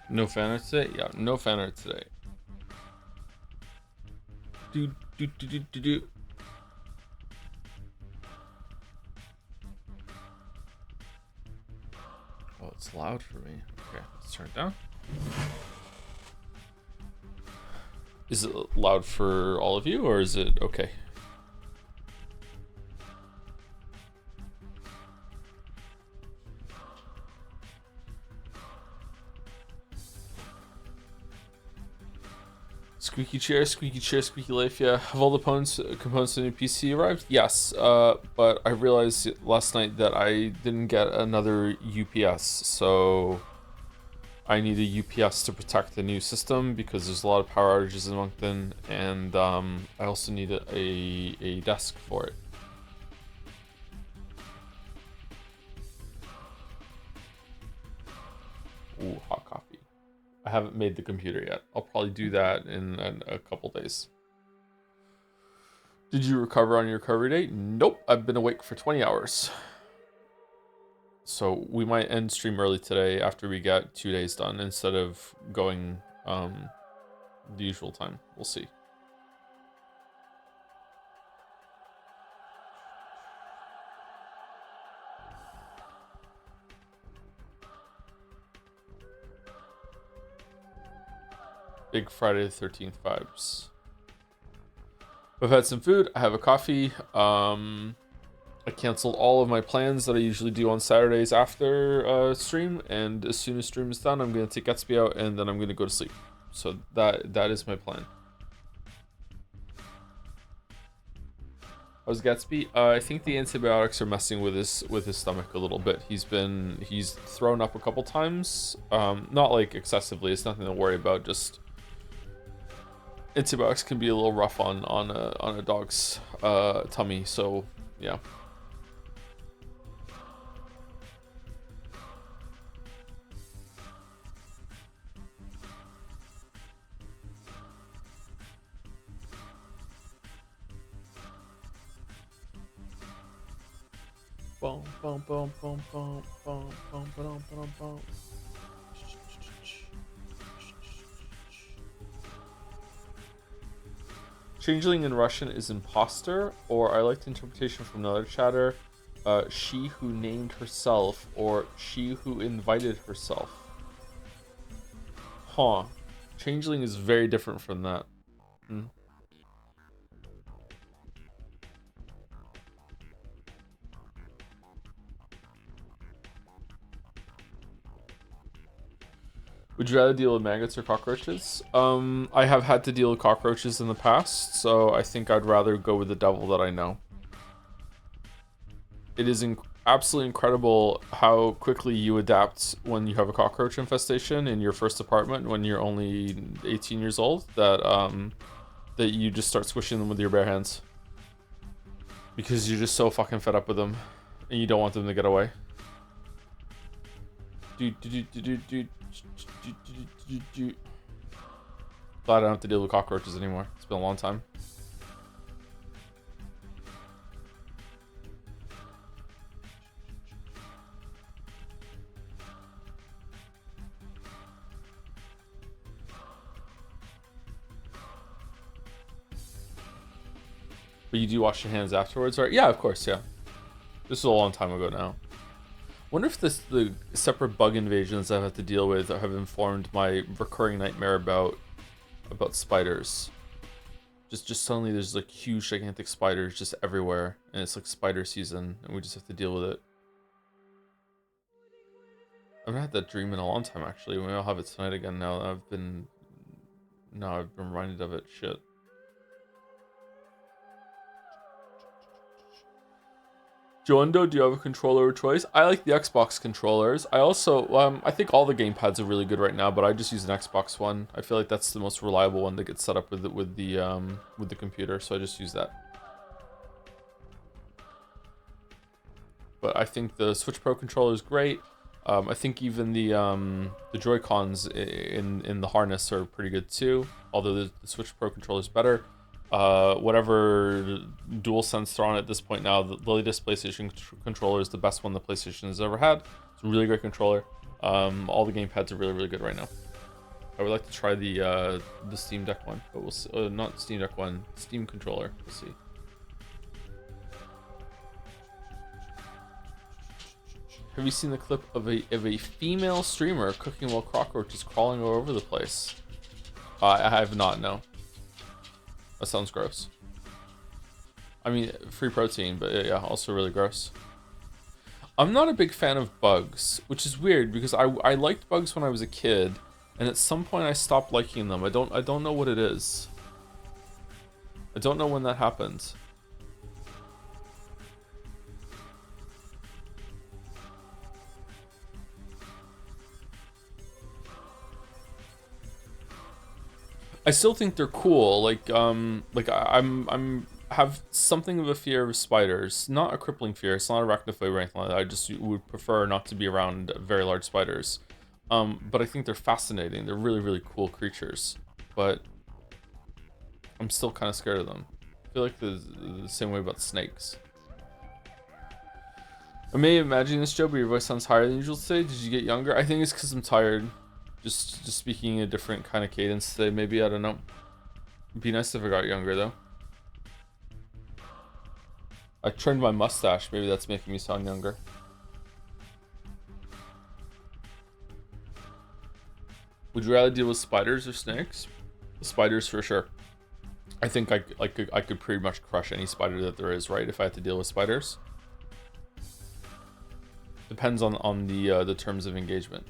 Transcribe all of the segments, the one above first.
No fan art today? Yeah, no fan art today. Do, do, do, do, do, do. Oh, it's loud for me. Okay, let's turn it down. Is it loud for all of you, or is it okay? Squeaky chair, squeaky life. Yeah, have all the components in your PC arrived? Yes, but I realized last night that I didn't get another UPS, so I need a UPS to protect the new system because there's a lot of power outages in Moncton, and I also need a desk for it. Ooh, hot coffee. I haven't made the computer yet. I'll probably do that in a couple days. Did you recover on your recovery date? Nope, I've been awake for 20 hours. So we might end stream early today after we get 2 days done instead of going the usual time. We'll see. Big Friday the 13th vibes. I've had some food. I have a coffee. I canceled all of my plans that I usually do on Saturdays after stream, and as soon as stream is done, I'm gonna take Gatsby out, and then I'm gonna go to sleep. So that is my plan. How's Gatsby? I think the antibiotics are messing with his stomach a little bit. He's thrown up a couple times. Not like excessively. It's nothing to worry about. Just antibiotics can be a little rough on a dog's tummy. So yeah. Boom, boom, boom, boom, boom, boom, boom, boom, boom, boom. Changling in Russian is imposter, or I like the interpretation from another chatter, she who named herself, or she who invited herself. Huh. Changeling is very different from that. Hmm. Would you rather deal with maggots or cockroaches? I have had to deal with cockroaches in the past, so I think I'd rather go with the devil that I know. It is absolutely incredible how quickly you adapt when you have a cockroach infestation in your first apartment when you're only 18 years old. That you just start squishing them with your bare hands because you're just so fucking fed up with them, and you don't want them to get away. Glad I don't have to deal with cockroaches anymore. It's been a long time. But you do wash your hands afterwards, right? Yeah, of course, yeah. This is a long time ago now. Wonder if the separate bug invasions I've had to deal with have informed my recurring nightmare about spiders. Just suddenly there's like huge gigantic spiders just everywhere, and it's like spider season, and we just have to deal with it. I've not had that dream in a long time actually. Maybe I'll have it tonight again now that I've been reminded of it. Shit. Joando, do you have a controller of choice? I like the Xbox controllers. I also, I think all the gamepads are really good right now, but I just use an Xbox one. I feel like that's the most reliable one that gets set up with the computer, so I just use that. But I think the Switch Pro controller is great. I think even the Joy-Cons in the harness are pretty good too. Although the Switch Pro controller is better. Whatever DualSense they're on at this point now, the latest PlayStation controller is the best one the PlayStation has ever had. It's a really great controller. All the gamepads are really, really good right now. I would like to try the Steam Deck one, but we'll see. Not Steam Deck one, Steam controller. We'll see. Have you seen the clip of a female streamer cooking while cockroaches crawling all over the place? I have not. No. That sounds gross. I mean, free protein, but yeah, also really gross. I'm not a big fan of bugs, which is weird because I liked bugs when I was a kid, and at some point I stopped liking them. I don't know what it is. I don't know when that happened. I still think they're cool. Like I'm have something of a fear of spiders. Not a crippling fear. It's not arachnophobia or anything like that. I just would prefer not to be around very large spiders. But I think they're fascinating. They're really, really cool creatures. But I'm still kind of scared of them. I feel like the same way about snakes. I may imagine this, Joe, but your voice sounds higher than usual today. Did you get younger? I think it's because I'm tired. Just speaking a different kind of cadence today. Maybe, I don't know. It'd be nice if I got younger, though. I trimmed my mustache. Maybe that's making me sound younger. Would you rather deal with spiders or snakes? Spiders for sure. I think I could pretty much crush any spider that there is, right? If I had to deal with spiders. Depends on the terms of engagement.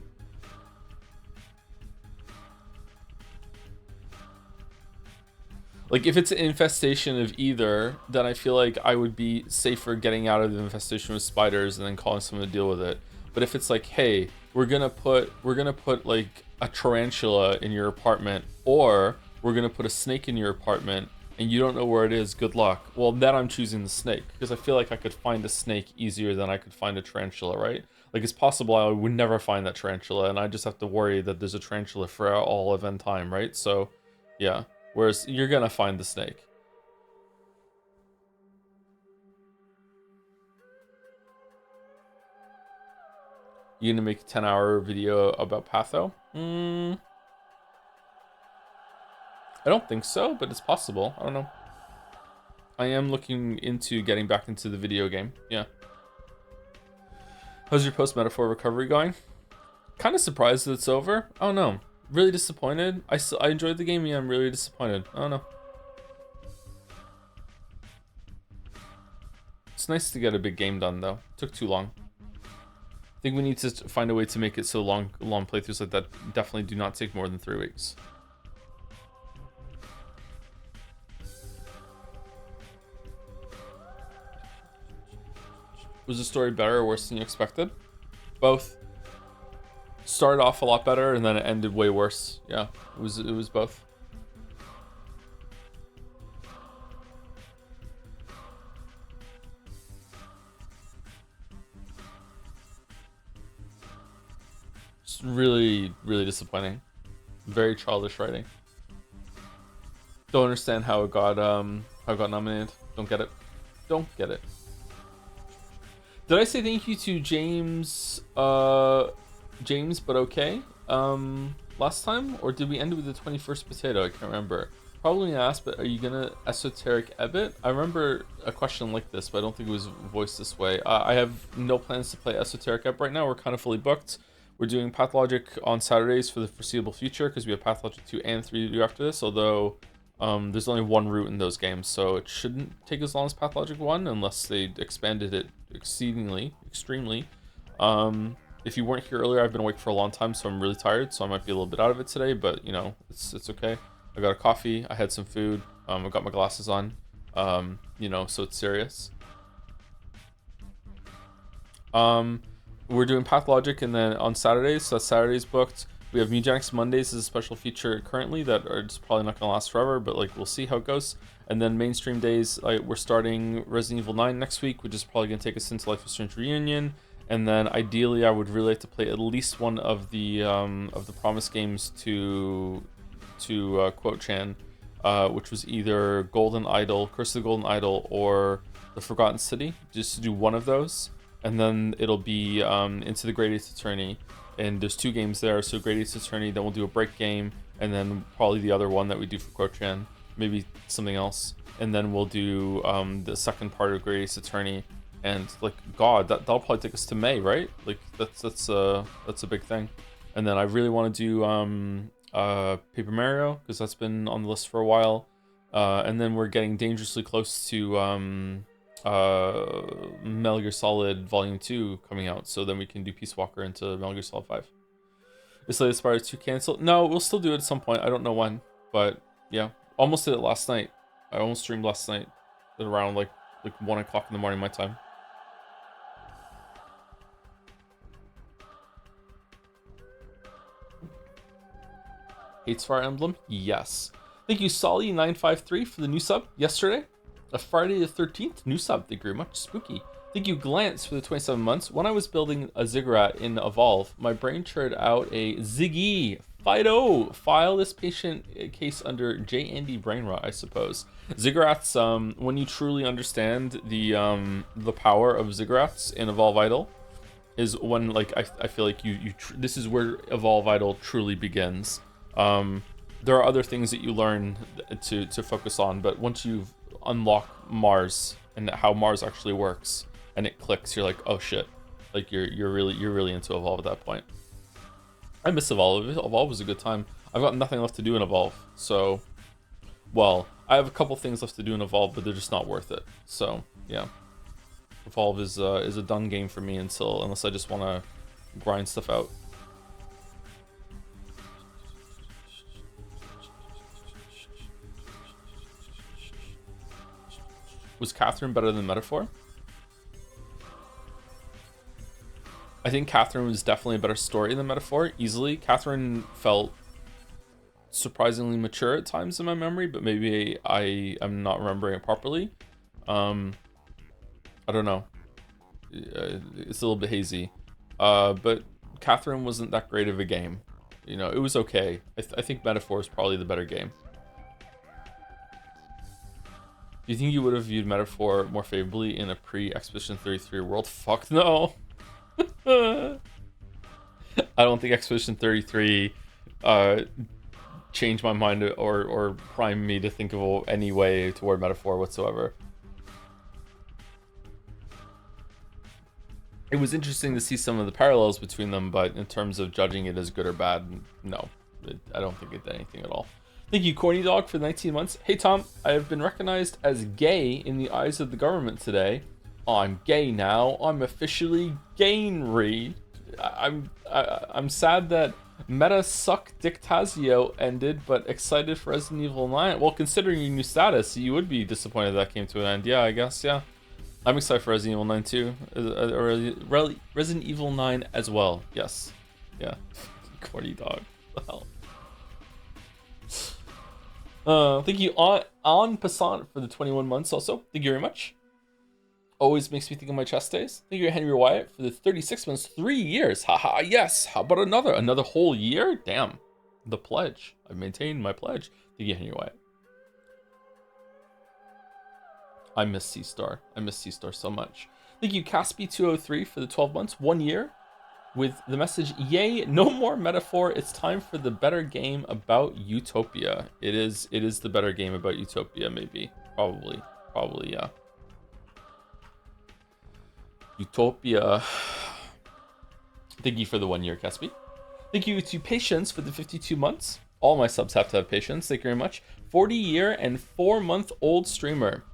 Like, if it's an infestation of either, then I feel like I would be safer getting out of the infestation with spiders and then calling someone to deal with it. But if it's like, hey, we're gonna put like a tarantula in your apartment, or we're gonna put a snake in your apartment and you don't know where it is, good luck. Well, then I'm choosing the snake because I feel like I could find a snake easier than I could find a tarantula, right? Like, it's possible I would never find that tarantula and I just have to worry that there's a tarantula for all event time, right? So, yeah. Whereas you're gonna find the snake. You gonna make a 10-hour video about Patho? I don't think so, but it's possible. I don't know. I am looking into getting back into the video game. Yeah. How's your post-metaphor recovery going? Kind of surprised that it's over. I don't know. Really disappointed. I enjoyed the game. Yeah, I'm really disappointed. I don't know. It's nice to get a big game done, though. Took too long. I think we need to find a way to make it so long playthroughs like that definitely do not take more than 3 weeks. Was the story better or worse than you expected? Both. Started off a lot better and then it ended way worse. Yeah, it was both. It's really, really disappointing. Very childish writing. Don't understand how it got nominated. Don't get it. Don't get it. Did I say thank you to James? James, but okay. Last time, or did we end with the 21st potato? I can't remember. Probably asked, but are you gonna esoteric ebit? I remember a question like this, but I don't think it was voiced this way. I have no plans to play esoteric eb right now. We're kind of fully booked. We're doing Pathologic on Saturdays for the foreseeable future because we have Pathologic 2 and 3 to do after this. Although there's only one route in those games, so it shouldn't take as long as Pathologic 1 unless they expanded it extremely. If you weren't here earlier, I've been awake for a long time, so I'm really tired, so I might be a little bit out of it today, but, you know, it's okay. I got a coffee, I had some food, I got my glasses on, you know, so it's serious. We're doing Pathologic, and then on Saturdays, so Saturday's booked. We have Mugenics Mondays as a special feature currently that are just probably not going to last forever, but, like, we'll see how it goes. And then mainstream days, like, we're starting Resident Evil 9 next week, which is probably going to take us into Life is Strange Reunion. And then ideally, I would really like to play at least one of the promised games to quote Chan, which was either Golden Idol, Curse of the Golden Idol, or The Forgotten City. Just to do one of those, and then it'll be Into the Great Ace Attorney. and there's 2 games there. So Great Ace Attorney, then we'll do a break game, and then probably the other one that we do for Quochan, maybe something else, and then we'll do the second part of Great Ace Attorney. And like, God, that'll probably take us to May, right? Like that's a big thing. And then I really want to do Paper Mario, because that's been on the list for a while. And then we're getting dangerously close to Metal Gear Solid Volume 2 coming out, so then we can do Peace Walker into Metal Gear Solid 5. Is Slay the Spire 2 canceled? No, we'll still do it at some point. I don't know when, but yeah, almost did it last night. I almost streamed last night at around like 1 o'clock in the morning my time. Hates Fire Emblem? Yes. Thank you, Solly953, for the new sub yesterday. A Friday the 13th new sub. Thank you very much. Spooky. Thank you, Glance, for the 27 months. When I was building a Ziggurat in Evolve, my brain churned out a Ziggy Fido. File this patient case under J. Andy Brainrot, I suppose. Ziggurats, when you truly understand the power of Ziggurats in Evolve Idol, is when, like, I feel like this is where Evolve Idol truly begins. There are other things that you learn to focus on, but once you've unlocked Mars and how Mars actually works and it clicks, you're like, oh shit, like you're really into Evolve at that point. I miss Evolve. Evolve was a good time. I've got nothing left to do in Evolve, so, well, I have a couple things left to do in Evolve, but they're just not worth it. So yeah, Evolve is a done game for me unless I just want to grind stuff out. Was Catherine better than Metaphor? I think Catherine was definitely a better story than Metaphor, easily. Catherine felt surprisingly mature at times in my memory, but maybe I am not remembering it properly. I don't know. It's a little bit hazy. But Catherine wasn't that great of a game. You know, it was okay. I think Metaphor is probably the better game. Do you think you would have viewed Metaphor more favorably in a pre-Expedition 33 world? Fuck no. I don't think Expedition 33 changed my mind or primed me to think of any way toward Metaphor whatsoever. It was interesting to see some of the parallels between them, but in terms of judging it as good or bad, no. I don't think it did anything at all. Thank you, Corny Dog, for the 19 months. Hey, Tom, I have been recognized as gay in the eyes of the government today. I'm gay now. I'm officially gaynery. I'm sad that Meta Suck Dictazio ended, but excited for Resident Evil 9. Well, considering your new status, you would be disappointed that came to an end. Yeah, I guess, yeah. I'm excited for Resident Evil 9 too. Or Resident Evil 9 as well. Yes. Yeah. Corny Dog. What the hell? Thank you, on Passant, for the 21 months also. Thank you very much. Always makes me think of my chest days. Thank you, Henry Wyatt, for the 36 months, 3 years. Haha, yes. How about another whole year? Damn. The pledge. I've maintained my pledge. Thank you, Henry Wyatt. I miss C-Star. I miss C-Star so much. Thank you, Caspi203, for the 12 months, 1 year. With the message, yay, no more Metaphor. It's time for the better game about Utopia. It is the better game about Utopia, maybe. Probably, yeah. Utopia. Thank you for the 1 year, Caspi. Thank you to Patience for the 52 months. All my subs have to have patience. Thank you very much. 40-year and 4-month-old streamer.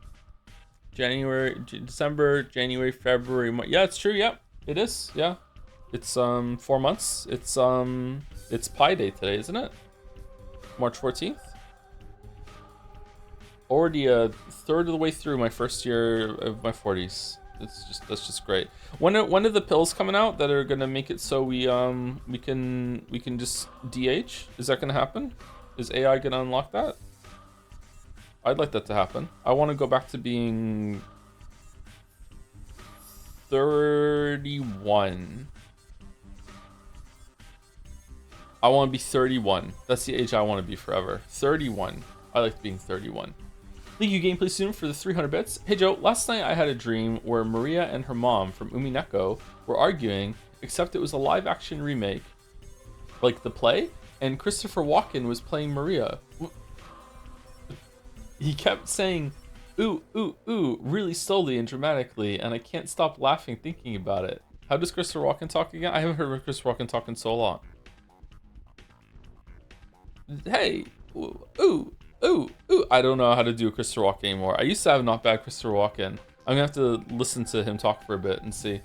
January, December, January, February. Yeah, it's true. Yeah, it is. Yeah. It's 4 months. It's Pi Day today, isn't it? March 14th. Already a third of the way through my first year of my 40s. That's just great. When are the pills coming out that are gonna make it so we can just DH? Is that gonna happen? Is AI gonna unlock that? I'd like that to happen. I want to go back to being 31. I want to be 31. That's the age I want to be forever. 31. I like being 31. Thank you, Gameplay Student, for the 300 bits. Hey, Joe, last night I had a dream where Maria and her mom from Umineko were arguing, except it was a live-action remake, like the play, and Christopher Walken was playing Maria. He kept saying, ooh, ooh, ooh, really slowly and dramatically, and I can't stop laughing thinking about it. How does Christopher Walken talk again? I haven't heard Christopher Walken talk in so long. Hey, ooh, ooh, ooh, ooh. I don't know how to do Christopher Walken anymore. I used to have not bad Christopher Walken. I'm gonna have to listen to him talk for a bit and see.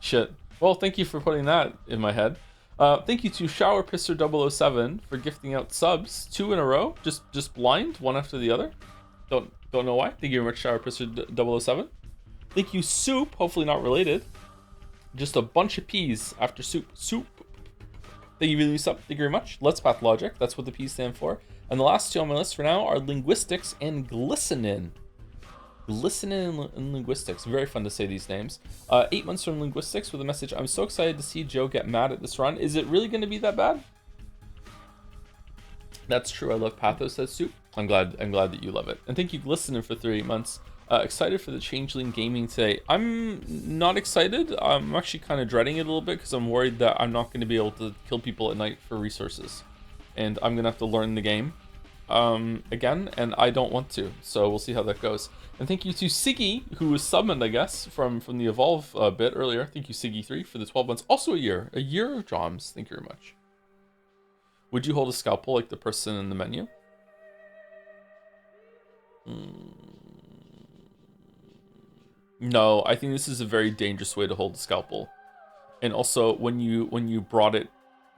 Shit. Well, thank you for putting that in my head. Thank you to Shower Pisser 007 for gifting out subs 2 in a row, just blind, one after the other. Don't know why. Thank you very much, Shower Pisser 007. Thank you, Soup. Hopefully not related. Just a bunch of P's after soup. Soup. Thank you, really, sub. Thank you very much. Let's Pathologic. That's what the P's stand for. And the last two on my list for now are linguistics and glistenin. Glistenin and linguistics. Very fun to say these names. 8 months from linguistics with a message. I'm so excited to see Joe get mad at this run. Is it really going to be that bad? That's true. I love Pathos, says Soup. I'm glad that you love it. And thank you, Glistenin, for 3 months. Excited for the Changling gaming today. I'm not excited. I'm actually kind of dreading it a little bit because I'm worried that I'm not going to be able to kill people at night for resources. And I'm going to have to learn the game again, and I don't want to. So we'll see how that goes. And thank you to Siggy, who was summoned, I guess, from the Evolve bit earlier. Thank you, Siggy3, for the 12 months. Also a year of Joms. Thank you very much. Would you hold a scalpel like the person in the menu? No, I think this is a very dangerous way to hold the scalpel. And also, when you brought it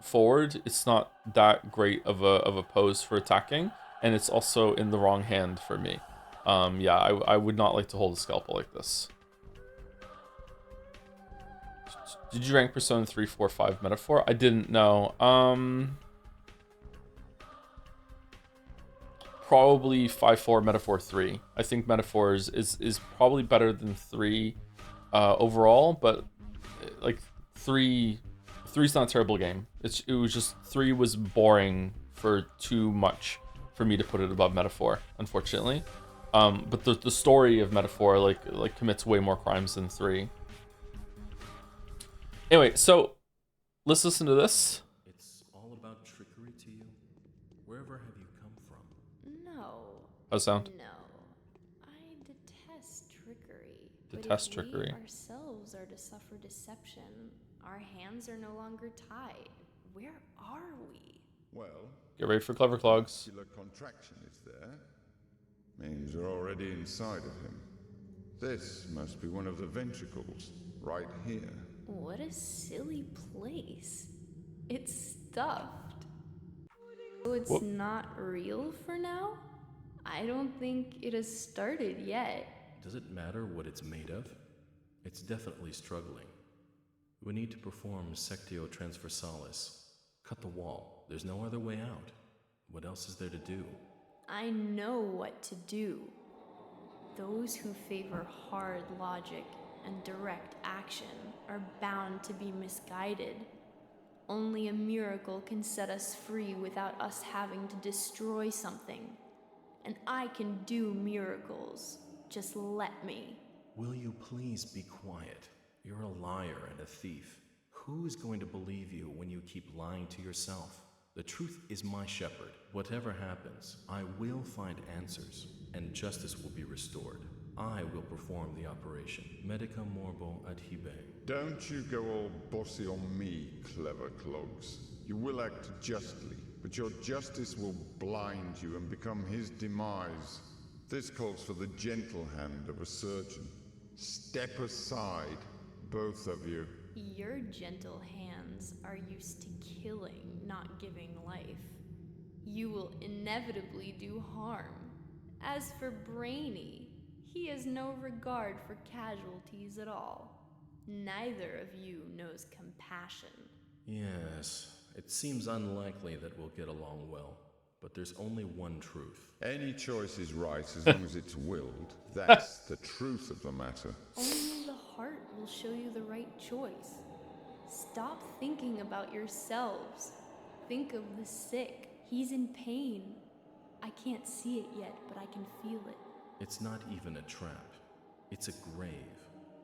forward, it's not that great of a pose for attacking, and it's also in the wrong hand for me. Yeah, I would not like to hold a scalpel like this. Did you rank Persona 3, 4, 5 Metaphor? I didn't know. Probably 5-4 Metaphor 3. I think Metaphor is probably better than 3 overall, but like 3's not a terrible game. It was just 3 was boring for too much for me to put it above Metaphor, unfortunately. But the story of Metaphor like commits way more crimes than 3. Anyway, so let's listen to this. It's all about trickery to you. Wherever have you come from? No. How's it sound? No. I detest trickery. Detest trickery. We ourselves are to suffer deception. Our hands are no longer tied. Where are we? Well, Get ready for Clever Clogs. muscular contraction is there. Means you're already inside of him. This must be one of the ventricles, right here. What a silly place. It's stuffed. So it's Whoop. not real for now? I don't think it has started yet. Does it matter what it's made of? It's definitely struggling. We need to perform Sectio Transversalis. Cut the wall. There's no other way out. What else is there to do? I know what to do. Those who favor hard logic and direct action are bound to be misguided. Only a miracle can set us free without us having to destroy something. And I can do miracles. Just let me. Will you please be quiet? You're a liar and a thief. Who is going to believe you when you keep lying to yourself? The truth is my shepherd. Whatever happens, I will find answers, and justice will be restored. I will perform the operation. Medica morbo adhibe. Don't you go all bossy on me, Clever Clogs. You will act justly, but your justice will blind you and become his demise. This calls for the gentle hand of a surgeon. Step aside, both of you. Your gentle hands are used to killing, not giving life. You will inevitably do harm. As for Brainy, he has no regard for casualties at all. Neither of you knows compassion. Yes, it seems unlikely that we'll get along well, but there's only one truth. Any choice is right as long as it's willed. That's the truth of the matter. Only the heart will show you the right choice. Stop thinking about yourselves. Think of the sick. He's in pain. I can't see it yet, but I can feel it. It's not even a trap. It's a grave.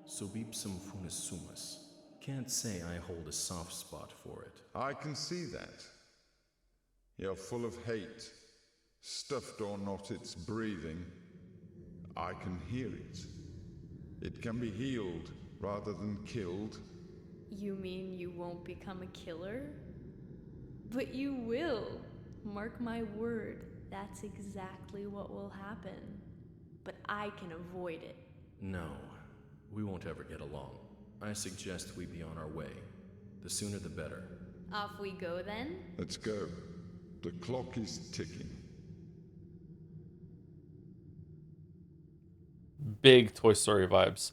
Subipsum funis sumus. Can't say I hold a soft spot for it. I can see that. You're full of hate. Stuffed or not, it's breathing. I can hear it. It can be healed rather than killed. You mean you won't become a killer? But you will. Mark my word, that's exactly what will happen. But I can avoid it. No, we won't ever get along. I suggest we be on our way. The sooner the better. Off we go then? Let's go. The clock is ticking. Big Toy Story vibes.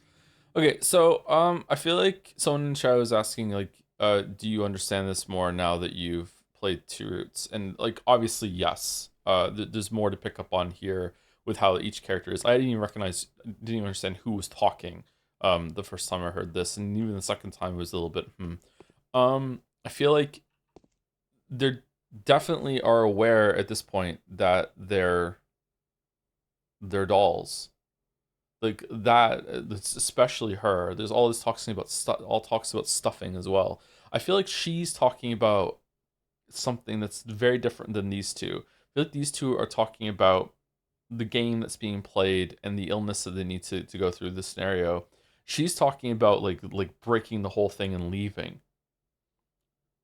Okay, so I feel like someone in chat was asking like, do you understand this more now that you've played Two Roots? And like, obviously yes. There's more to pick up on here with how each character is. I didn't even understand who was talking the first time I heard this, and even the second time was a little bit I feel like they definitely are aware at this point that they're dolls. Like that, especially her. There's all this talking about talks about stuffing as well. I feel like she's talking about something that's very different than these two. I feel like these two are talking about the game that's being played and the illness that they need to go through this scenario. She's talking about like breaking the whole thing and leaving.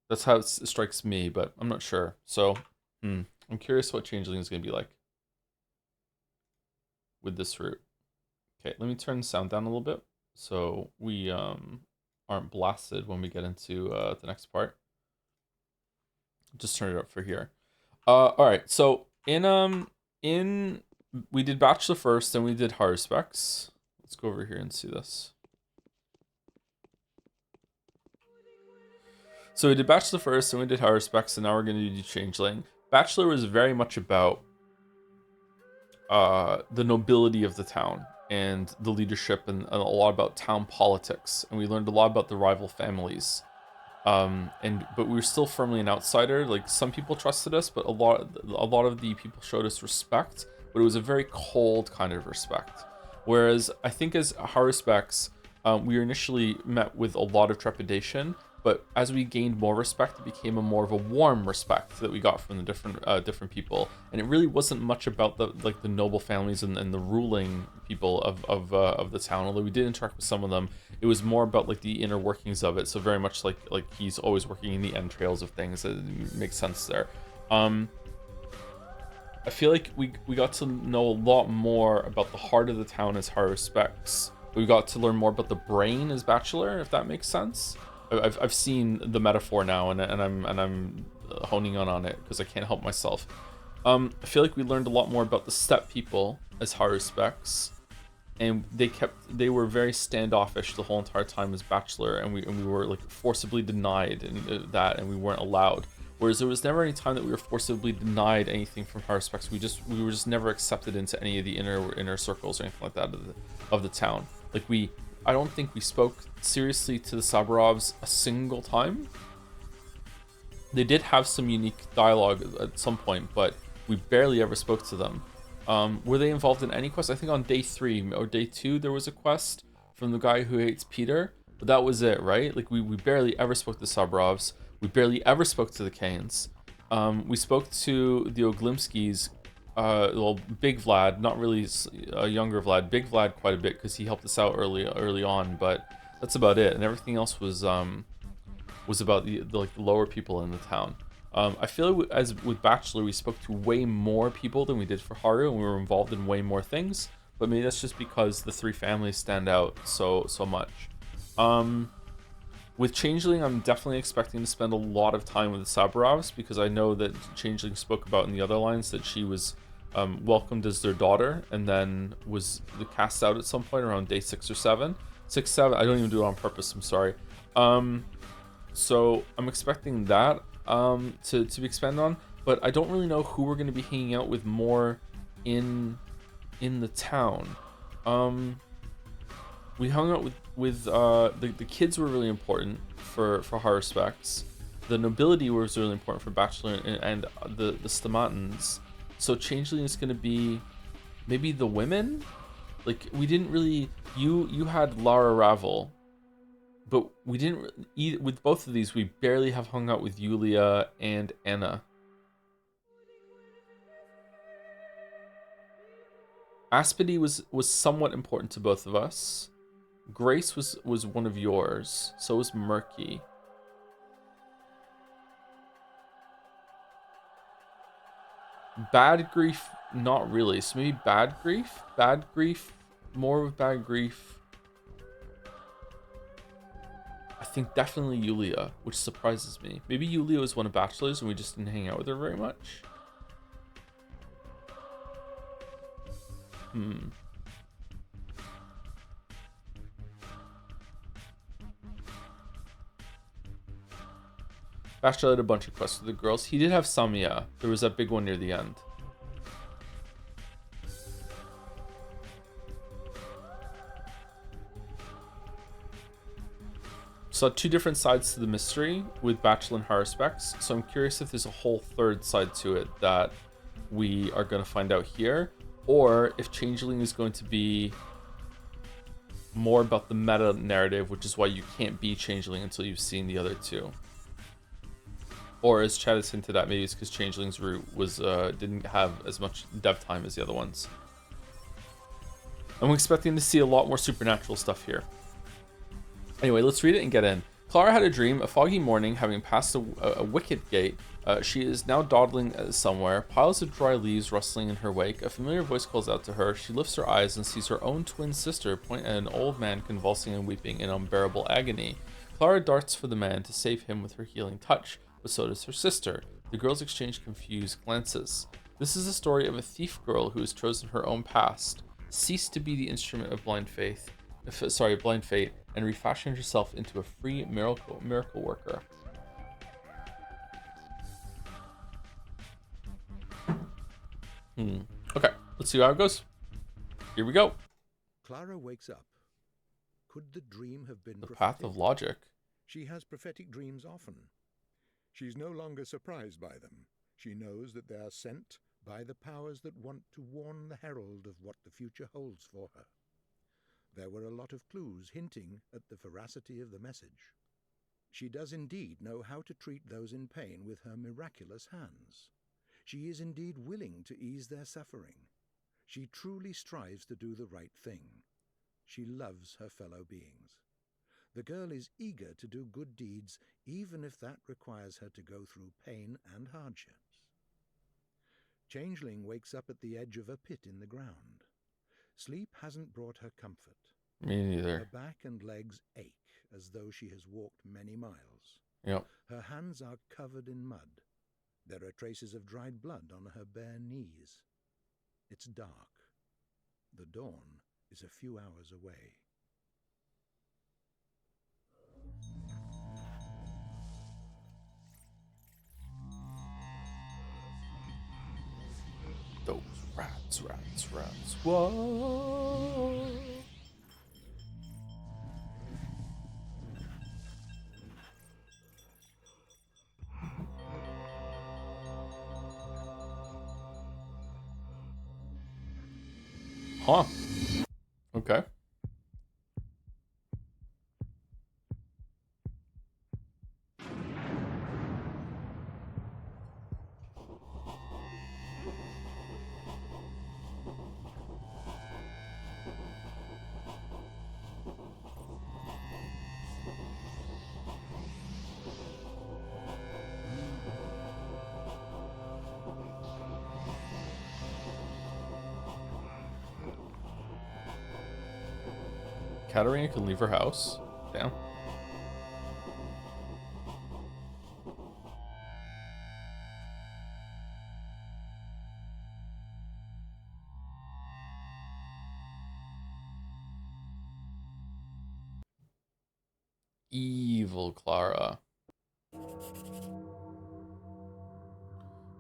That's how it strikes me, but I'm not sure. So, I'm curious what Changeling is going to be like with this route. Okay, let me turn the sound down a little bit so we aren't blasted when we get into the next part. Just turn it up for here. All right, so in we did Bachelor first, then we did Horror Specs. Let's go over here and see this. So we did Bachelor first, then we did Horror Specs, and now we're going to do Changeling. Bachelor was very much about the nobility of the town and the leadership, and a lot about town politics, and we learned a lot about the rival families. But we were still firmly an outsider. Like, some people trusted us, but a lot of the people showed us respect, but it was a very cold kind of respect. Whereas I think as Horror Specs, we were initially met with a lot of trepidation, but as we gained more respect, it became more of a warm respect that we got from the different people, and it really wasn't much about the noble families and the ruling people of the town. Although we did interact with some of them, it was more about like the inner workings of it. So very much like he's always working in the entrails of things. It makes sense there. I feel like we got to know a lot more about the heart of the town as Horror Specs. We got to learn more about the brain as Bachelor, if that makes sense. I've seen the metaphor now, and I'm honing on it because I can't help myself. I feel like we learned a lot more about the step people as Horror Specs, and they were very standoffish the whole entire time as Bachelor, and we were like forcibly denied and we weren't allowed. Whereas there was never any time that we were forcibly denied anything from Horror Specs. We were just never accepted into any of the inner circles or anything like that of the town. Like I don't think we spoke seriously to the Saburovs a single time. They did have some unique dialogue at some point, but we barely ever spoke to them. Were they involved in any quest? I think on day 3 or day 2 there was a quest from the guy who hates Peter, but that was it, right? Like we barely ever spoke to the Saburovs. We barely ever spoke to the Kanes. We spoke to the Oglimskis. Well, Big Vlad, not really younger Vlad. Big Vlad quite a bit because he helped us out early on, but that's about it. And everything else was about the lower people in the town. I feel like as with Bachelor, we spoke to way more people than we did for Haru, and we were involved in way more things. But maybe that's just because the 3 families stand out so much. With Changeling, I'm definitely expecting to spend a lot of time with the Saburovs because I know that Changeling spoke about in the other lines that she was welcomed as their daughter and then was cast out at some point around day 6 or 7. 6, 7, I don't even do it on purpose, I'm sorry. So I'm expecting that to be expanded on, but I don't really know who we're going to be hanging out with more in the town. We hung out with the kids were really important for Horror Specs. The nobility was really important for Bachelor and the Stamatans. So Changeling is going to be maybe the women. Like we didn't really. You had Lara Ravel, But we didn't eat with both of these. We barely have hung out with Yulia and Anna. Aspity was somewhat important to both of us. Grace was one of yours. So was Murky. Bad Grief, not really. So maybe Bad Grief? Bad Grief, more of Bad Grief. I think definitely Yulia, which surprises me. Maybe Yulia was one of Bachelor's and we just didn't hang out with her very much. Bachelor had a bunch of quests with the girls. He did have some, yeah. There was that big one near the end. Saw two different sides to the mystery with Bachelor and Haruspex, so I'm curious if there's a whole third side to it that we are going to find out here, or if Changling is going to be more about the meta narrative, which is why you can't be Changeling until you've seen the other two. Or as Chad has hinted at, maybe it's because Changeling's route was didn't have as much dev time as the other ones. I'm expecting to see a lot more supernatural stuff here. Anyway, let's read it and get in. Clara had a dream, a foggy morning, having passed a wicket gate. She is now dawdling somewhere, piles of dry leaves rustling in her wake. A familiar voice calls out to her. She lifts her eyes and sees her own twin sister point at an old man convulsing and weeping in unbearable agony. Clara darts for the man to save him with her healing touch, but so does her sister. The girls exchange confused glances. This is the story of a thief girl who has chosen her own past, ceased to be the instrument of blind fate, and refashioned herself into a free miracle worker. Okay, let's see how it goes. Here we go. Clara wakes up. Could the dream have been The prophetic? path of logic. She has prophetic dreams often. She's no longer surprised by them. She knows that they are sent by the powers that want to warn the herald of what the future holds for her. There were a lot of clues hinting at the veracity of the message. She does indeed know how to treat those in pain with her miraculous hands. She is indeed willing to ease their suffering. She truly strives to do the right thing. She loves her fellow beings. The girl is eager to do good deeds, even if that requires her to go through pain and hardships. Changeling wakes up at the edge of a pit in the ground. Sleep hasn't brought her comfort. Me neither. Her back and legs ache as though she has walked many miles. Yep. Her hands are covered in mud. There are traces of dried blood on her bare knees. It's dark. The dawn is a few hours away. Those rats. Whoa. Huh. Okay. Katarina can leave her house. Damn. Evil Clara.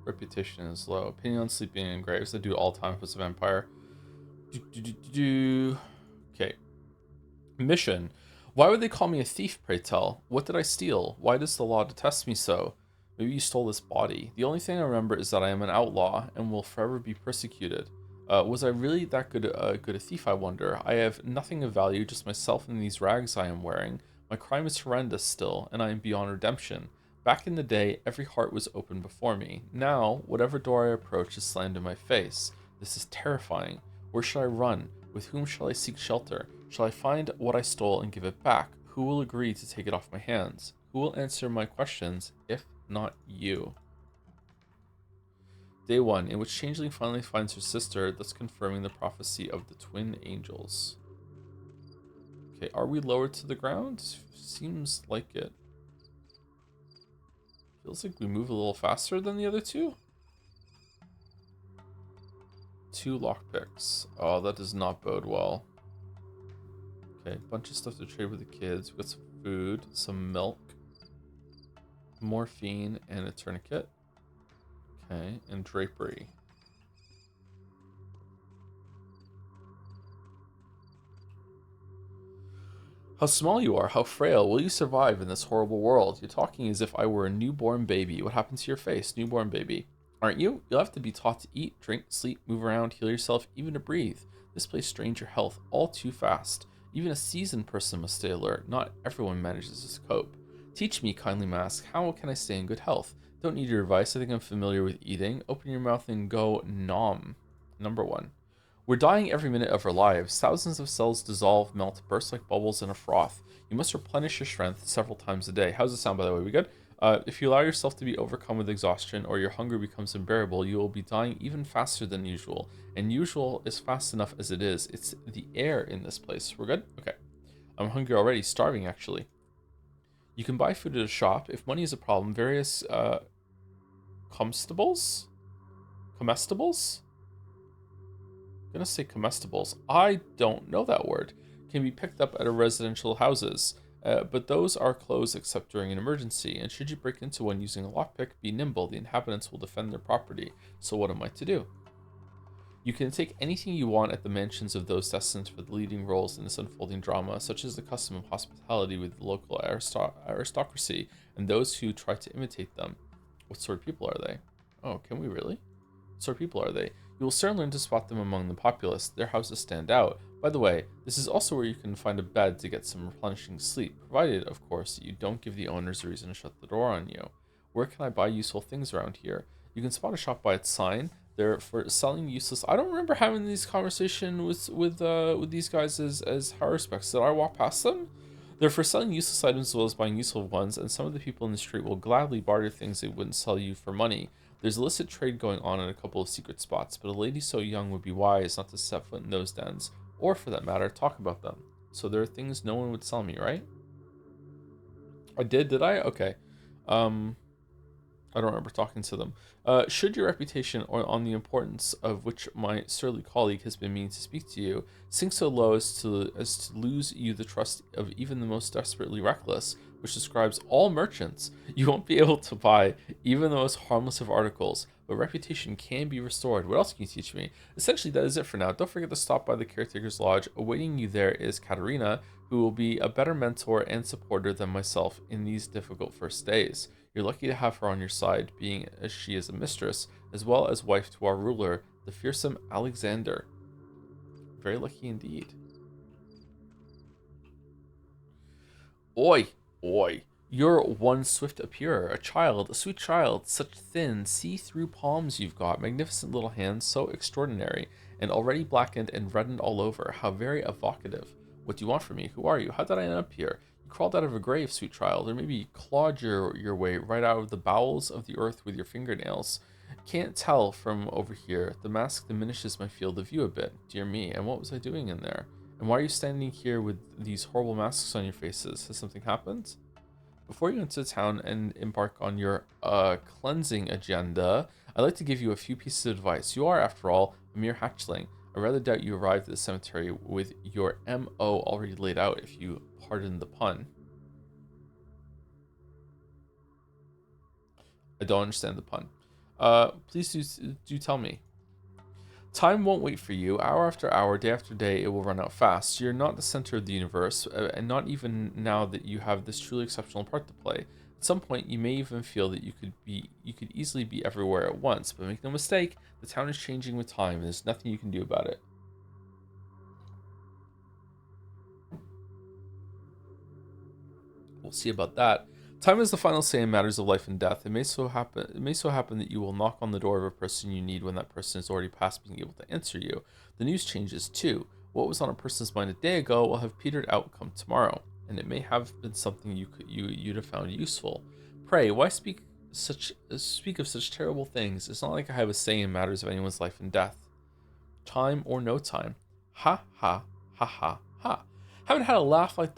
Reputation is low. Opinion on sleeping in graves. I do all time if it's a vampire. Okay. Mission. Why would they call me a thief, pray tell? What did I steal? Why does the law detest me so? Maybe you stole this body. The only thing I remember is that I am an outlaw and will forever be persecuted. Was I really that good a thief, I wonder? I have nothing of value, just myself and these rags I am wearing. My crime is horrendous still, and I am beyond redemption. Back in the day, every heart was open before me. Now, whatever door I approach is slammed in my face. This is terrifying. Where shall I run? With whom shall I seek shelter? Shall I find what I stole and give it back? Who will agree to take it off my hands? Who will answer my questions, if not you? Day 1, in which Changling finally finds her sister, thus confirming the prophecy of the twin angels. Okay, are we lowered to the ground? Seems like it. Feels like we move a little faster than the other two. 2 lockpicks. Oh, that does not bode well. Okay, bunch of stuff to trade with the kids. We got some food, some milk, morphine, and a tourniquet. Okay, and drapery. How small you are, how frail. Will you survive in this horrible world? You're talking as if I were a newborn baby. What happened to your face, newborn baby? Aren't you? You'll have to be taught to eat, drink, sleep, move around, heal yourself, even to breathe. This place strains your health all too fast. Even a seasoned person must stay alert. Not everyone manages to cope. Teach me, kindly mask, how can I stay in good health? Don't need your advice. I think I'm familiar with eating. Open your mouth and go nom. Number 1. We're dying every minute of our lives. Thousands of cells dissolve, melt, burst like bubbles in a froth. You must replenish your strength several times a day. How's it sound, by the way? We good? If you allow yourself to be overcome with exhaustion or your hunger becomes unbearable, you will be dying even faster than usual. And usual is fast enough as it is. It's the air in this place. We're good? Okay. I'm hungry already. Starving, actually. You can buy food at a shop. If money is a problem, various comestibles? Comestibles? I'm gonna say comestibles. I don't know that word. Can be picked up at a residential houses, but those are closed except during an emergency. And should you break into one using a lockpick, be nimble. The inhabitants will defend their property. So what am I to do? You can take anything you want at the mansions of those destined for the leading roles in this unfolding drama, such as the custom of hospitality with the local aristocracy and those who try to imitate them. What sort of people are they? Oh, can we really? What sort of people are they? You will soon learn to spot them among the populace. Their houses stand out. By the way, this is also where you can find a bed to get some replenishing sleep, provided, of course, that you don't give the owners a reason to shut the door on you. Where can I buy useful things around here? You can spot a shop by its sign. They're for selling useless. I don't remember having these conversations with these guys as high specs. Did I walk past them? They're for selling useless items as well as buying useful ones, and some of the people in the street will gladly barter things they wouldn't sell you for money. There's illicit trade going on in a couple of secret spots, but a lady so young would be wise not to set foot in those dens, or for that matter, talk about them. So there are things no one would sell me, right? I did I? Okay. I don't remember talking to them. Should your reputation or on the importance of which my surly colleague has been meaning to speak to you sink so low as to lose you the trust of even the most desperately reckless, which describes all merchants, you won't be able to buy even the most harmless of articles, but reputation can be restored. What else can you teach me? Essentially, that is it for now. Don't forget to stop by the Caretaker's Lodge. Awaiting you there is Katerina, who will be a better mentor and supporter than myself in these difficult first days. You're lucky to have her on your side, being as she is a mistress, as well as wife to our ruler, the fearsome Alexander. Very lucky indeed. Oi, oi. You're one swift appearer, a child, a sweet child, such thin, see-through palms you've got, magnificent little hands, so extraordinary, and already blackened and reddened all over. How very evocative. What do you want from me? Who are you? How did I end up here? You crawled out of a grave, sweet child, or maybe you clawed your way right out of the bowels of the earth with your fingernails. Can't tell from over here. The mask diminishes my field of view a bit. Dear me, and what was I doing in there? And why are you standing here with these horrible masks on your faces? Has something happened? Before you enter town and embark on your cleansing agenda, I'd like to give you a few pieces of advice. You are, after all, a mere hatchling. I rather doubt you arrived at the cemetery with your M.O. already laid out, if you pardon the pun. I don't understand the pun. Please do tell me. Time won't wait for you. Hour after hour, day after day, it will run out fast. You're not the center of the universe, and not even now that you have this truly exceptional part to play. At some point, you may even feel that you could easily be everywhere at once. But make no mistake, the town is changing with time, and there's nothing you can do about it. We'll see about that. Time is the final say in matters of life and death. It may so happen that you will knock on the door of a person you need when that person is already past being able to answer you. The news changes too. What was on a person's mind a day ago will have petered out come tomorrow, and it may have been something you'd have found useful. Pray, why speak of such terrible things? It's not like I have a say in matters of anyone's life and death. Time or no time. Ha ha ha ha ha. Haven't had a laugh like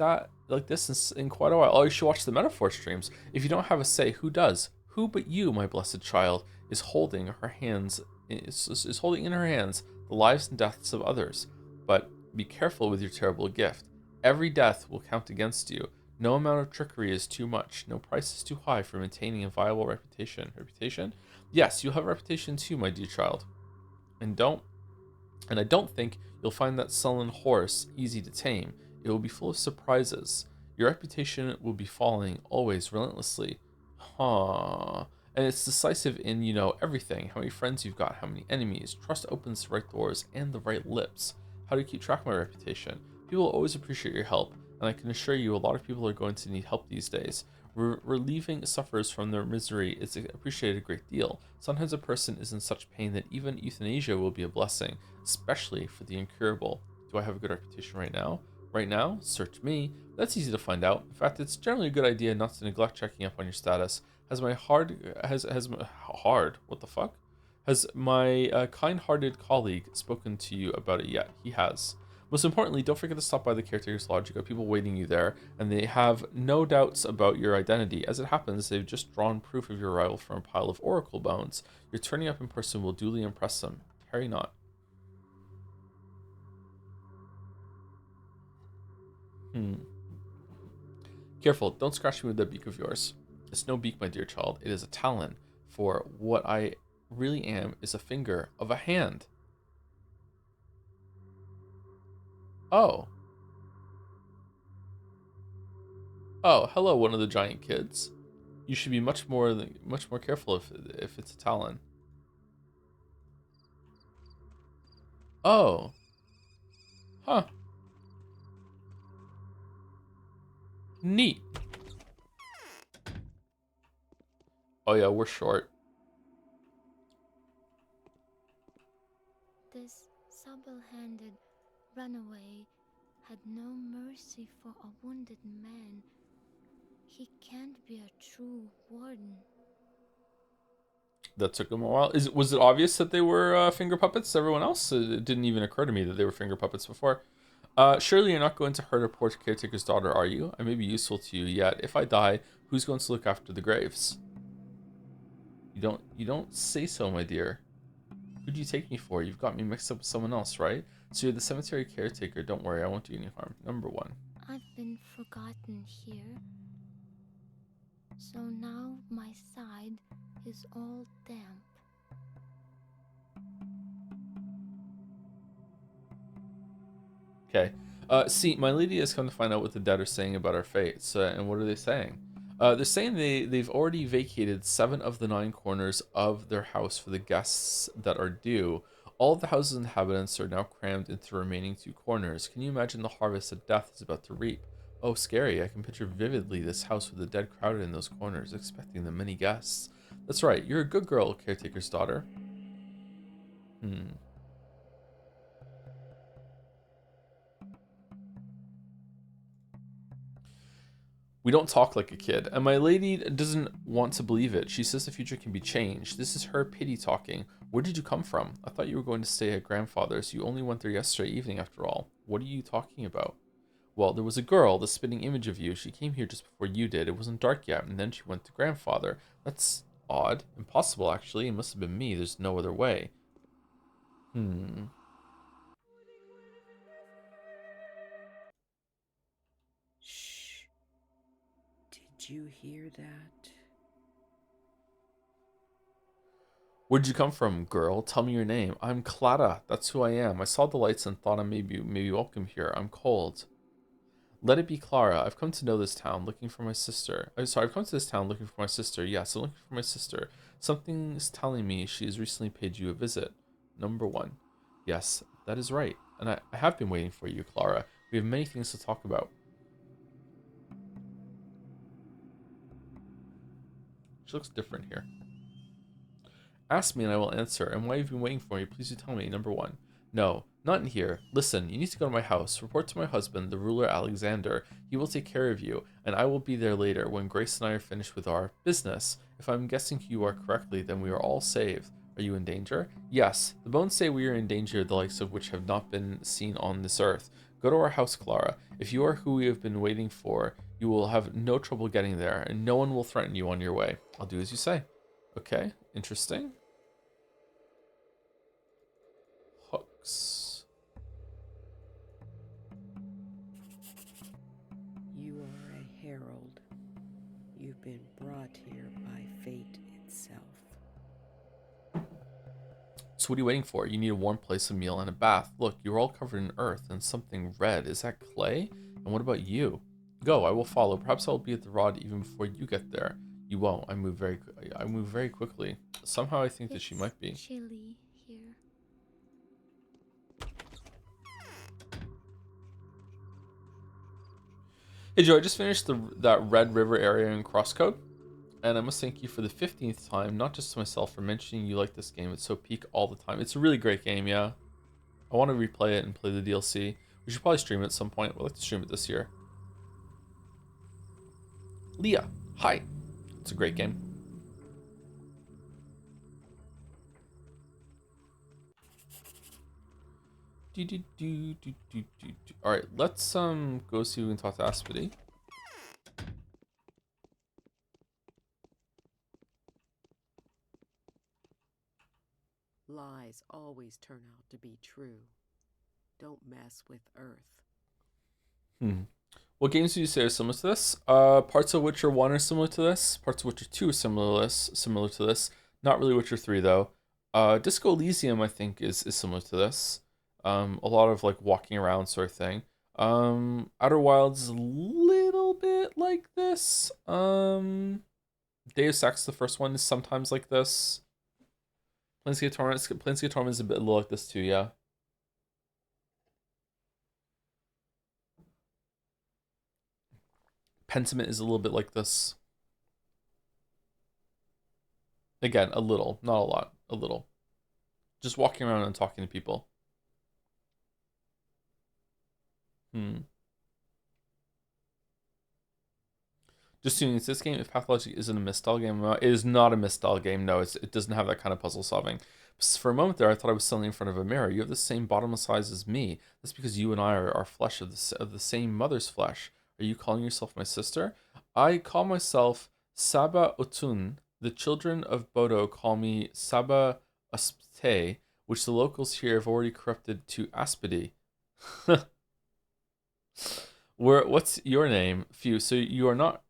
this in quite a while. Oh, you should watch the metaphor streams. If you don't have a say, who does? Who but you, my blessed child, is holding in her hands the lives and deaths of others. But be careful with your terrible gift. Every death will count against you. No amount of trickery is too much. No price is too high for maintaining a viable reputation. Reputation? Yes, you'll have a reputation too, my dear child. And I don't think you'll find that sullen horse easy to tame. It will be full of surprises. Your reputation will be falling always relentlessly. Huh. And it's decisive in, everything. How many friends you've got, how many enemies. Trust opens the right doors and the right lips. How do you keep track of my reputation? People will always appreciate your help, and I can assure you a lot of people are going to need help these days. Relieving sufferers from their misery is appreciated a great deal. Sometimes a person is in such pain that even euthanasia will be a blessing, especially for the incurable. Do I have a good reputation right now? Right now? Search me. That's easy to find out. In fact, it's generally a good idea not to neglect checking up on your status. Has my what the fuck? Has my kind-hearted colleague spoken to you about it yet? He has. Most importantly, don't forget to stop by the Caretaker's Lodge. You've got people waiting you there, and they have no doubts about your identity. As it happens, they've just drawn proof of your arrival from a pile of oracle bones. Your turning up in person will duly impress them. Tarry not. Careful, don't scratch me with that beak of yours. It's no beak, my dear child. It is a talon, for what I really am is a finger of a hand. Oh. Oh, hello, one of the giant kids. You should be much more careful if it's a talon. Oh. Huh. Neat. Oh yeah, we're short. This supple-handed runaway had no mercy for a wounded man. He can't be a true warden. That took them a while. Was it obvious that they were finger puppets to everyone else? It didn't even occur to me that they were finger puppets before. Surely you're not going to hurt a poor caretaker's daughter, are you? I may be useful to you, yet if I die, who's going to look after the graves? You don't say so, my dear. Who do you take me for? You've got me mixed up with someone else, right? So you're the cemetery caretaker. Don't worry, I won't do any harm. Number 1. I've been forgotten here. So now my side is all damp. Okay. See, my lady has come to find out what the dead are saying about our fates. And what are they saying? They're saying they've already vacated 7 of the 9 corners of their house for the guests that are due. All of the house's inhabitants are now crammed into the remaining 2 corners. Can you imagine the harvest that death is about to reap? Oh, scary. I can picture vividly this house with the dead crowded in those corners, expecting the many guests. That's right. You're a good girl, caretaker's daughter. We don't talk like a kid, and my lady doesn't want to believe it. She says the future can be changed. This is her pity talking. Where did you come from? I thought you were going to stay at grandfather's. You only went there yesterday evening after all. What are you talking about? Well, there was a girl, the spitting image of you. She came here just before you did. It wasn't dark yet, and then she went to grandfather. That's odd. Impossible, actually. It must have been me. There's no other way. Shh. Did you hear that? Where'd you come from, girl? Tell me your name. I'm Clara. That's who I am. I saw the lights and thought I maybe welcome here. I'm cold. Let it be Clara. I've come to know this town, looking for my sister. I've come to this town looking for my sister. Yes, I'm looking for my sister. Something's telling me she has recently paid you a visit. Number 1. Yes, that is right. And I have been waiting for you, Clara. We have many things to talk about. She looks different here. Ask me and I will answer. And why have you been waiting for me? Please do tell me. Number 1. No, not in here. Listen, you need to go to my house. Report to my husband, the ruler Alexander. He will take care of you, and I will be there later when Grace and I are finished with our business. If I'm guessing who you are correctly, then we are all saved. Are you in danger? Yes. The bones say we are in danger, the likes of which have not been seen on this earth. Go to our house, Clara. If you are who we have been waiting for, you will have no trouble getting there, and no one will threaten you on your way. I'll do as you say. Okay, interesting. Hooks. You are a herald. You've been brought here by fate itself. So what are you waiting for? You need a warm place, a meal, and a bath. Look, you're all covered in earth and something red. Is that clay? And what about you? Go, I will follow. Perhaps I'll be at the rod even before you get there. You won't. I move very quickly. Somehow I think that she might be. It's chilly here. Hey Joe, I just finished that Red River area in Crosscode, and I must thank you for the 15th time, not just to myself, for mentioning you like this game. It's so peak all the time. It's a really great game, yeah. I want to replay it and play the DLC. We should probably stream it at some point. We'd like to stream it this year. Leah, hi. It's a great game. All right, let's go see if we can talk to Aspity. Lies always turn out to be true. Don't mess with Earth. What games do you say are similar to this? Parts of Witcher 1 are similar to this. Parts of Witcher 2 are similar to this. Not really Witcher 3 though. Disco Elysium I think is similar to this. A lot of like walking around sort of thing. Outer Wilds is a little bit like this. Deus Ex, the first one, is sometimes like this. Planescape Torment is a bit like this too, yeah. Pentiment is a little bit like this. Again, a little, not a lot, a little. Just walking around and talking to people. Just assuming it's this game, if Pathologic isn't a misstyle game, it is not a misstyle game. No, it doesn't have that kind of puzzle solving. For a moment there, I thought I was standing in front of a mirror. You have the same bottomless eyes as me. That's because you and I are flesh of the same mother's flesh. Are you calling yourself my sister? I call myself Saba Otun. The children of Bodo call me Saba Aspte, which the locals here have already corrupted to Aspidi. What's your name? Phew, so you're not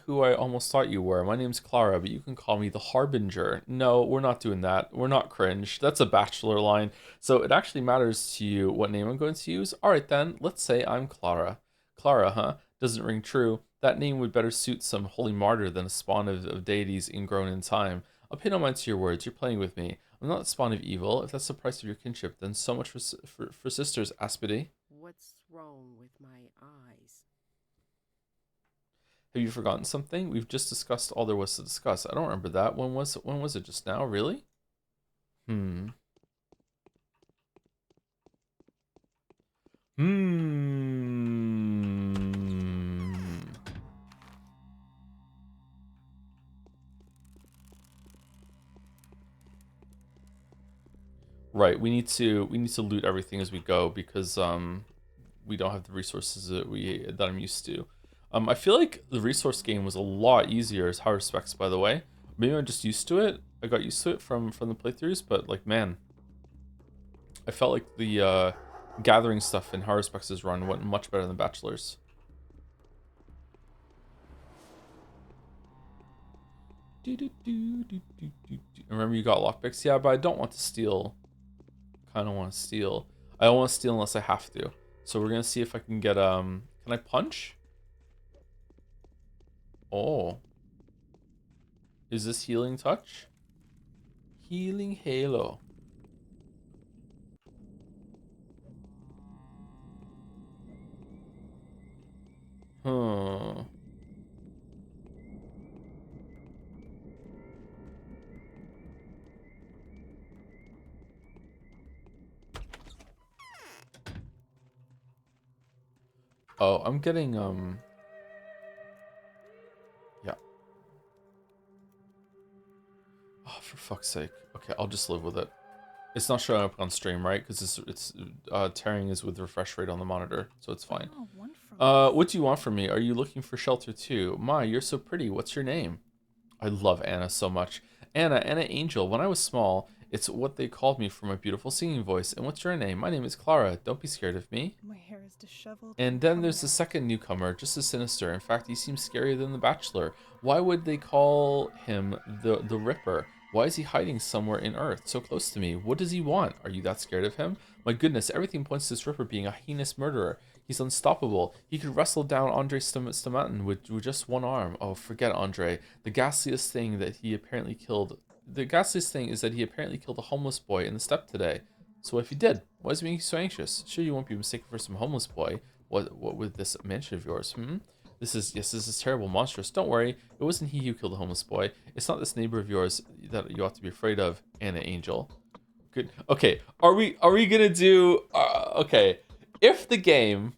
who I almost thought you were. My name's Clara, but you can call me the Harbinger. No, we're not doing that. We're not cringe. That's a bachelor line. So it actually matters to you what name I'm going to use? Alright then, let's say I'm Clara. Clara, huh? Doesn't ring true. That name would better suit some holy martyr than a spawn of deities ingrown in time. I'll pay no mind to your words. You're playing with me. I'm not the spawn of evil. If that's the price of your kinship, then so much for sisters, Aspidi. What's wrong with my eyes? Have you forgotten something? We've just discussed all there was to discuss. I don't remember that. When was it? Just now? Really? Right, we need to loot everything as we go because we don't have the resources that I'm used to. I feel like the resource game was a lot easier as high specs, by the way. Maybe I'm just used to it. I got used to it from the playthroughs, but like man, I felt like the gathering stuff in higher specs' run went much better than Bachelor's. Remember you got lockpicks? Yeah, but I don't want to steal. Kind of want to steal. I don't want to steal unless I have to. So we're gonna see if I can get Can I punch? Oh. Is this healing touch? Healing halo. Huh. Oh, I'm getting yeah. Oh, for fuck's sake. Okay, I'll just live with it. It's not showing up on stream, right? Because it's tearing is with refresh rate on the monitor, so it's fine. Oh, one from What do you want from me? Are you looking for shelter too? My, you're so pretty. What's your name? I love Anna so much. Anna Angel. When I was small, it's what they called me for my beautiful singing voice. And what's your name? My name is Clara. Don't be scared of me. my hair is disheveled. And then there's the second newcomer, just as sinister. In fact, he seems scarier than the Bachelor. Why would they call him the Ripper? Why is he hiding somewhere in Earth, so close to me? What does he want? Are you that scared of him? My goodness, everything points to this Ripper being a heinous murderer. He's unstoppable. He could wrestle down Andre Stomatin with just one arm. Oh, forget Andre. The ghastliest thing is that he apparently killed a homeless boy in the steppe today. So if he did, why is he making you so anxious? Sure, you won't be mistaken for some homeless boy. What with this mansion of yours? This is terrible, monstrous. Don't worry, it wasn't he who killed the homeless boy. It's not this neighbor of yours that you ought to be afraid of, Anna Angel. Good. Okay, are we gonna do? Okay, if the game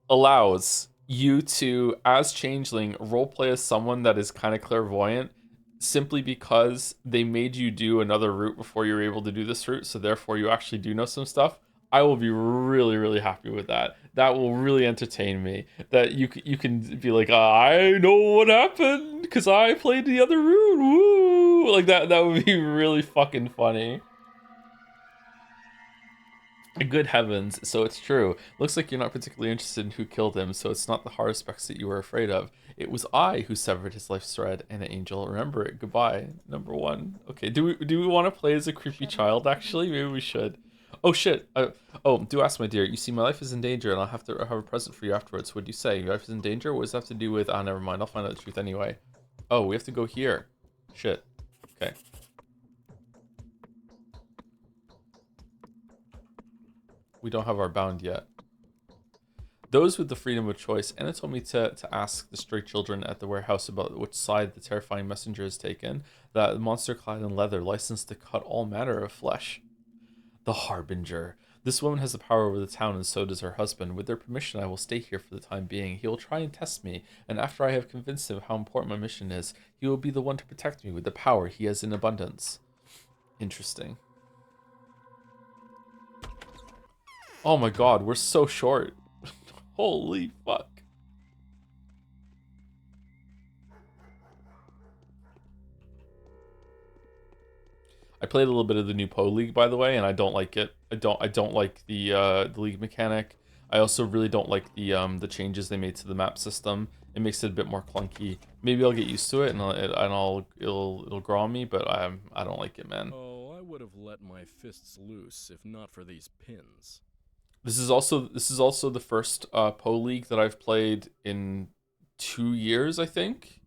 allows you to, as Changeling, roleplay as someone that is kind of clairvoyant, simply because they made you do another route before you were able to do this route, so therefore you actually do know some stuff, I will be really, really happy with that. That will really entertain me. That you can be like, I know what happened because I played the other route. Woo! Like that would be really fucking funny. Good heavens, so it's true. Looks like you're not particularly interested in who killed him, so it's not the Haruspecs that you were afraid of. It was I who severed his life's thread, Anna Angel. Remember it. Goodbye. Number one. Okay, do we want to play as a creepy child, actually? Maybe we should. Oh, shit. Do ask, my dear. You see, my life is in danger, and I'll have to have a present for you afterwards. What do you say? Your life is in danger? What does that have to do with... Ah, never mind. I'll find out the truth anyway. Oh, we have to go here. Shit. Okay. We don't have our bound yet. Those with the freedom of choice. Anna told me to ask the stray children at the warehouse about which side the terrifying messenger has taken. That monster clad in leather, licensed to cut all manner of flesh. The Harbinger. This woman has the power over the town, and so does her husband. With their permission, I will stay here for the time being. He will try and test me, and after I have convinced him of how important my mission is, he will be the one to protect me with the power he has in abundance. Interesting. Oh my god, we're so short. Holy fuck. I played a little bit of the new Poe League, by the way, and I don't like it. I don't like the league mechanic. I also really don't like the changes they made to the map system. It makes it a bit more clunky. Maybe I'll get used to it and it'll grow on me, but I don't like it, man. Oh, I would have let my fists loose if not for these pins. This is also the first Poe League that I've played in 2 years, I think,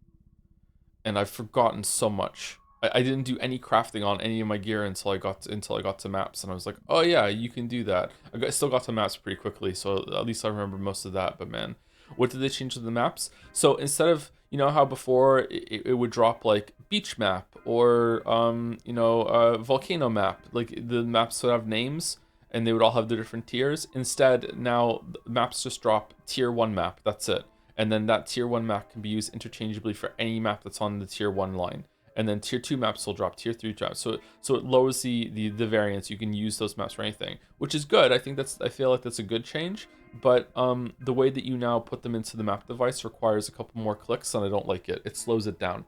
and I've forgotten so much. I didn't do any crafting on any of my gear until I got to maps, and I was like, oh yeah, you can do that. I still got to maps pretty quickly, so at least I remember most of that. But man, what did they change to the maps? So instead of, you know how before it would drop like beach map or volcano map, like the maps would have names and they would all have the different tiers. Instead, now maps just drop tier 1 map. That's it. And then that tier 1 map can be used interchangeably for any map that's on the tier 1 line. And then tier 2 maps will drop, tier 3 drops. So it lowers the variance. You can use those maps for anything, which is good. I feel like that's a good change. But the way that you now put them into the map device requires a couple more clicks, and I don't like it. It slows it down.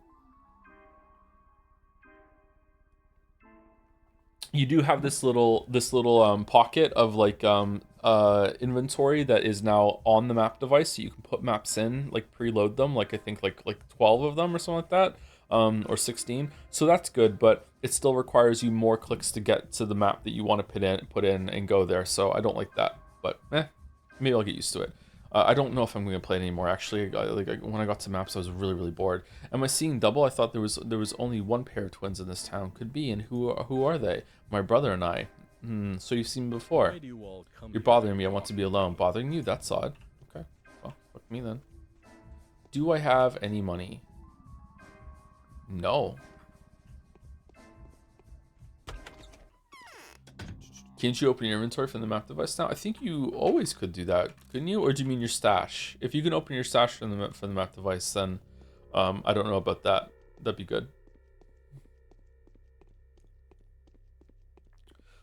You do have this little pocket of like inventory that is now on the map device, so you can put maps in, like preload them, like I think like 12 of them or something like that, or 16. So that's good, but it still requires you more clicks to get to the map that you want to put in and go there. So I don't like that, but maybe I'll get used to it. I don't know if I'm going to play it anymore. Actually, when I got to maps, I was really, really bored. Am I seeing double? I thought there was only one pair of twins in this town. Could be, and who are they? My brother and I. So you've seen me before. You're bothering me. I want to be alone. Bothering you? That's odd. Okay. Well, fuck me then. Do I have any money? No. Can't you open your inventory from the map device now? I think you always could do that, couldn't you? Or do you mean your stash? If you can open your stash from the map device, then I don't know about that. That'd be good.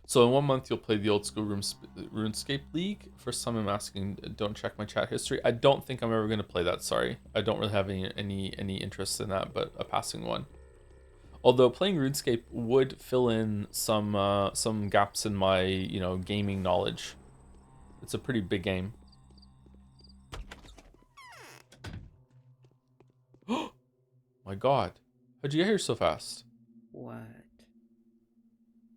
So in 1 month, you'll play the old school RuneScape League. First time I'm asking, don't check my chat history. I don't think I'm ever going to play that, sorry. I don't really have any interest in that, but a passing one. Although playing RuneScape would fill in some gaps in my, gaming knowledge. It's a pretty big game. My god. How'd you get here so fast? What?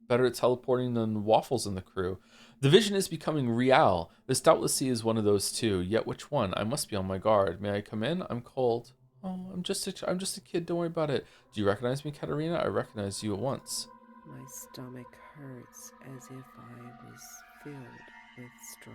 Better at teleporting than Waffles and the crew. The vision is becoming real. This doubtlessly is one of those two. Yet which one? I must be on my guard. May I come in? I'm cold. Oh, I'm just a kid. Don't worry about it. Do you recognize me, Katarina? I recognize you at once. My stomach hurts as if I was filled with straw.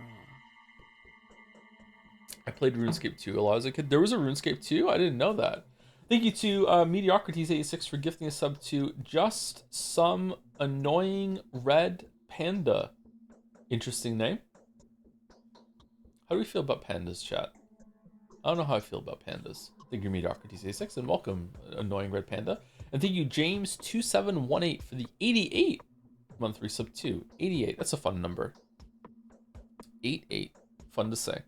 I played RuneScape 2 a lot as a kid. There was a RuneScape 2? I didn't know that. Thank you to Mediocrities86 for gifting a sub to Just Some Annoying Red Panda. Interesting name. How do we feel about pandas, chat? I don't know how I feel about pandas. Thank you, Mediocrities86, and welcome, Annoying Red Panda. And thank you, James2718, for the 88 month resub too. 88, that's a fun number. 88, fun to say.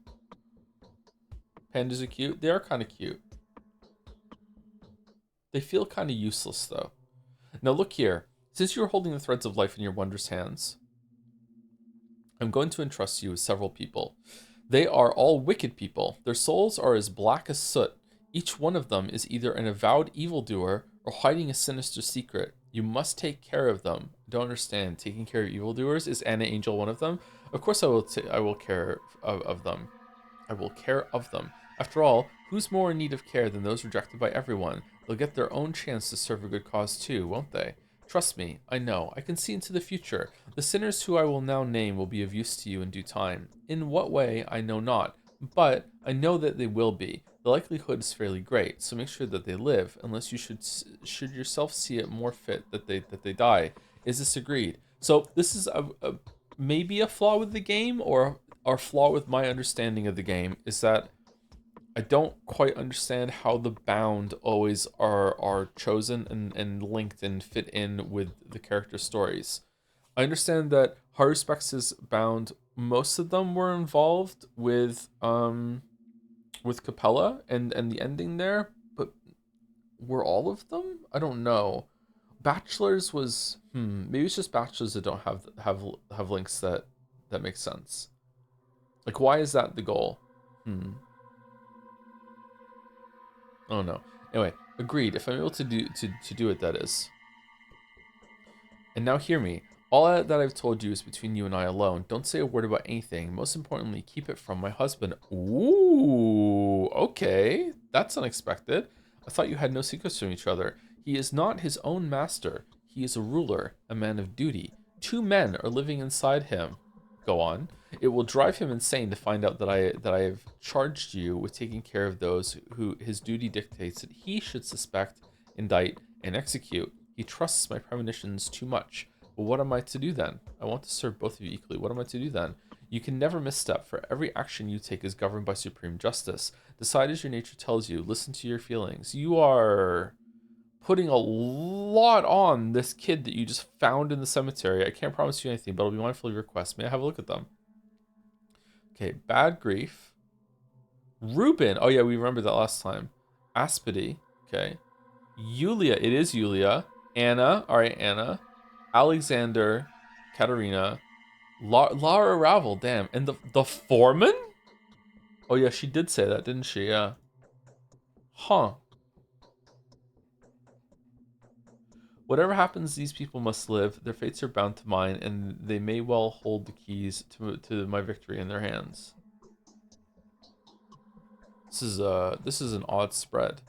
Pandas are cute. They are kind of cute. They feel kind of useless, though. Now look here. Since you are holding the threads of life in your wondrous hands, I'm going to entrust you with several people. They are all wicked people. Their souls are as black as soot. Each one of them is either an avowed evildoer or hiding a sinister secret. You must take care of them. I don't understand. Taking care of evildoers? Is Anna Angel one of them? Of course I will care of them. I will care of them. After all, who's more in need of care than those rejected by everyone? They'll get their own chance to serve a good cause too, won't they? Trust me, I know. I can see into the future. The sinners who I will now name will be of use to you in due time. In what way, I know not. But I know that they will be. The likelihood is fairly great, so make sure that they live, unless you should yourself see it more fit that they die. Is this agreed? So this is maybe a flaw with the game, or our flaw with my understanding of the game is that I don't quite understand how the bound always are chosen and linked and fit in with the character stories. I understand that Haruspex's bound, most of them were involved with Capella and the ending there, but were all of them? I don't know. Bachelors was maybe it's just Bachelors that don't have links that make sense. Like, why is that the goal? Oh no. Anyway, agreed. If I'm able to do it, that is. And now hear me. All that I've told you is between you and I alone. Don't say a word about anything. Most importantly, keep it from my husband. Ooh, okay. That's unexpected. I thought you had no secrets from each other. He is not his own master. He is a ruler, a man of duty. 2 men are living inside him. Go on. It will drive him insane to find out that I have charged you with taking care of those who his duty dictates that he should suspect, indict, and execute. He trusts my premonitions too much. But what am I to do then? I want to serve both of you equally. What am I to do then? You can never misstep, for every action you take is governed by supreme justice. Decide as your nature tells you. Listen to your feelings. You are putting a lot on this kid that you just found in the cemetery. I can't promise you anything, but I'll be mindful of your requests. May I have a look at them? Okay, Bad Grief. Ruben. Oh yeah, we remember that last time. Aspity. Okay. Yulia. It is Yulia. Anna. All right, Anna. Alexander. Katarina. Lara Ravel. Damn. And the foreman? Oh yeah, she did say that, didn't she? Yeah. Huh. Whatever happens, these people must live. Their fates are bound to mine, and they may well hold the keys to my victory in their hands. This is an odd spread.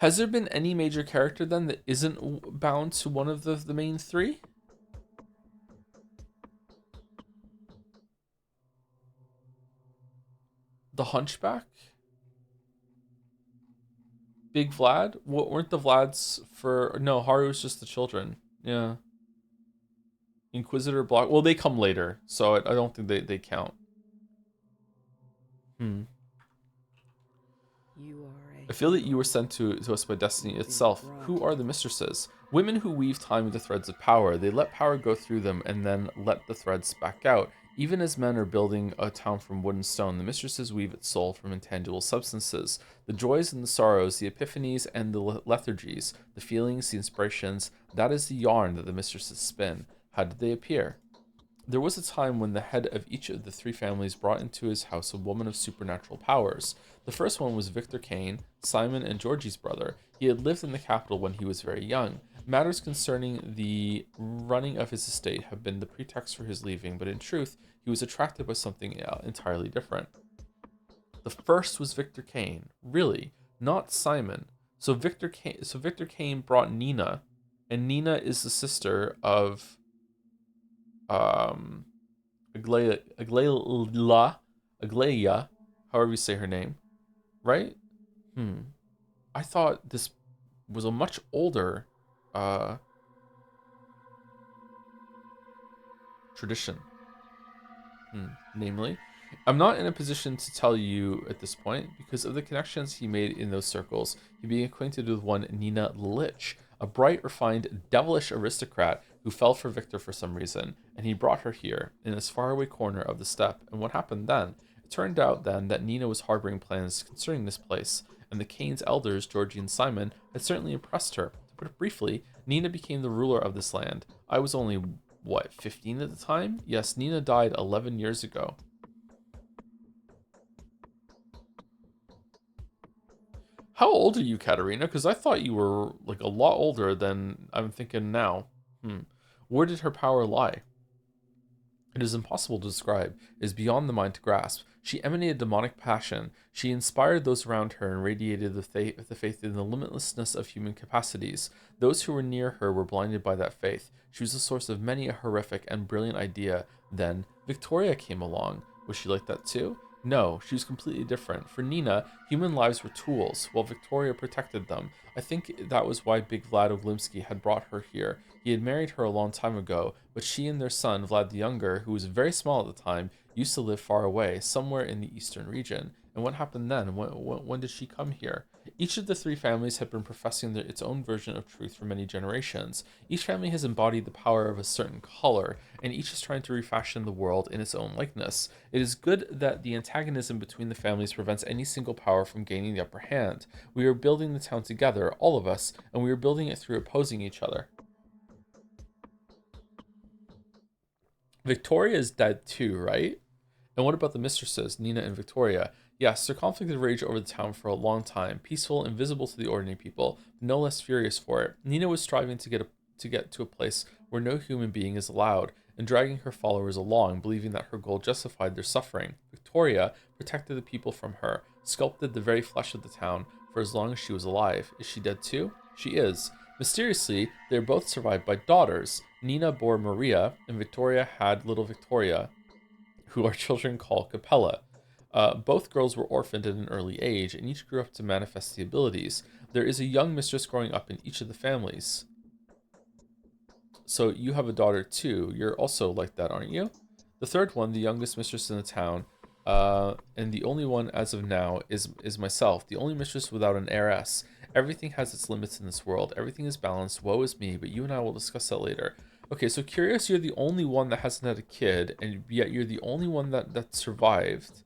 Has there been any major character then that isn't bound to one of the main 3? The Hunchback? Big Vlad? What weren't the Vlads for? No, Haru's just the children. Yeah. Inquisitor Block. Well, they come later, so I don't think they count. Hmm. You are a I feel that you were hero. sent to us by destiny You've been itself. brought Who are the mistresses? Women who weave time into threads of power. They let power go through them and then let the threads back out. Even as men are building a town from wood and stone, the mistresses weave its soul from intangible substances. The joys and the sorrows, the epiphanies and the lethargies, the feelings, the inspirations, that is the yarn that the mistresses spin. How did they appear? There was a time when the head of each of the three families brought into his house a woman of supernatural powers. The first one was Victor Kane, Simon and Georgie's brother. He had lived in the capital when he was very young. Matters concerning the running of his estate have been the pretext for his leaving, but in truth, he was attracted by something entirely different. The first was Victor Kane, really, not Simon. So Victor Kane brought Nina, and Nina is the sister of um Aglaia, however you say her name, right? Hmm. I thought this was a much older uh, tradition. Namely, I'm not in a position to tell you at this point because of the connections he made in those circles. He being acquainted with one Nina Lich, a bright, refined, devilish aristocrat who fell for Victor for some reason, and he brought her here, in this faraway corner of the steppe. And what happened then? It turned out then that Nina was harboring plans concerning this place, and the Kane's elders, Georgie and Simon, had certainly impressed her. To put it briefly, Nina became the ruler of this land. I was only, what, 15 at the time? Yes, Nina died 11 years ago. How old are you, Katerina? Because I thought you were like a lot older than I'm thinking now. Where did her power lie? It is impossible to describe. It is beyond the mind to grasp. She emanated demonic passion. She inspired those around her and radiated the faith in the limitlessness of human capacities. Those who were near her were blinded by that faith. She was the source of many a horrific and brilliant idea. Then Victoria came along. Was she like that too? No, she was completely different. For Nina, human lives were tools, while Victoria protected them. I think that was why Big Vlad Oglimsky had brought her here. He had married her a long time ago, but she and their son, Vlad the Younger, who was very small at the time, used to live far away, somewhere in the eastern region. And what happened then? When did she come here? Each of the three families had been professing its own version of truth for many generations. Each family has embodied the power of a certain color, and each is trying to refashion the world in its own likeness. It is good that the antagonism between the families prevents any single power from gaining the upper hand. We are building the town together, all of us, and we are building it through opposing each other. Victoria is dead too, right? And what about the mistresses, Nina and Victoria? Yes, their conflict had raged over the town for a long time, peaceful, invisible to the ordinary people, but no less furious for it. Nina was striving to get to a place where no human being is allowed, and dragging her followers along, believing that her goal justified their suffering. Victoria protected the people from her, sculpted the very flesh of the town for as long as she was alive. Is she dead too? She is. Mysteriously, they are both survived by daughters. Nina bore Maria, and Victoria had little Victoria, who our children call Capella. Both girls were orphaned at an early age, and each grew up to manifest the abilities. There is a young mistress growing up in each of the families. So you have a daughter too. You're also like that, aren't you? The third one, the youngest mistress in the town, and the only one as of now is myself, the only mistress without an heiress. Everything has its limits in this world. Everything is balanced. Woe is me, but you and I will discuss that later. Okay, so curious, you're the only one that hasn't had a kid, and yet you're the only one that survived.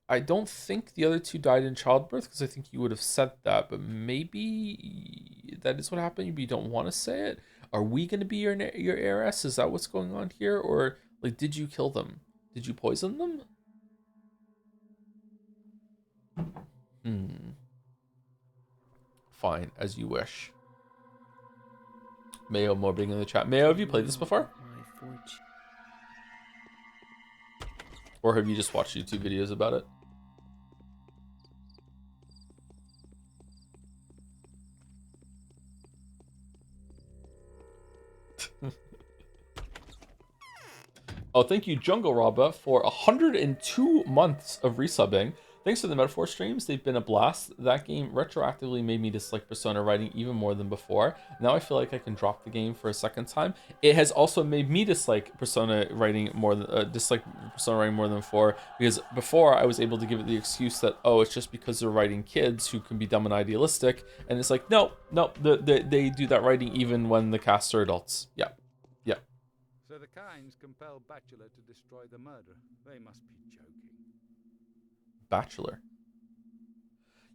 I don't think the other two died in childbirth because I think you would have said that, but maybe that is what happened. But you don't want to say it. Are we going to be your heiress? Is that what's going on here, or like did you kill them? Did you poison them? Hmm. Fine, as you wish. Mayo mobbing in the chat. Mayo, have you played this before? My fortune. Or have you just watched YouTube videos about it? Oh, thank you, Jungle Robba, for 102 months of resubbing. Thanks to the metaphor streams, they've been a blast. That game retroactively made me dislike Persona writing even more than before. Now I feel like I can drop the game for a second time. It has also made me dislike Persona writing more than before, because before I was able to give it the excuse that, oh, it's just because they're writing kids who can be dumb and idealistic, and it's like, no, they do that writing even when the cast are adults. Yeah. So the Kynes compelled Bachelor to destroy the murderer. They must be joking. Bachelor.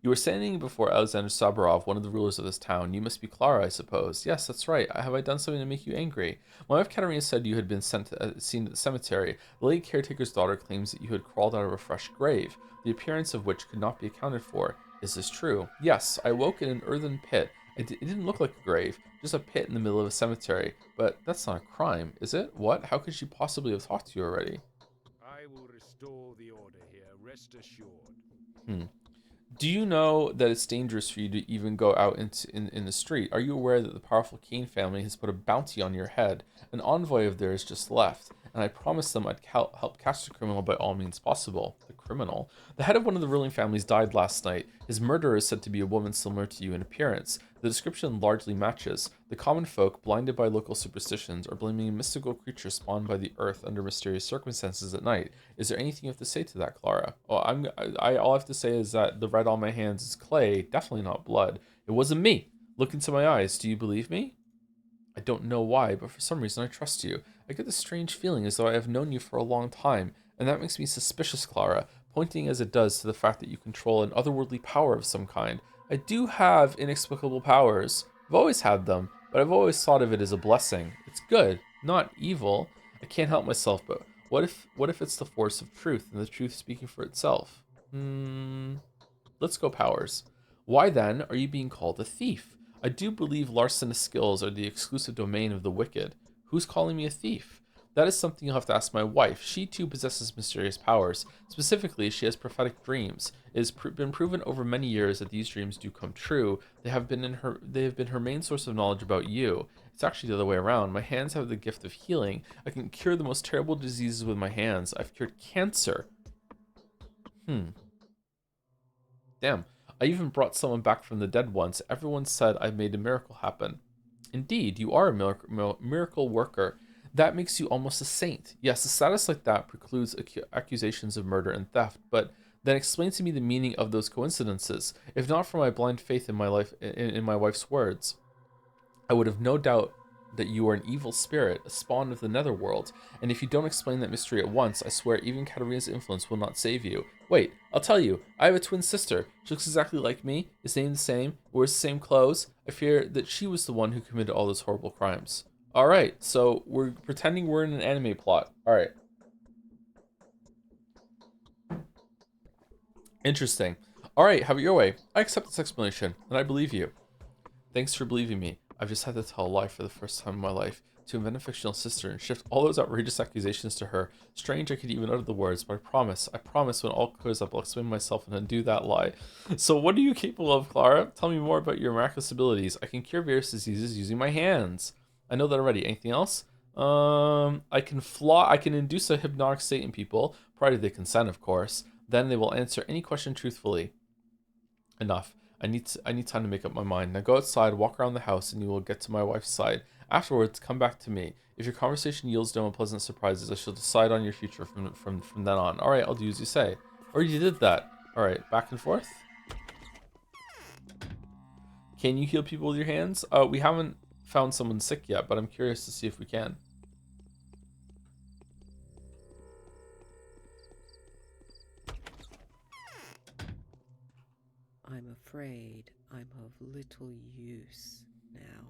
You were standing before Alexander Saburov, one of the rulers of this town. You must be Clara, I suppose. Yes, that's right. Have I done something to make you angry? My wife Katerina said you had been seen at the cemetery. The late caretaker's daughter claims that you had crawled out of a fresh grave, the appearance of which could not be accounted for. Is this true? Yes, I woke in an earthen pit. It didn't look like a grave, just a pit in the middle of a cemetery. But that's not a crime, is it? What? How could she possibly have talked to you already? I will restore the order here, rest assured. Do you know that it's dangerous for you to even go out in the street? Are you aware that the powerful Kane family has put a bounty on your head? An envoy of theirs just left, and I promised them I'd help catch the criminal by all means possible. The criminal? The head of one of the ruling families died last night. His murderer is said to be a woman similar to you in appearance. The description largely matches. The common folk, blinded by local superstitions, are blaming a mystical creature spawned by the earth under mysterious circumstances at night. Is there anything you have to say to that, Clara? Oh, all I have to say is that the red on my hands is clay, definitely not blood. It wasn't me. Look into my eyes. Do you believe me? I don't know why, but for some reason I trust you. I get this strange feeling as though I have known you for a long time, and that makes me suspicious, Clara, pointing as it does to the fact that you control an otherworldly power of some kind. I do have inexplicable powers. I've always had them, but I've always thought of it as a blessing. It's good, not evil. I can't help myself, but what if it's the force of truth, and the truth speaking for itself? Let's go powers. Why then are you being called a thief? I do believe larcenous skills are the exclusive domain of the wicked. Who's calling me a thief? That is something you'll have to ask my wife. She too possesses mysterious powers. Specifically, she has prophetic dreams. It has been proven over many years that these dreams do come true. They have been her main source of knowledge about you. It's actually the other way around. My hands have the gift of healing. I can cure the most terrible diseases with my hands. I've cured cancer. Damn. I even brought someone back from the dead once. Everyone said I made a miracle happen. Indeed, you are a miracle worker. That makes you almost a saint. Yes, a status like that precludes accusations of murder and theft, but then explain to me the meaning of those coincidences. If not for my blind faith in my life, in my wife's words, I would have no doubt that you are an evil spirit, a spawn of the netherworld, and if you don't explain that mystery at once, I swear even Katerina's influence will not save you. Wait, I'll tell you, I have a twin sister. She looks exactly like me, is named the same, wears the same clothes. I fear that she was the one who committed all those horrible crimes. Alright, so we're pretending we're in an anime plot. Alright. Interesting. Alright, have it your way. I accept this explanation, and I believe you. Thanks for believing me. I've just had to tell a lie for the first time in my life, to invent a fictional sister and shift all those outrageous accusations to her. Strange I could even utter the words, but I promise when all clears up, I'll explain myself and undo that lie. So what are you capable of, Clara? Tell me more about your miraculous abilities. I can cure various diseases using my hands. I know that already. Anything else? I can induce a hypnotic state in people, provided they consent, of course. Then they will answer any question truthfully. Enough. I need time to make up my mind. Now go outside, walk around the house, and you will get to my wife's side. Afterwards, come back to me. If your conversation yields no unpleasant surprises, I shall decide on your future from then on. Alright, I'll do as you say. Or you did that. Alright, back and forth. Can you heal people with your hands? We haven't found someone sick yet, but I'm curious to see if we can. I'm afraid I'm of little use now.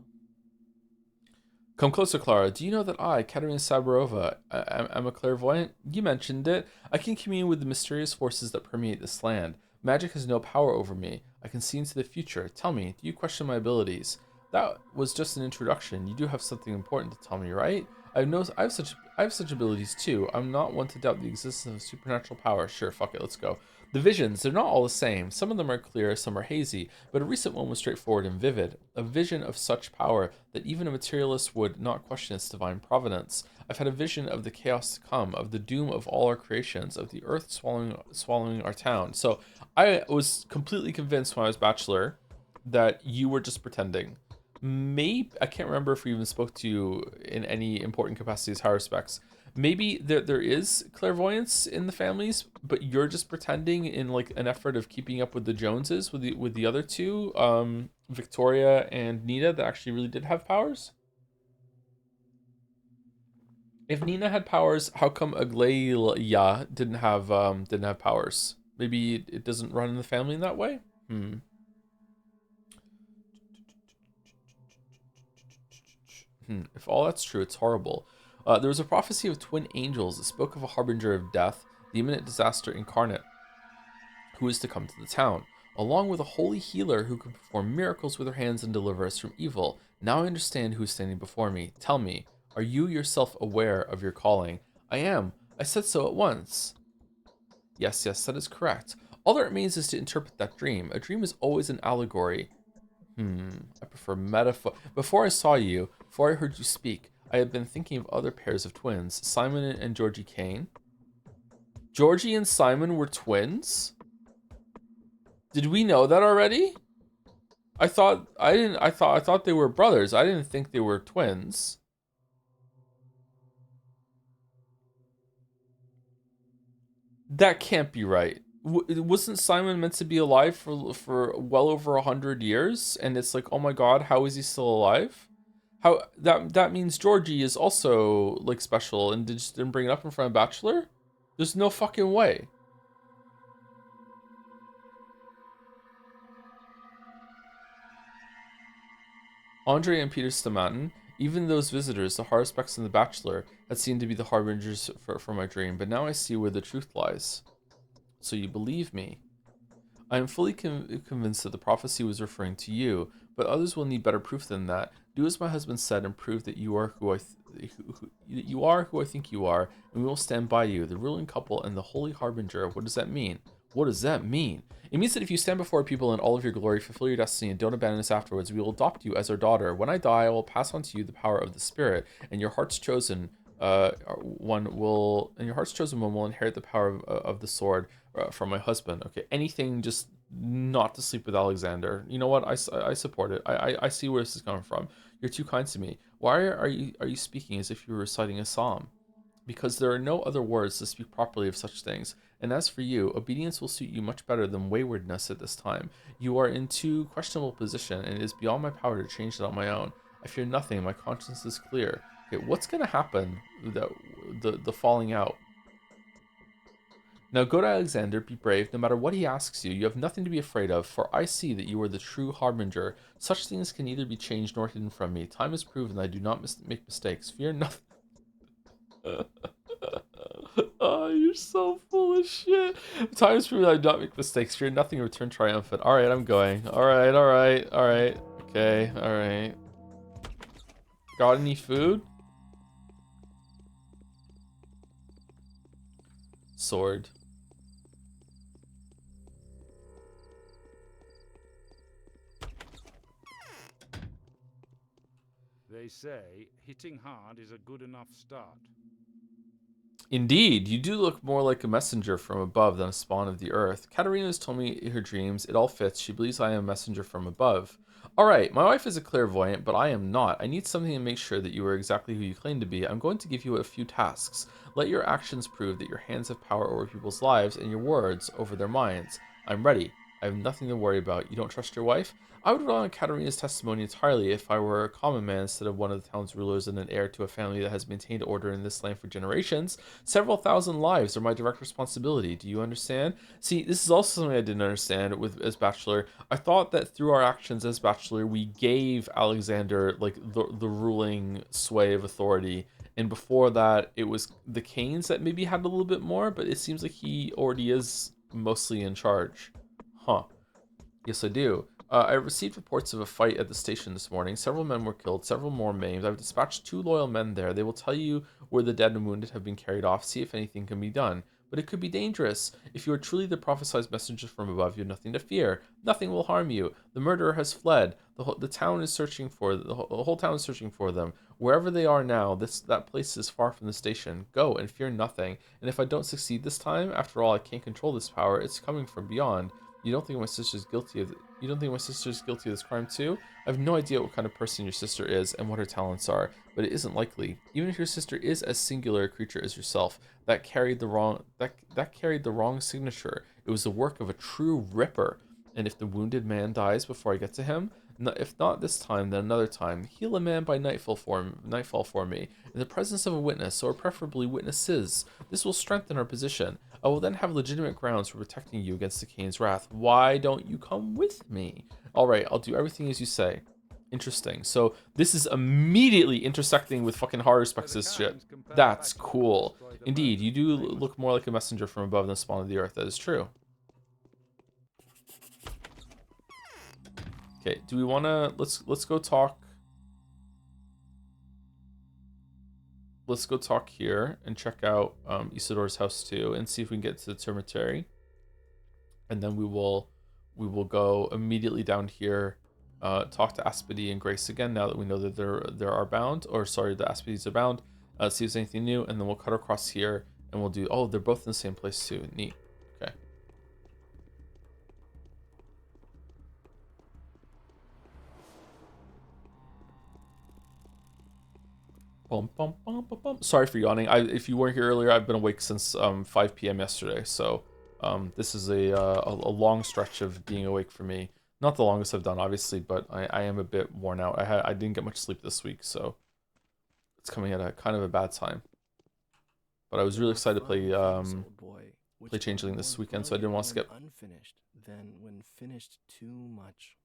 Come closer, Clara. Do you know that I, Katerina Saburova, am a clairvoyant? You mentioned it. I can commune with the mysterious forces that permeate this land. Magic has no power over me. I can see into the future. Tell me, do you question my abilities? That was just an introduction. You do have something important to tell me, right? I have such abilities too. I'm not one to doubt the existence of supernatural power. Sure, fuck it, let's go. The visions, they're not all the same. Some of them are clear, some are hazy, but a recent one was straightforward and vivid. A vision of such power that even a materialist would not question its divine providence. I've had a vision of the chaos to come, of the doom of all our creations, of the earth swallowing our town. So I was completely convinced when I was Bachelor that you were just pretending. Maybe, I can't remember if we even spoke to you in any important capacities, high respects. Maybe there is clairvoyance in the families, but you're just pretending in like an effort of keeping up with the Joneses, with the other two, Victoria and Nina, that actually really did have powers. If Nina had powers, how come Aglaia didn't have powers? Maybe it doesn't run in the family in that way. If all that's true, it's horrible. There was a prophecy of twin angels that spoke of a harbinger of death, the imminent disaster incarnate, who is to come to the town, along with a holy healer who can perform miracles with her hands and deliver us from evil. Now I understand who is standing before me. Tell me, are you yourself aware of your calling? I am. I said so at once. Yes, that is correct. All that remains is to interpret that dream. A dream is always an allegory. I prefer metaphor. Before I saw you, before I heard you speak, I had been thinking of other pairs of twins, Simon and Georgie Kane. Georgie and Simon were twins? Did we know that already? I thought they were brothers. I didn't think they were twins. That can't be right. Wasn't Simon meant to be alive for well over 100 years? And it's like, oh my god, how is he still alive? How that means Georgie is also like special and just didn't bring it up in front of Bachelor? There's no fucking way. Andre and Peter Stamatin, even those visitors, the Haruspecs and the Bachelor, had seemed to be the harbingers for my dream, but now I see where the truth lies. So you believe me? I am fully convinced that the prophecy was referring to you, but others will need better proof than that. Do as my husband said and prove that you are who I think you are, and we will stand by you, the ruling couple and the holy harbinger. What does that mean? What does that mean? It means that if you stand before people in all of your glory, fulfill your destiny, and don't abandon us afterwards, we will adopt you as our daughter. When I die, I will pass on to you the power of the Spirit, and your heart's chosen one will inherit the power of the sword from my husband. Okay, anything just not to sleep with Alexander. You know what? I support it. I see where this is coming from. You're too kind to me. Why are you speaking as if you were reciting a psalm? Because there are no other words to speak properly of such things. And as for you, obedience will suit you much better than waywardness at this time. You are in too questionable position, and it is beyond my power to change it on my own. I fear nothing. My conscience is clear. Okay, what's gonna happen? The falling out. Now go to Alexander, be brave, no matter what he asks you. You have nothing to be afraid of, for I see that you are the true harbinger. Such things can neither be changed nor hidden from me. Time has proven that I do not make mistakes. Fear nothing. Oh, you're so full of shit. Time has proven that I do not make mistakes. Fear nothing, return triumphant. Alright, I'm going. Alright. Okay, alright. Got any food? Sword. They say hitting hard is a good enough start. Indeed, you do look more like a messenger from above than a spawn of the earth. Katerina has told me her dreams. It all fits. She believes I am a messenger from above. Alright, my wife is a clairvoyant, but I am not. I need something to make sure that you are exactly who you claim to be. I'm going to give you a few tasks. Let your actions prove that your hands have power over people's lives and your words over their minds. I'm ready. I have nothing to worry about. You don't trust your wife? I would rely on Katerina's testimony entirely if I were a common man instead of one of the town's rulers and an heir to a family that has maintained order in this land for generations. Several thousand lives are my direct responsibility. Do you understand? See, this is also something I didn't understand as Bachelor. I thought that through our actions as Bachelor, we gave Alexander like the ruling sway of authority. And before that, it was the Canes that maybe had a little bit more, but it seems like he already is mostly in charge. Huh. Yes, I do. I received reports of a fight at the station this morning. Several men were killed, several more maimed. I've dispatched 2 loyal men there. They will tell you where the dead and wounded have been carried off, see if anything can be done. but it could be dangerous. If you are truly the prophesied messenger from above, you have nothing to fear. Nothing will harm you. The murderer has fled. The town is searching for the whole town is searching for them. Wherever they are now, that place is far from the station. Go and fear nothing. And if I don't succeed this time, after all, I can't control this power. It's coming from beyond. You don't think my sister's guilty of this crime too? I have no idea what kind of person your sister is and what her talents are, but it isn't likely. Even if your sister is as singular a creature as yourself, that carried the wrong signature. It was the work of a true ripper. And if the wounded man dies before I get to him, if not this time, then another time, heal a man by nightfall for me, in the presence of a witness, or preferably witnesses. This will strengthen our position. I will then have legitimate grounds for protecting you against the Kane's wrath. Why don't you come with me? All right, I'll do everything as you say. Interesting. So this is immediately intersecting with fucking horror spexes shit. That's cool. Indeed, you do look more like a messenger from above than the spawn of the earth. That is true. Okay, do we want to let's go talk. Let's go talk here and check out Isidore's house too, and see if we can get to the cemetery. And then we will go immediately down here, talk to Aspedy and Grace again. Now that we know that they are bound, or sorry, the Aspedys are bound. See if there's anything new, and then we'll cut across here and we'll do. Oh, they're both in the same place too. Neat. Okay. Bum, bum, bum, bum, bum. Sorry for yawning. If you weren't here earlier, I've been awake since 5 p.m. yesterday. So this is a long stretch of being awake for me. Not the longest I've done, obviously, but I am a bit worn out. I didn't get much sleep this week, so it's coming at a kind of a bad time. But I was really excited to play Changling this weekend, so I didn't want to skip. Unfinished than when finished too much.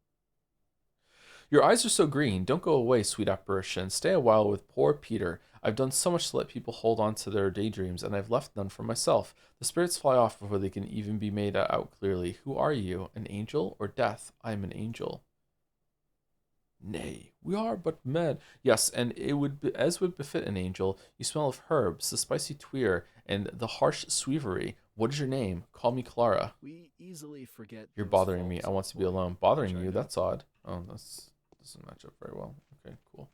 Your eyes are so green. Don't go away, sweet apparition. Stay a while with poor Peter. I've done so much to let people hold on to their daydreams, and I've left none for myself. The spirits fly off before they can even be made out clearly. Who are you? An angel or death? I am an angel. Nay, we are but men. Yes, and it would be, as would befit an angel. You smell of herbs, the spicy tweer, and the harsh sweevery. What is your name? Call me Clara. We easily forget. You're bothering me. I want to be alone. Bothering you? That's odd. Oh, that's doesn't match up very well. Okay, cool.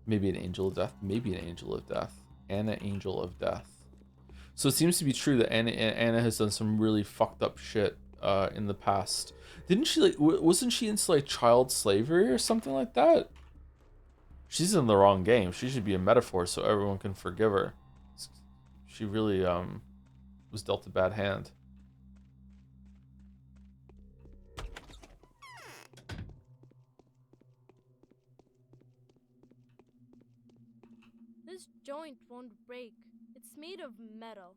Maybe an angel of death. Maybe an angel of death. Anna, angel of death. So it seems to be true that Anna has done some really fucked up shit in the past. Didn't she, like, wasn't she into like child slavery or something like that? She's in the wrong game. She should be a metaphor so everyone can forgive her. She really was dealt a bad hand. This joint won't break. It's made of metal.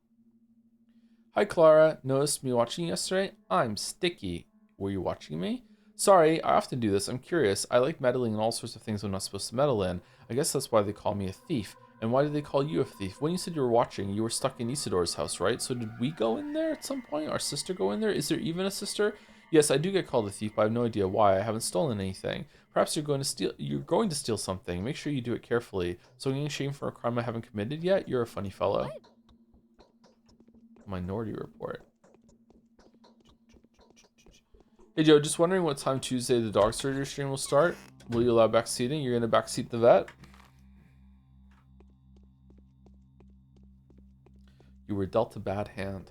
Hi, Clara. Noticed me watching yesterday? I'm Sticky. Were you watching me? Sorry, I often do this. I'm curious. I like meddling in all sorts of things I'm not supposed to meddle in. I guess that's why they call me a thief. And why did they call you a thief? When you said you were watching, you were stuck in Isidore's house, right? So did we go in there at some point? Our sister go in there? Is there even a sister? Yes, I do get called a thief, but I have no idea why. I haven't stolen anything. Perhaps you're going to steal something. Make sure you do it carefully. So I'm getting shamed for a crime I haven't committed yet? You're a funny fellow. What? Minority Report. Hey Joe, just wondering what time Tuesday the dog surgery stream will start. Will you allow back seating? You're gonna backseat the vet? You were dealt a bad hand.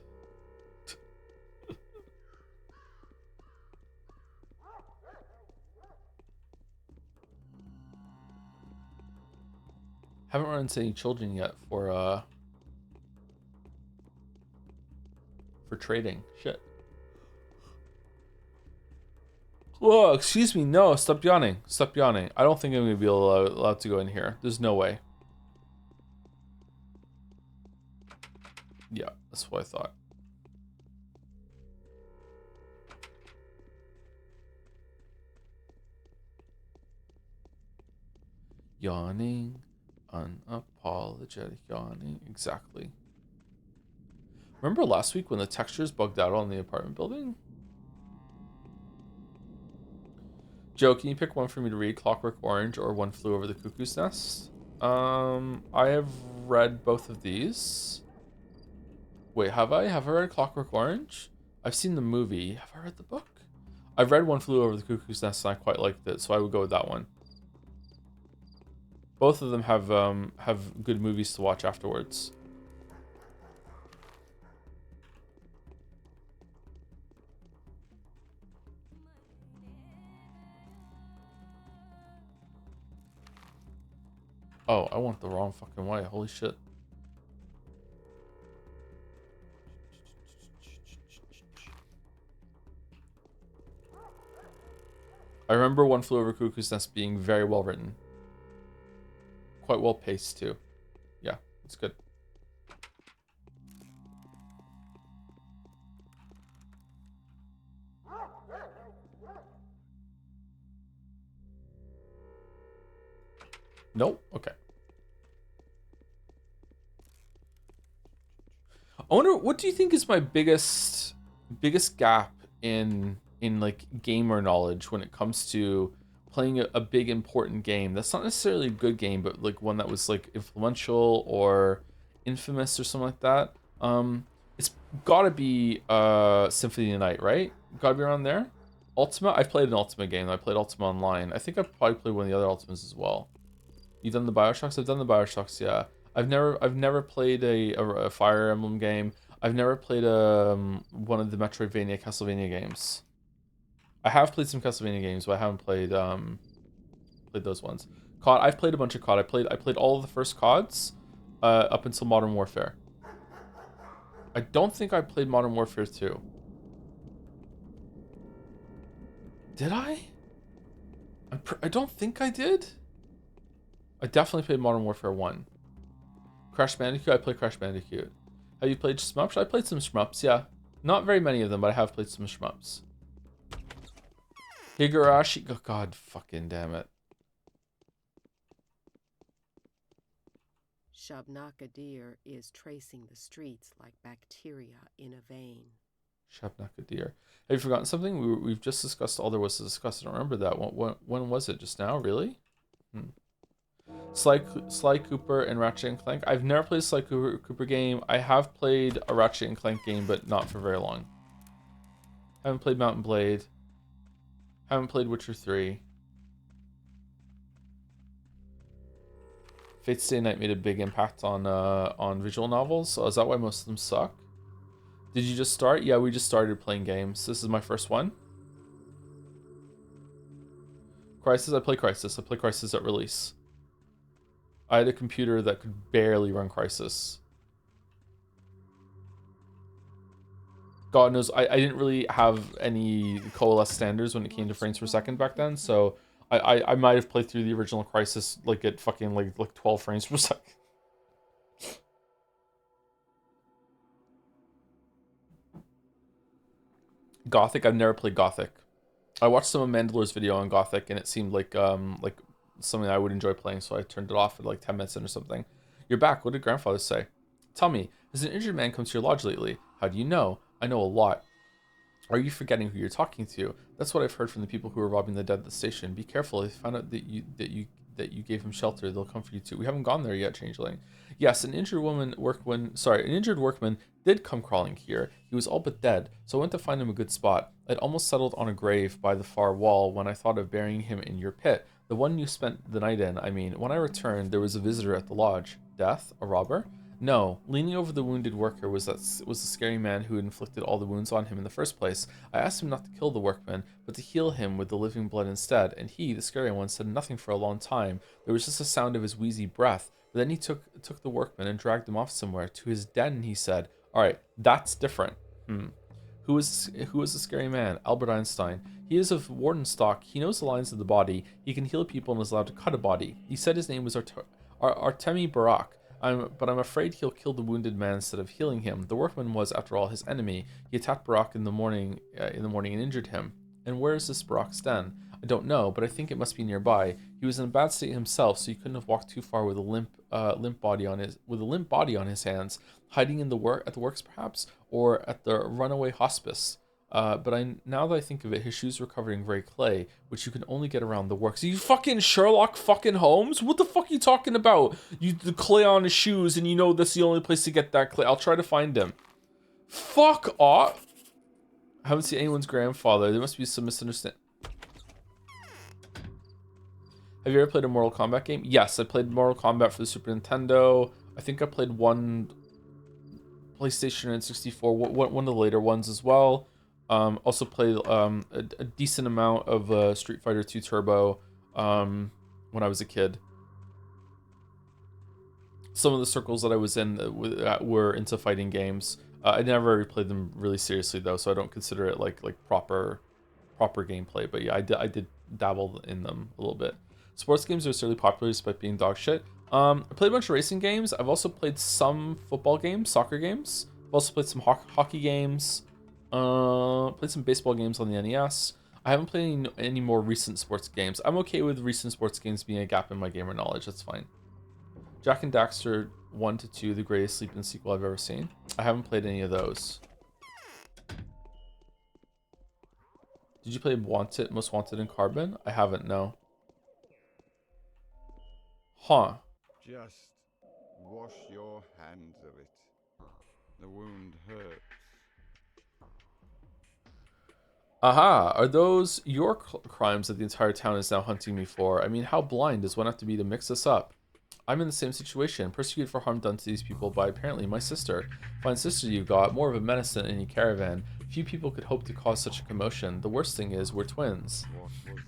Haven't run into any children yet for trading. Shit. Whoa, excuse me. No, stop yawning. Stop yawning. I don't think I'm going to be allowed to go in here. There's no way. Yeah, that's what I thought. Yawning. Unapologetic yawning. Exactly. Remember last week when the textures bugged out on the apartment building? Joe, can you pick one for me to read? Clockwork Orange or One Flew Over the Cuckoo's Nest? I have read both of these. Wait, have I? Have I read Clockwork Orange? I've seen the movie. Have I read the book? I've read One Flew Over the Cuckoo's Nest and I quite liked it, so I would go with that one. Both of them have good movies to watch afterwards. Oh, I went the wrong fucking way. Holy shit. I remember One Flew Over Cuckoo's Nest being very well written. Quite well paced too. Yeah, it's good. Nope. Okay. I wonder, what do you think is my biggest gap in like gamer knowledge when it comes to playing a big important game that's not necessarily a good game, but like one that was like influential or infamous or something like that? It's gotta be Symphony of the Night, right? Gotta be around there. Ultima, I've played an Ultima game. I played Ultima Online. I think I've probably played one of the other Ultimas as well. You've done the Bioshocks? I've done the Bioshocks, yeah. I've never played a Fire Emblem game. I've never played one of the Metroidvania Castlevania games. I have played some Castlevania games, but I haven't played those ones. COD, I've played a bunch of COD. I played all of the first CODs up until Modern Warfare. I don't think I played Modern Warfare 2. Did I? I don't think I did. I definitely played Modern Warfare 1. Crash Bandicoot, I played Crash Bandicoot. Have you played shmups? I played some shmups, yeah. Not very many of them, but I have played some shmups. Higurashi, oh god, fucking damn it. Shabnaka deer is tracing the streets like bacteria in a vein. Shabnaka deer. Have you forgotten something? We've just discussed all there was to discuss. I don't remember that. When was it? Just now? Really? Sly Cooper and Ratchet and Clank. I've never played a Sly Cooper game. I have played a Ratchet and Clank game, but not for very long. Haven't played Mountain Blade. Haven't played Witcher 3. Fate Stay Night made a big impact on visual novels. So is that why most of them suck? Did you just start? Yeah, we just started playing games. This is my first one. Crysis, I played Crysis. I played Crysis at release. I had a computer that could barely run Crysis. God knows, I didn't really have any coalesced standards when it came to frames per second back then, so I might have played through the original Crysis like at fucking like 12 frames per second. Gothic, I've never played Gothic. I watched some of Mandalor's video on Gothic and it seemed like something I would enjoy playing, so I turned it off at like 10 minutes in or something. You're back. What did grandfather say? Tell me, has an injured man come to your lodge lately? How do you know? I know a lot. Are you forgetting who you're talking to? That's what I've heard from the people who were robbing the dead at the station. Be careful. If they find out that you gave him shelter, they'll come for you too. We haven't gone there yet, Changeling. Yes, an injured workman did come crawling here. He was all but dead, so I went to find him a good spot. I'd almost settled on a grave by the far wall when I thought of burying him in your pit. The one you spent the night in, I mean. When I returned, there was a visitor at the lodge. Death? A robber? No, leaning over the wounded worker was the scary man who had inflicted all the wounds on him in the first place. I asked him not to kill the workman, but to heal him with the living blood instead, and he, the scary one, said nothing for a long time. There was just the sound of his wheezy breath. But then he took the workman and dragged him off somewhere, to his den, he said. Alright, that's different. Who is the scary man? Albert Einstein. He is of Warden stock. He knows the lines of the body. He can heal people and is allowed to cut a body. He said his name was Artemi Barak. But I'm afraid he'll kill the wounded man instead of healing him. The workman was, after all, his enemy. He attacked Barak in the morning and injured him. And where is this Barak's den? I don't know, but I think it must be nearby. He was in a bad state himself, so he couldn't have walked too far with a limp body on his hands, hiding in at the works perhaps, or at the runaway hospice. Now that I think of it, his shoes were covered in gray clay, which you can only get around the works. You fucking Sherlock fucking Holmes? What the fuck are you talking about? The clay on his shoes, and you know that's the only place to get that clay. I'll try to find him. Fuck off. I haven't seen anyone's grandfather. There must be some misunderstanding. Have you ever played a Mortal Kombat game? Yes, I played Mortal Kombat for the Super Nintendo. I think I played one PlayStation and 64, one of the later ones as well. Also played a decent amount of Street Fighter 2 Turbo when I was a kid. Some of the circles that I was in were into fighting games. I never played them really seriously though, so I don't consider it like proper gameplay. But yeah, I did dabble in them a little bit. Sports games are certainly popular despite being dog shit. I played a bunch of racing games. I've also played some football games, soccer games. I've also played some hockey games. Played some baseball games on the NES. I haven't played any more recent sports games. I'm okay with recent sports games being a gap in my gamer knowledge. That's fine. Jack and Daxter 1 to 2, the greatest sleep-in sequel I've ever seen. I haven't played any of those. Did you play Most Wanted and Carbon? I haven't, no. Huh. Just wash your hands of it. The wound hurts. Aha, are those your crimes that the entire town is now hunting me for? I mean, how blind does one have to be to mix this up? I'm in the same situation, persecuted for harm done to these people by apparently my sister. Fine sister you got, more of a menace than any caravan. Few people could hope to cause such a commotion. The worst thing is, we're twins.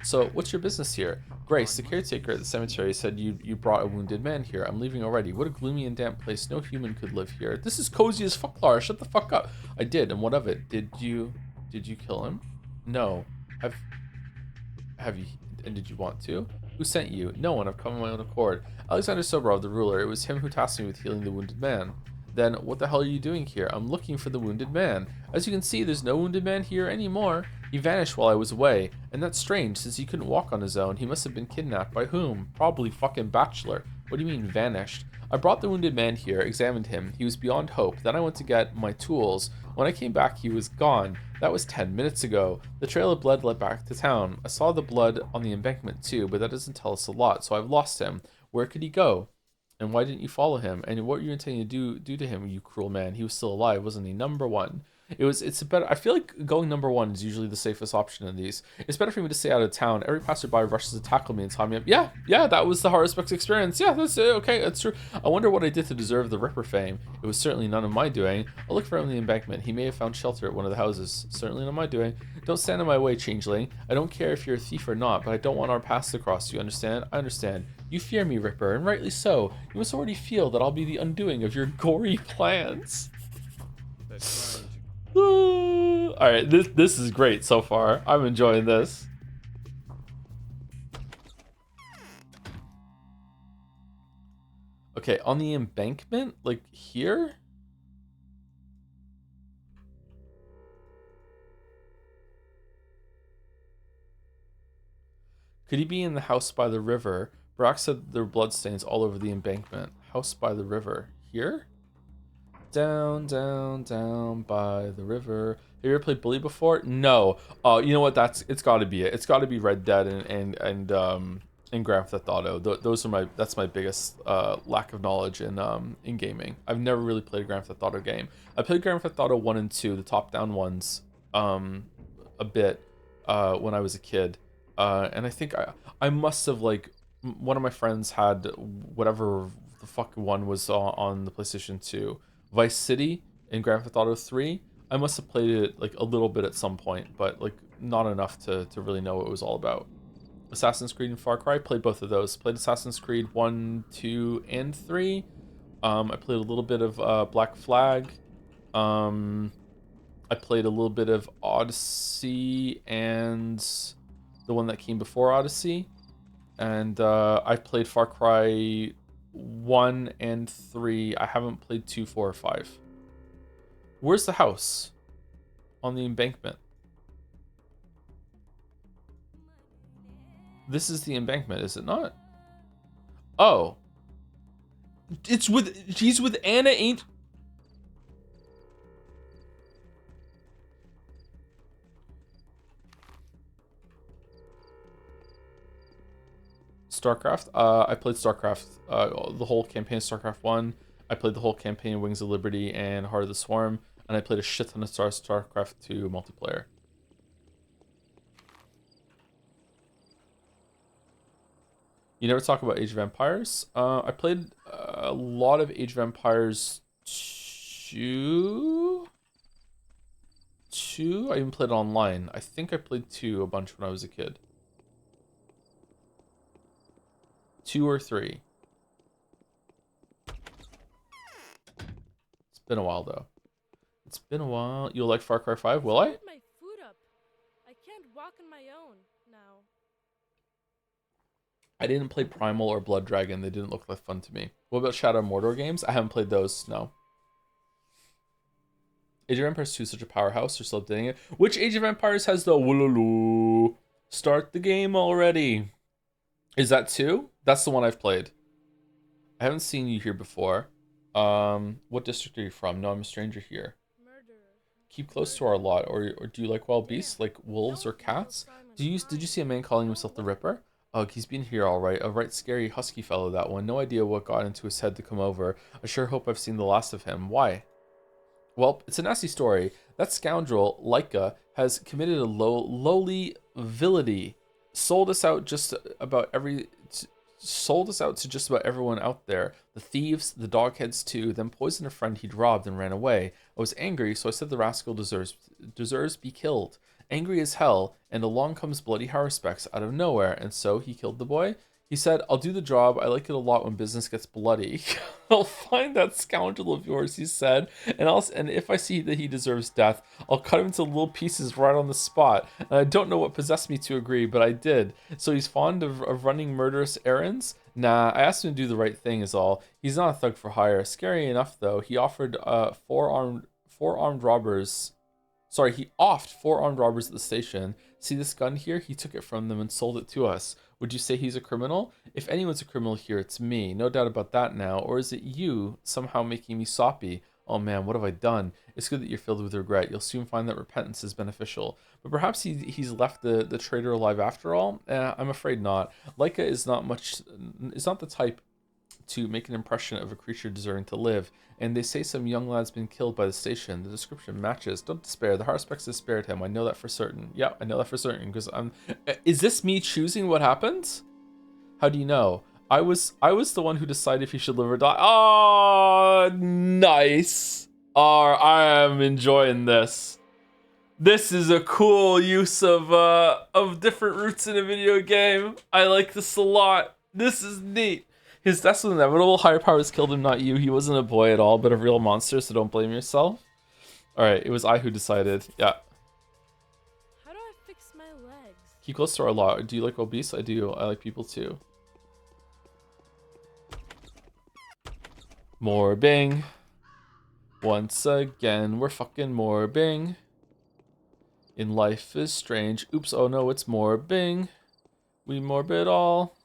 So, what's your business here? Grace, the caretaker at the cemetery, said you brought a wounded man here. I'm leaving already. What a gloomy and damp place. No human could live here. This is cozy as fuck, Lara. Shut the fuck up. I did, and what of it? Did you kill him? No. Have you, and did you want to? Who sent you? No one. I've come on my own accord. Alexander Soborov, the ruler. It was him who tasked me with healing the wounded man. Then, what the hell are you doing here? I'm looking for the wounded man. As you can see, there's no wounded man here anymore. He vanished while I was away. And that's strange, since he couldn't walk on his own. He must have been kidnapped. By whom? Probably fucking Bachelor. What do you mean, vanished? I brought the wounded man here, examined him. He was beyond hope. Then I went to get my tools. When I came back, he was gone. That was 10 minutes ago. The trail of blood led back to town. I saw the blood on the embankment too, but that doesn't tell us a lot, so I've lost him. Where could he go? And why didn't you follow him? And what were you intending to do to him, you cruel man? He was still alive, wasn't he? Number one. It's a better. I feel like going number one is usually the safest option in these. It's better for me to stay out of town. Every passerby rushes to tackle me and tie me up. Yeah, that was the Horospex experience. Yeah, that's it. Okay, that's true. I wonder what I did to deserve the Ripper fame. It was certainly none of my doing. I'll look for him on the embankment. He may have found shelter at one of the houses. Certainly none of my doing. Don't stand in my way, Changeling. I don't care if you're a thief or not, but I don't want our paths to cross. You understand? I understand. You fear me, Ripper, and rightly so. You must already feel that I'll be the undoing of your gory plans. Alright, this is great so far. I'm enjoying this. Okay, on the embankment? Like here? Could he be in the house by the river? Brock said there were bloodstains all over the embankment. House by the river. Here? Down, down, down by the river. Have you ever played Bully before? No. You know what? It's got to be it. It's got to be Red Dead and Grand Theft Auto. That's my biggest lack of knowledge in gaming. I've never really played a Grand Theft Auto game. I played Grand Theft Auto 1 and 2, the top-down ones, a bit when I was a kid, and I think I must have, like, one of my friends had whatever the fuck one was on the PlayStation 2. Vice City and Grand Theft Auto 3. I must have played it like a little bit at some point, but like not enough to really know what it was all about. Assassin's Creed and Far Cry, played both of those. Played Assassin's Creed 1, 2, and 3. I played a little bit of Black Flag. I played a little bit of Odyssey and the one that came before Odyssey. And I played Far Cry 1 and 3. I haven't played 2, 4, or 5. Where's the house? On the embankment. This is the embankment, is it not? Oh. He's with Anna, ain't... StarCraft. I played StarCraft, the whole campaign of StarCraft 1. I played the whole campaign of Wings of Liberty and Heart of the Swarm. And I played a shit ton of StarCraft 2 multiplayer. You never talk about Age of Empires? I played a lot of Age of Empires 2. I even played online. I think I played 2 a bunch when I was a kid. 2 or 3. It's been a while though. It's been a while. You'll like Far Cry 5, will I? Put my foot up. I can't walk on my own now. I didn't play Primal or Blood Dragon. They didn't look like fun to me. What about Shadow of Mordor games? I haven't played those, no. Age of Empires 2 is such a powerhouse. They're still updating it. Which Age of Empires has the Wooloo? Start the game already. Is that 2? That's the one I've played. I haven't seen you here before. What district are you from? No, I'm a stranger here. Keep close to our lot, or do you like wild beasts, like wolves or cats? Did you see a man calling himself the Ripper? Ugh, he's been here all right. A right scary husky fellow, that one. No idea what got into his head to come over. I sure hope I've seen the last of him. Why? Well, it's a nasty story. That scoundrel, Leica, has committed a lowly villainy. Sold us out to just about everyone out there. The thieves, the dogheads too, then poisoned a friend he'd robbed and ran away. I was angry, so I said the rascal deserves be killed. Angry as hell, and along comes Bloody Haruspex out of nowhere, and so he killed the boy. He said, I'll do the job. I like it a lot when business gets bloody. I'll find that scoundrel of yours, he said, and if I see that he deserves death, I'll cut him into little pieces right on the spot. And I don't know what possessed me to agree, but I did. So he's fond of running murderous errands? Nah, I asked him to do the right thing is all. He's not a thug for hire. Scary enough, though. He offered four-armed robbers at the station. See this gun here? He took it from them and sold it to us. Would you say he's a criminal? If anyone's a criminal here, it's me. No doubt about that now. Or is it you somehow making me soppy? Oh man, what have I done? It's good that you're filled with regret. You'll soon find that repentance is beneficial. But perhaps he's left the traitor alive after all? I'm afraid not. Leica is not the type to make an impression of a creature deserving to live. And they say some young lad's been killed by the station. The description matches. Don't despair. The Haruspex has spared him. I know that for certain. Yeah, I know that for certain because I'm... Is this me choosing what happens? How do you know? I was the one who decided if he should live or die. Oh, nice. Oh, I am enjoying this. This is a cool use of different routes in a video game. I like this a lot. This is neat. His death was inevitable. Higher powers killed him, not you. He wasn't a boy at all, but a real monster, so don't blame yourself. Alright, it was I who decided. Yeah. How do I fix my legs? Keep close to our lot. Do you like obese? I do. I like people too. Morbing. Once again, we're fucking morbing. In life is strange. Oops, oh no, it's morbing. We morbid all.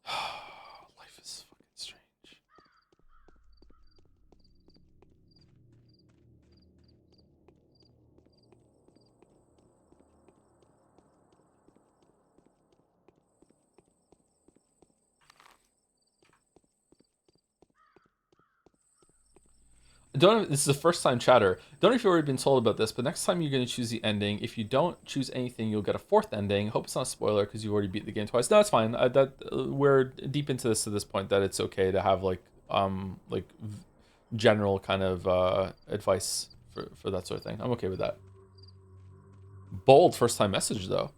Life is fucking strange. This is a first time chatter. Don't know if you've already been told about this, but next time you're going to choose the ending. If you don't choose anything, you'll get a fourth ending. Hope it's not a spoiler because you've already beat the game twice. No, it's fine. We're deep into this to this point that it's okay to have general kind of advice for that sort of thing. I'm okay with that. Bold first time message though.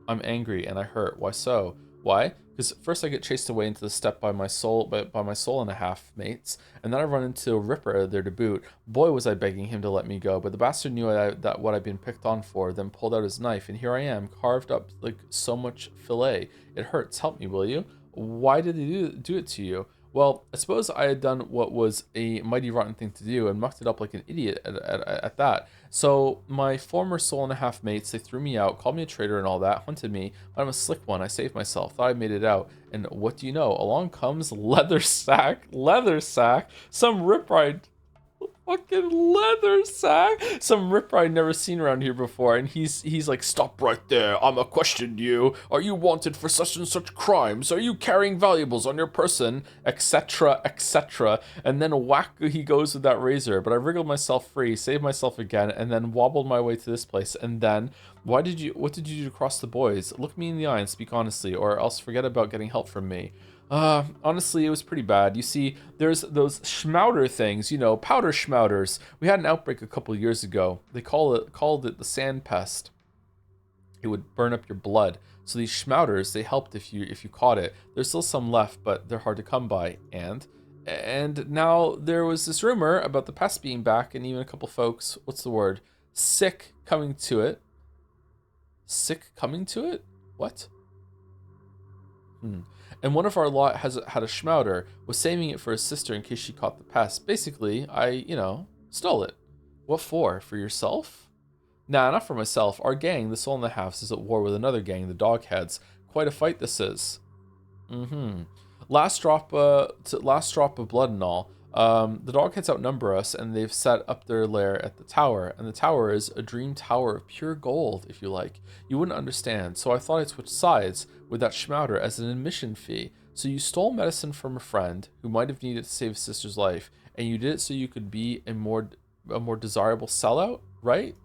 I'm angry and I hurt. Why so? Why? Because first I get chased away into the steppe by my soul and a half mates, and then I run into a Ripper there to boot. Boy, was I begging him to let me go, but the bastard knew that what I'd been picked on for, then pulled out his knife, and here I am, carved up like so much fillet. It hurts. Help me, will you? Why did they do it to you? Well, I suppose I had done what was a mighty rotten thing to do and mucked it up like an idiot at that. So my former soul and a half mates, they threw me out, called me a traitor and all that, hunted me, but I'm a slick one. I saved myself, thought I made it out. And what do you know? Along comes leather sack, some rip ride fucking leather sack. Some ripper I'd never seen around here before, and he's like, stop right there. I'ma question you. Are you wanted for such and such crimes? Are you carrying valuables on your person? Etc. etc. And then whack he goes with that razor. But I wriggled myself free, saved myself again, and then wobbled my way to this place. And then what did you do to cross the boys? Look me in the eye and speak honestly, or else forget about getting help from me. Honestly, it was pretty bad. You see, there's those schmouder things, powder schmouters. We had an outbreak a couple years ago. They called it the sand pest. It would burn up your blood. So these schmouters, they helped if you caught it. There's still some left, but they're hard to come by. And now there was this rumor about the pest being back, and even a couple folks, what's the word? Sick coming to it. Sick coming to it? What? And one of our lot had a schmouter, was saving it for his sister in case she caught the pest. Basically, I, stole it. What for? For yourself? Nah, not for myself. Our gang, the Soul and the Halves, is at war with another gang, the Dogheads. Quite a fight this is. Last drop of blood and all. The Dogheads outnumber us, and they've set up their lair at the tower. And the tower is a dream tower of pure gold, if you like. You wouldn't understand, so I thought I'd switch sides with that schmouter as an admission fee. So you stole medicine from a friend who might have needed to save his sister's life, and you did it so you could be a more desirable sellout, right?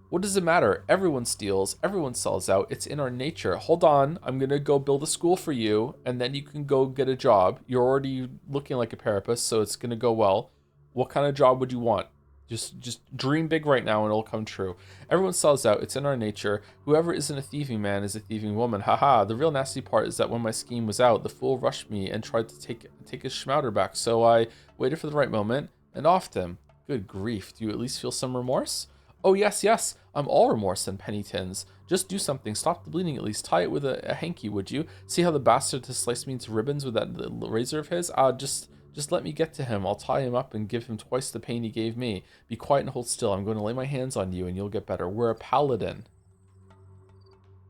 What does it matter? Everyone steals, everyone sells out. It's in our nature. Hold on, I'm gonna go build a school for you, and then you can go get a job. You're already looking like a parapus, so it's gonna go well. What kind of job would you want? Just dream big right now and it'll come true. Everyone sells out. It's in our nature. Whoever isn't a thieving man is a thieving woman. Haha. The real nasty part is that when my scheme was out, the fool rushed me and tried to take his schmouter back. So I waited for the right moment and offed him. Good grief. Do you at least feel some remorse? Oh, yes. I'm all remorse and penitence. Just do something. Stop the bleeding at least. Tie it with a hanky, would you? See how the bastard has sliced me into ribbons with that razor of his? Just let me get to him. I'll tie him up and give him twice the pain he gave me. Be quiet and hold still. I'm going to lay my hands on you and you'll get better. We're a paladin.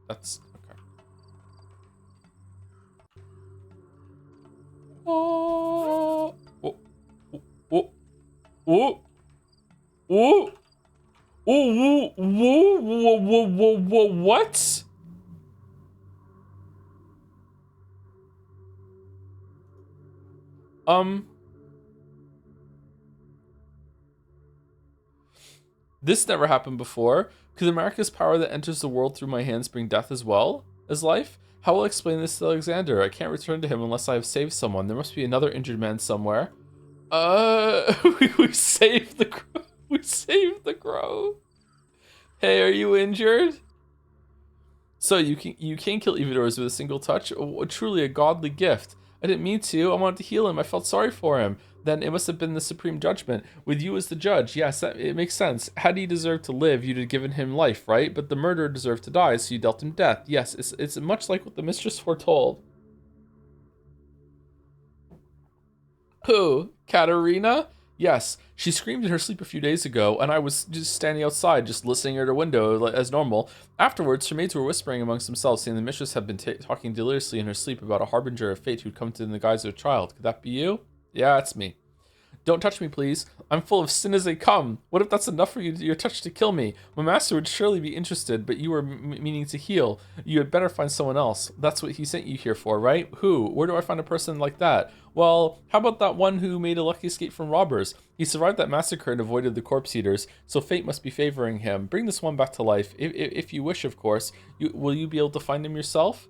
That's... okay. Oh! Oh! Oh! Oh! Oh! Oh, whoa, what? This never happened before. Could America's power that enters the world through my hands bring death as well as life? How will I explain this to Alexander? I can't return to him unless I have saved someone. There must be another injured man somewhere. We saved the crow. We saved the crow. Hey, are you injured? So you can kill evildoers with a single touch? Truly a godly gift. I didn't mean to. I wanted to heal him. I felt sorry for him. Then it must have been the supreme judgment. With you as the judge. Yes, it makes sense. Had he deserved to live, you'd have given him life, right? But the murderer deserved to die, so you dealt him death. Yes, it's much like what the mistress foretold. Who? Katerina? Yes, she screamed in her sleep a few days ago, and I was just standing outside, just listening at her window as normal. Afterwards, her maids were whispering amongst themselves, saying the mistress had been talking deliriously in her sleep about a harbinger of fate who'd come to in the guise of a child. Could that be you? Yeah, it's me. Don't touch me, please. I'm full of sin as they come. What if that's enough for your touch to kill me? My master would surely be interested, but you were meaning to heal. You had better find someone else. That's what he sent you here for, right? Who? Where do I find a person like that? Well, how about that one who made a lucky escape from robbers? He survived that massacre and avoided the corpse eaters, so fate must be favoring him. Bring this one back to life, if you wish, of course. Will you be able to find him yourself?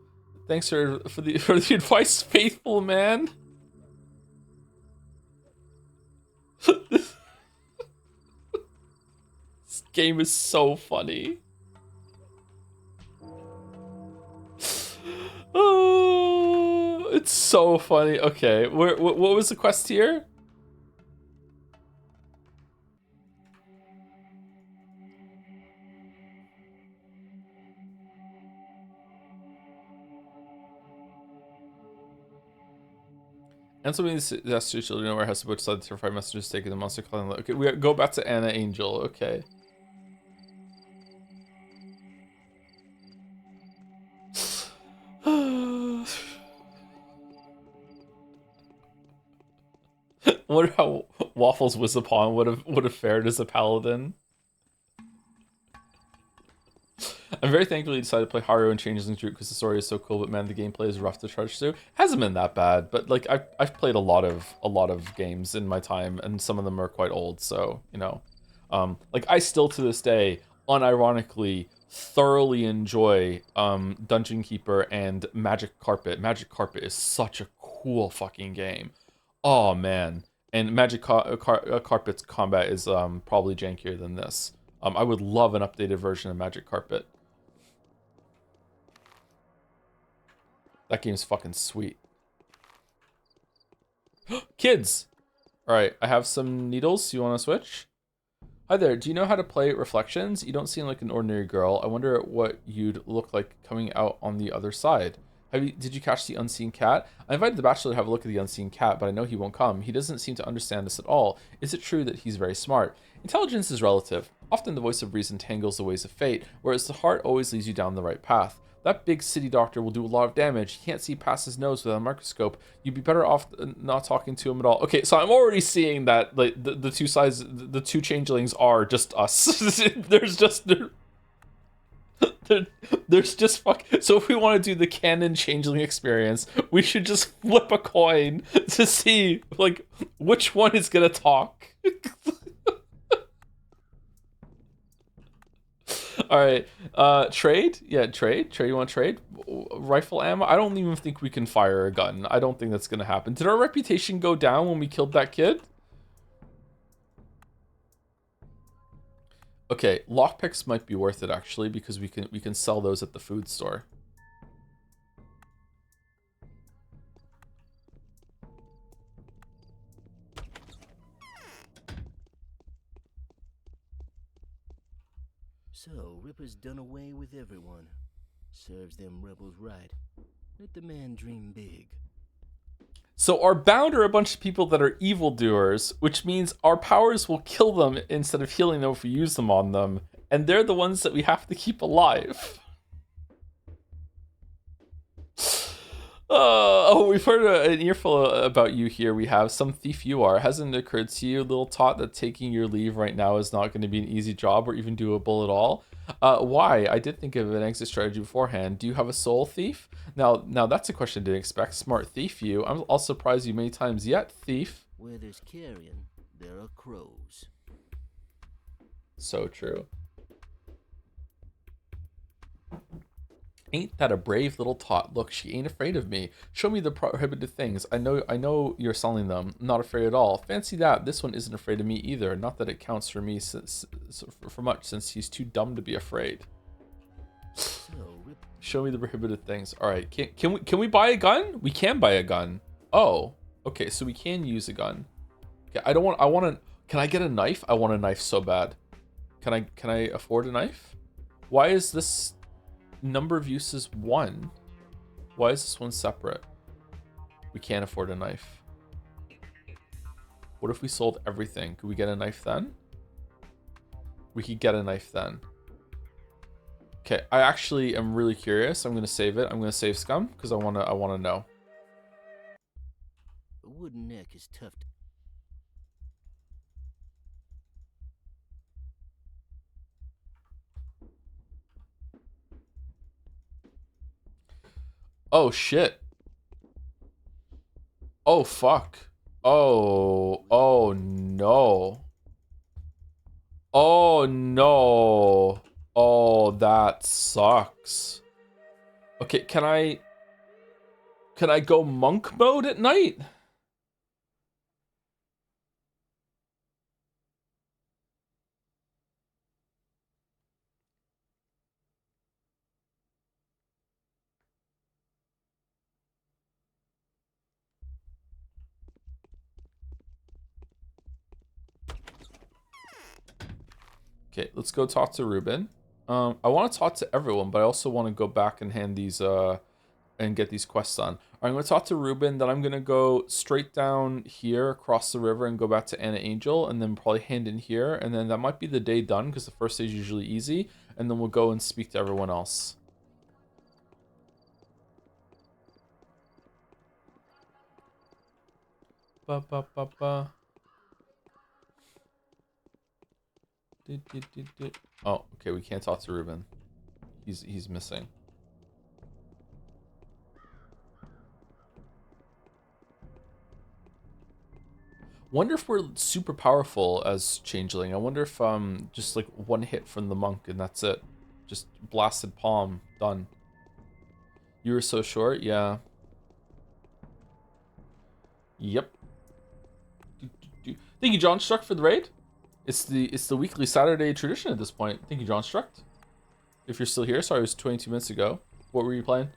Thanks for the advice, faithful man. This game is so funny. Oh, it's so funny. Okay, what was the quest here? And somebody that's to children know where has to put aside the terrified messages taking the monster calling. Okay, we go back to Anna Angel. Okay. I wonder how Waffles Wizapon would have fared as a paladin. I'm very thankful you decided to play Haru and Changeling's route because the story is so cool, but man, the gameplay is rough to trudge through. Hasn't been that bad, but like I've played a lot of games in my time, and some of them are quite old, so you know, like I still to this day, unironically, thoroughly enjoy Dungeon Keeper and Magic Carpet. Magic Carpet is such a cool fucking game. Oh man, and Carpet's combat is probably jankier than this. I would love an updated version of Magic Carpet. That game's fucking sweet. Kids! Alright, I have some needles. You want to switch? Hi there, do you know how to play Reflections? You don't seem like an ordinary girl. I wonder what you'd look like coming out on the other side. Did you catch the unseen cat? I invited the bachelor to have a look at the unseen cat, but I know he won't come. He doesn't seem to understand us at all. Is it true that he's very smart? Intelligence is relative. Often the voice of reason tangles the ways of fate, whereas the heart always leads you down the right path. That big city doctor will do a lot of damage. He can't see past his nose without a microscope. You'd be better off not talking to him at all. Okay, so I'm already seeing that like the two sides, the two changelings are just us. There's just there's just fuck. So if we want to do the canon changeling experience, we should just flip a coin to see like which one is gonna talk. All right, trade? Yeah, trade. You want to trade? Rifle ammo? I don't even think we can fire a gun. I don't think that's gonna happen. Did our reputation go down when we killed that kid? Okay, lockpicks might be worth it actually because we can sell those at the food store. So, Ripper's done away with everyone. Serves them rebels right. Let the man dream big. So our bound are a bunch of people that are evildoers, which means our powers will kill them instead of healing them if we use them on them. And they're the ones that we have to keep alive. Oh, we've heard an earful about you here. We have some thief you are. Hasn't it occurred to you, little tot, that taking your leave right now is not going to be an easy job or even doable at all? Why? I did think of an exit strategy beforehand. Do you have a soul thief? Now that's a question I didn't expect. Smart thief you. I'll surprise you many times yet, thief. Where there's carrion, there are crows. So true. Ain't that a brave little tot? Look, she ain't afraid of me. Show me the prohibited things. I know you're selling them. Not afraid at all. Fancy that. This one isn't afraid of me either. Not that it counts for me for much, since he's too dumb to be afraid. Show me the prohibited things. All right. Can we buy a gun? We can buy a gun. Oh, okay. So we can use a gun. Okay. I want to. Can I get a knife? I want a knife so bad. Can I afford a knife? Why is this number of uses 1? Why is this one separate? We can't afford a knife. What if we sold everything? Could we get a knife then? We could get a knife then. Okay, I actually am really curious. I'm gonna save it. I'm gonna save scum because I wanna know. A wooden neck is tough to... Oh shit. Oh fuck. Oh no. Oh no. Oh, that sucks. Okay, can I go monk mode at night? Okay, let's go talk to Ruben. I want to talk to everyone, but I also want to go back and hand these and get these quests done. I'm going to talk to Ruben, then I'm going to go straight down here across the river and go back to Anna Angel, and then probably hand in here, and then that might be the day done because the first day is usually easy, and then we'll go and speak to everyone else. Ba, ba, ba, ba. Oh, okay, we can't talk to Ruben. He's missing. Wonder if we're super powerful as Changeling. I wonder if just like one hit from the monk and that's it. Just blasted palm, done. You were so short, yeah. Yep. Thank you, John Struck, for the raid. It's the weekly Saturday tradition at this point. Thank you, John Struck. If you're still here, sorry, it was 22 minutes ago. What were you playing?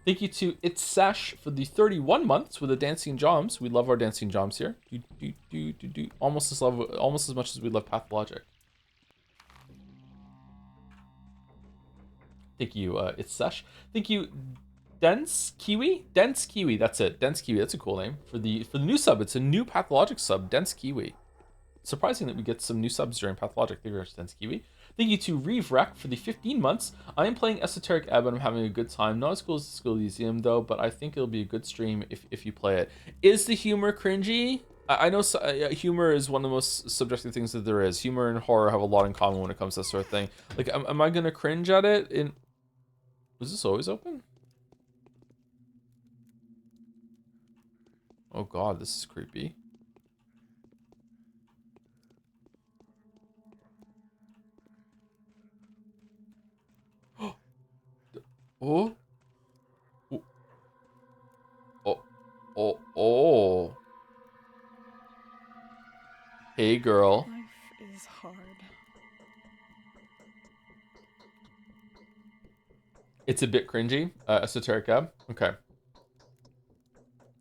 Thank you to It's Sash for the 31 months with the Dancing Joms. We love our Dancing Joms here. Almost as much as we love Pathologic. Thank you, It's Sash. Thank you, Dense Kiwi. Dense Kiwi. That's it. Dense Kiwi. That's a cool name for the new sub. It's a new Pathologic sub. Dense Kiwi. Surprising that we get some new subs during Pathologic. Thank you very much, Dense Kiwi. Thank you to Reeve Rec for the 15 months. I am playing Esoteric Ebb and I'm having a good time. Not as cool as the School Elysium though, but I think it'll be a good stream if you play it. Is the humor cringy? I know humor is one of the most subjective things that there is. Humor and horror have a lot in common when it comes to that sort of thing. Like, am I gonna cringe at it? Was this always open? Oh god, this is creepy. Oh. Oh. Hey, girl. Life is hard. It's a bit cringy. Esoteric Ebb. Okay.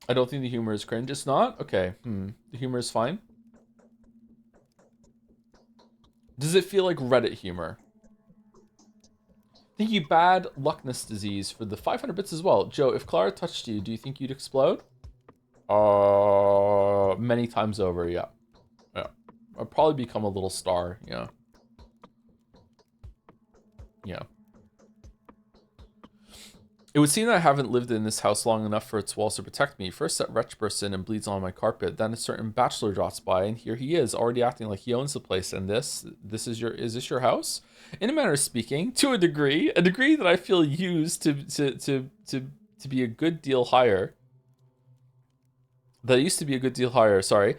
I don't think the humor is cringe. It's not? Okay. The humor is fine. Does it feel like Reddit humor? Thank you, Bad Luckness Disease, for the 500 bits as well. Joe, if Clara touched you, do you think you'd explode? Many times over, yeah. Yeah. I'd probably become a little star, yeah. Yeah. It would seem that I haven't lived in this house long enough for its walls to protect me. First that wretch bursts in and bleeds on my carpet, then a certain bachelor drops by, and here he is, already acting like he owns the place. And is this your house? In a manner of speaking, to a degree that I feel used to be a good deal higher. That used to be a good deal higher. Sorry.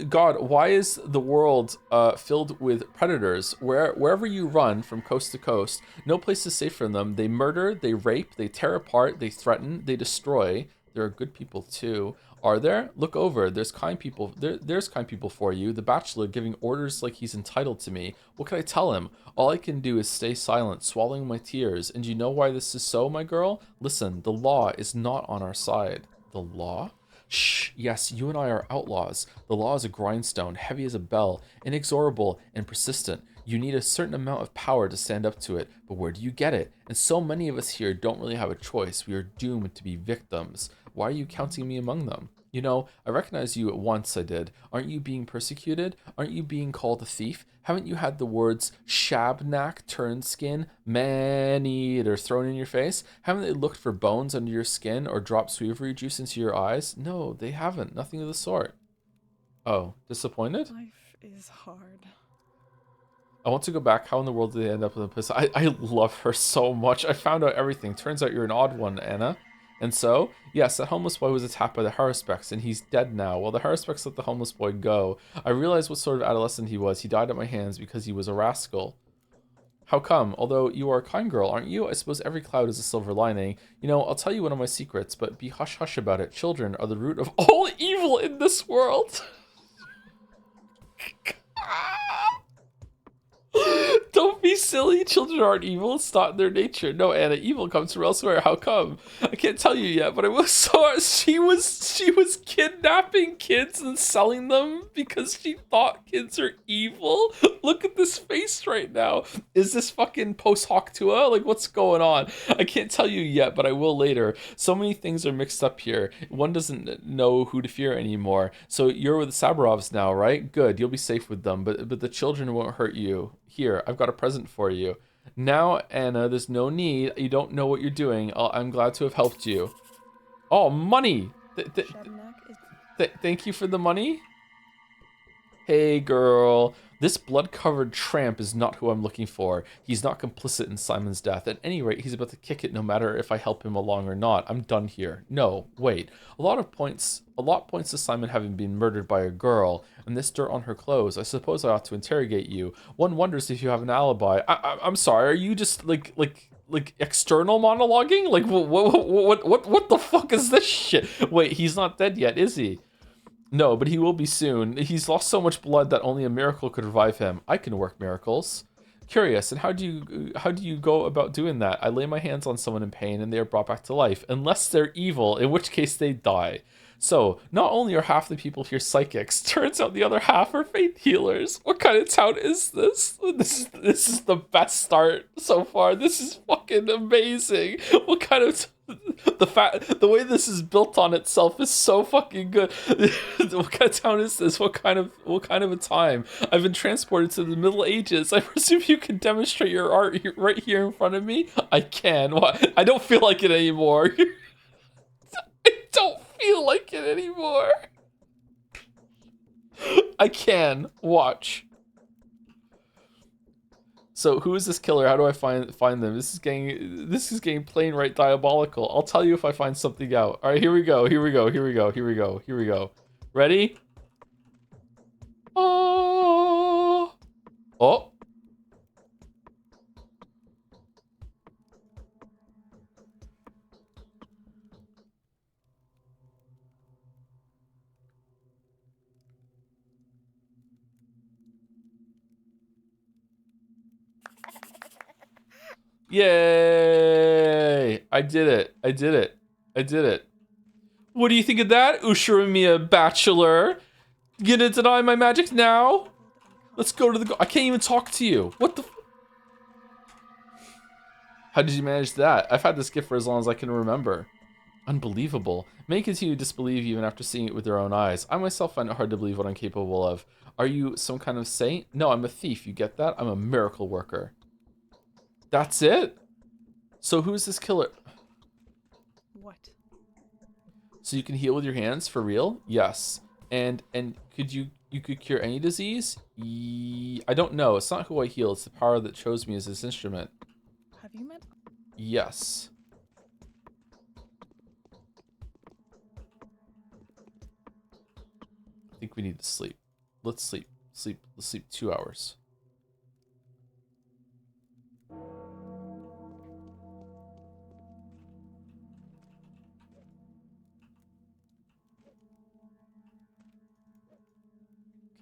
God, why is the world filled with predators? Wherever you run from coast to coast, no place is safe from them. They murder, they rape, they tear apart, they threaten, they destroy. There are good people too. Are there? Look over. There's kind people. There's kind people for you. The bachelor giving orders like he's entitled to me. What can I tell him? All I can do is stay silent, swallowing my tears. And you know why this is so, my girl? Listen, the law is not on our side. The law? Shh, yes, you and I are outlaws. The law is a grindstone, heavy as a bell, inexorable and persistent. You need a certain amount of power to stand up to it, but where do you get it? And so many of us here don't really have a choice. We are doomed to be victims. Why are you counting me among them? You know, I recognized you at once, I did. Aren't you being persecuted? Aren't you being called a thief? Haven't you had the words shabnak, turnskin, man-eater thrown in your face? Haven't they looked for bones under your skin or dropped sweevery juice into your eyes? No, they haven't. Nothing of the sort. Oh, disappointed? Life is hard. I want to go back. How in the world did they end up with a piss? I love her so much. I found out everything. Turns out you're an odd one, Anna. And so, yes, that homeless boy was attacked by the Haruspecs, and he's dead now. While the Haruspecs let the homeless boy go, I realized what sort of adolescent he was. He died at my hands because he was a rascal. How come? Although you are a kind girl, aren't you? I suppose every cloud is a silver lining. You know, I'll tell you one of my secrets, but be hush-hush about it. Children are the root of all evil in this world. Don't be silly. Children aren't evil. It's not in their nature. No, Anna, evil comes from elsewhere. How come? I can't tell you yet, but I was so she was kidnapping kids and selling them because she thought kids are evil. Look at this face right now. Is this fucking post hoc tua? Like, what's going on? I can't tell you yet, but I will later. So many things are mixed up here. One doesn't know who to fear anymore. So you're with the Sabarovs now, right? Good. You'll be safe with them, but the children won't hurt you. Here, I've got a present for you. Now, Anna, there's no need. You don't know what you're doing. I'm glad to have helped you. Oh, money! Thank you for the money. Hey, girl. This blood-covered tramp is not who I'm looking for. He's not complicit in Simon's death. At any rate, he's about to kick it no matter if I help him along or not. I'm done here. No, wait. A lot points to Simon having been murdered by a girl, and this dirt on her clothes. I suppose I ought to interrogate you. One wonders if you have an alibi. I'm sorry, are you just, like external monologuing? Like, what the fuck is this shit? Wait, he's not dead yet, is he? No, but he will be soon. He's lost so much blood that only a miracle could revive him. I can work miracles. Curious, and how do you go about doing that? I lay my hands on someone in pain and they are brought back to life. Unless they're evil, in which case they die. So, not only are half the people here psychics, turns out the other half are faith healers. What kind of town is this? This is the best start so far. This is fucking amazing. What kind of... The way this is built on itself is so fucking good. What kind of town is this? What kind of a time? I've been transported to the Middle Ages. I presume you can demonstrate your art right here in front of me. I can. What? I don't feel like it anymore. I don't feel like it anymore. I can. Watch. So who is this killer? How do I find them? This is getting plain right diabolical. I'll tell you if I find something out. All right, here we go. Ready? Oh. Oh. Yay! I did it. What do you think of that, Ushiromiya Bachelor? You gonna deny my magic now? Let's go to the... I can't even talk to you. What the... How did you manage that? I've had this gift for as long as I can remember. Unbelievable. Many continue to disbelieve even after seeing it with their own eyes. I myself find it hard to believe what I'm capable of. Are you some kind of saint? No, I'm a thief. You get that? I'm a miracle worker. That's it? So who's this killer? What? So you can heal with your hands for real? Yes. And could you could cure any disease? I don't know. It's not who I heal. It's the power that chose me as this instrument. Have you met? Yes. I think we need to sleep. Let's sleep. Let's sleep 2 hours.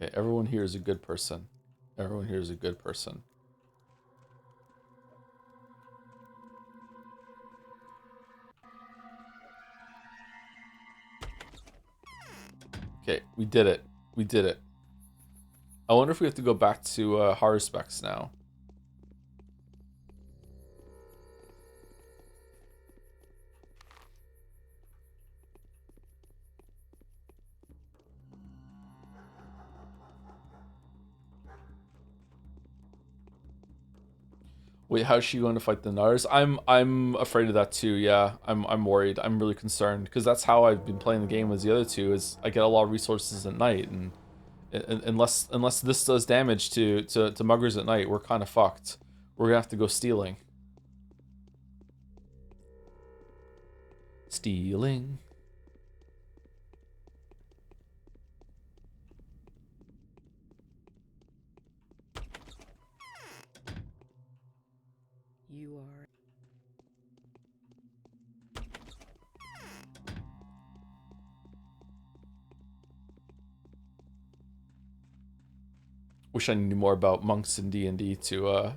Okay, everyone here is a good person. Everyone here is a good person. Okay, we did it. We did it. I wonder if we have to go back to Haruspex now. Wait, how's she going to fight the Nars? I'm afraid of that too. Yeah, I'm worried. I'm really concerned because that's how I've been playing the game as the other two. Is I get a lot of resources at night, and unless this does damage to muggers at night, we're kind of fucked. We're gonna have to go stealing. Stealing. You are... Wish I knew more about monks in D&D to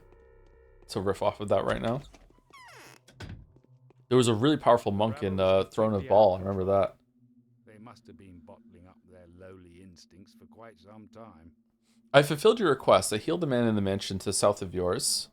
riff off of that right now. There was a really powerful monk in Throne of Baal. I remember that. They must have been bottling up their lowly instincts for quite some time. I fulfilled your request. I healed the man in the mansion to the south of yours.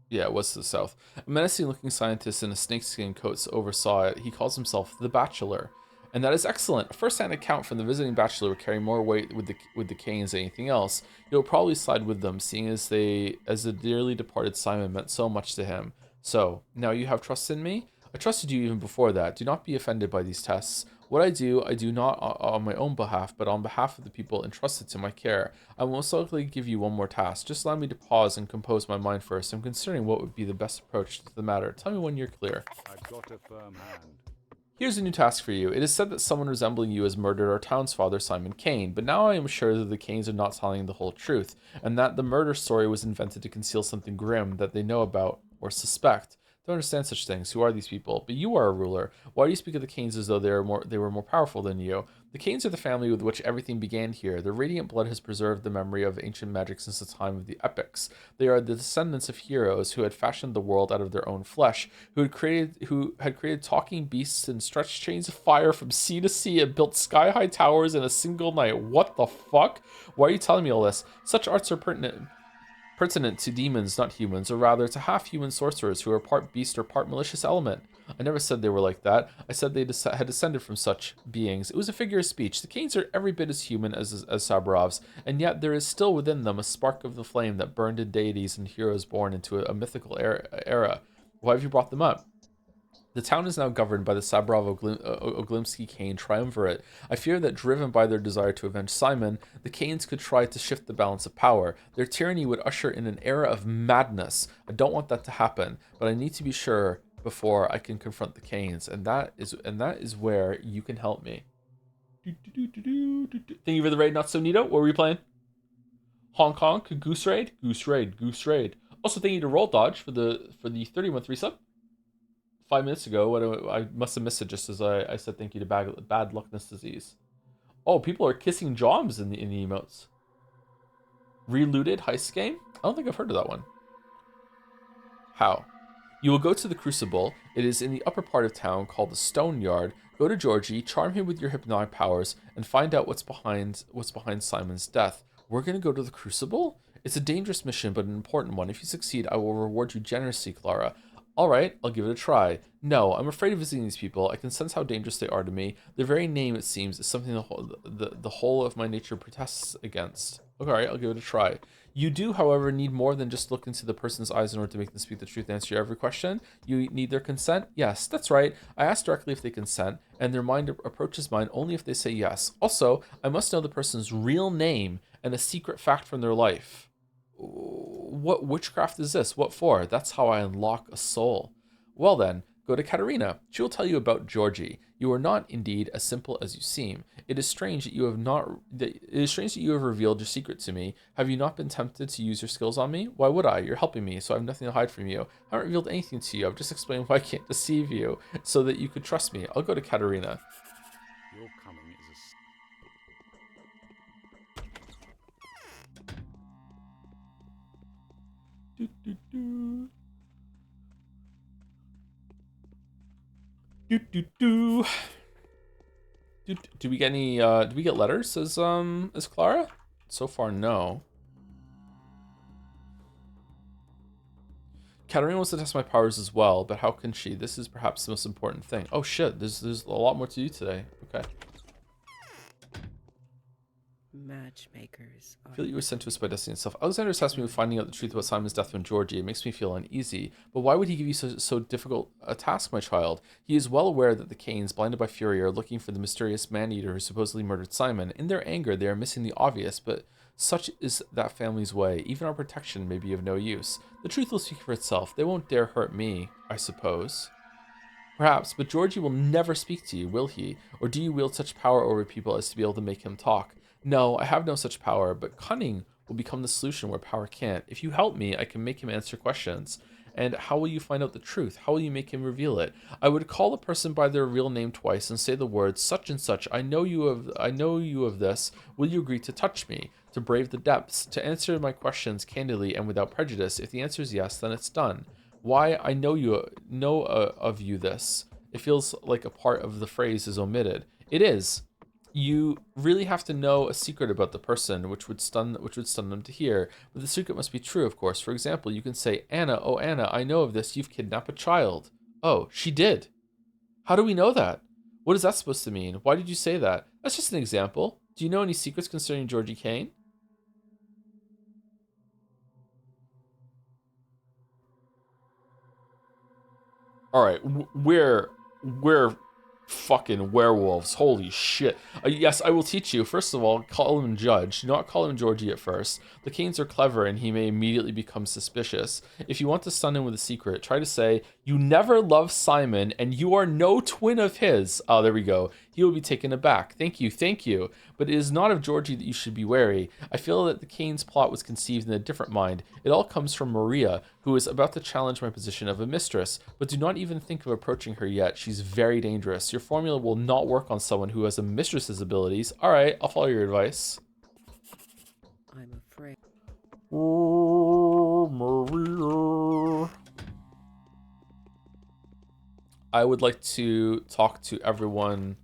Yeah, it was to the south. A menacing-looking scientist in a snakeskin coat oversaw it. He calls himself the Bachelor. And that is excellent. A first-hand account from the visiting bachelor would carry more weight with the Canes than anything else. He will probably side with them, seeing as the dearly departed Simon meant so much to him. So, now you have trust in me? I trusted you even before that. Do not be offended by these tests. What I do not on my own behalf, but on behalf of the people entrusted to my care. I will most likely give you one more task. Just allow me to pause and compose my mind first. I'm considering what would be the best approach to the matter. Tell me when you're clear. I've got a firm hand. Here's a new task for you. It is said that someone resembling you has murdered our town's father, Simon Kane, but now I am sure that the Kanes are not telling the whole truth, and that the murder story was invented to conceal something grim that they know about or suspect. Don't understand such things. Who are these people? But you are a ruler. Why do you speak of the Kanes as though they were more powerful than you? The Kanes are the family with which everything began here. Their radiant blood has preserved the memory of ancient magic since the time of the epics. They are the descendants of heroes who had fashioned the world out of their own flesh, who had created talking beasts and stretched chains of fire from sea to sea and built sky-high towers in a single night. What the fuck? Why are you telling me all this? Such arts are pertinent to demons, not humans, or rather to half-human sorcerers who are part beast or part malicious element. I never said they were like that. I said they had descended from such beings. It was a figure of speech. The Kanes are every bit as human as Sabarovs, and yet there is still within them a spark of the flame that burned in deities and heroes born into a mythical era. Why have you brought them up? The town is now governed by the Sabrov-Oglimsky Kane triumvirate. I fear that, driven by their desire to avenge Simon, the Kanes could try to shift the balance of power. Their tyranny would usher in an era of madness. I don't want that to happen, but I need to be sure before I can confront the Kanes, and that is where you can help me. Thank you for the raid, not so neato. What were we playing? Hong Kong, Goose Raid, Goose Raid, Goose Raid. Also, thank you to Roll Dodge for the 30-month resub. 5 minutes ago, I must have missed it just as I said thank you to Bad Luckness Disease. Oh, people are kissing Joms in the emotes. Relooted heist game? I don't think I've heard of that one. How? You will go to the Crucible. It is in the upper part of town called the Stone Yard. Go to Georgie, charm him with your hypnotic powers, and find out what's behind Simon's death. We're gonna go to the Crucible? It's a dangerous mission, but an important one. If you succeed, I will reward you generously, Clara. Alright, I'll give it a try. No, I'm afraid of visiting these people. I can sense how dangerous they are to me. Their very name, it seems, is something the whole of my nature protests against. Alright, I'll give it a try. You do, however, need more than just look into the person's eyes in order to make them speak the truth and answer your every question. You need their consent? Yes, that's right. I ask directly if they consent, and their mind approaches mine only if they say yes. Also, I must know the person's real name and a secret fact from their life. What witchcraft is this? What for? That's how I unlock a soul. Well then, go to Katerina. She will tell you about Georgie. You are not, indeed, as simple as you seem. It is strange that you have revealed your secret to me. Have you not been tempted to use your skills on me? Why would I? You're helping me, so I have nothing to hide from you. I haven't revealed anything to you. I've just explained why I can't deceive you, so that you could trust me. I'll go to Katerina. Your coming is Do we get any do we get letters as Clara? So far, no. Katerina wants to test my powers as well, but how can she? This is perhaps the most important thing. Oh shit, there's a lot more to do today. Okay. Matchmakers. I feel you were sent to us by destiny itself. Alexander tasked me with finding out the truth about Simon's death from Georgie. It makes me feel uneasy. But why would he give you so difficult a task, my child? He is well aware that the Kanes, blinded by fury, are looking for the mysterious man-eater who supposedly murdered Simon. In their anger, they are missing the obvious, but such is that family's way. Even our protection may be of no use. The truth will speak for itself. They won't dare hurt me, I suppose. Perhaps, but Georgie will never speak to you, will he? Or do you wield such power over people as to be able to make him talk? No, I have no such power, but cunning will become the solution where power can't. If you help me, I can make him answer questions. And how will you find out the truth? How will you make him reveal it? I would call a person by their real name twice and say the words, such and such, I know you of this. Will you agree to touch me? To brave the depths? To answer my questions candidly and without prejudice? If the answer is yes, then it's done. Why I know of you this. It feels like a part of the phrase is omitted. It is. You really have to know a secret about the person, which would stun them to hear. But the secret must be true, of course. For example, you can say, Anna, oh Anna, I know of this. You've kidnapped a child. Oh, she did. How do we know that? What is that supposed to mean? Why did you say that? That's just an example. Do you know any secrets concerning Georgie Kane? All right, we're fucking werewolves. Holy shit. Yes, I will teach you. First of all, call him Judge. Do not call him Georgie at first. The Canes are clever and he may immediately become suspicious. If you want to stun him with a secret, try to say, you never loved Simon and you are no twin of his. Oh, there we go. He will be taken aback. Thank you, thank you. But it is not of Georgie that you should be wary. I feel that the Canes plot was conceived in a different mind. It all comes from Maria, who is about to challenge my position of a mistress. But do not even think of approaching her yet. She's very dangerous. Your formula will not work on someone who has a mistress's abilities. All right, I'll follow your advice. I'm afraid. Oh, Maria. I would like to talk to everyone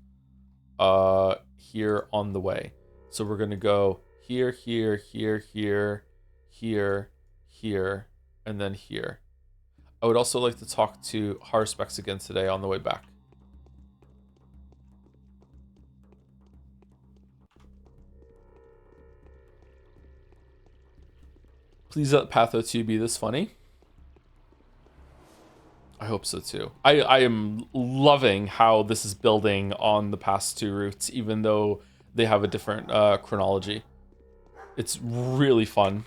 here on the way. So we're going to go here, here, here, here, here, here, and then here. I would also like to talk to Harspex again today on the way back. Please let Patho 2 be this funny. I hope so too. I am loving how this is building on the past two routes, even though they have a different chronology. It's really fun.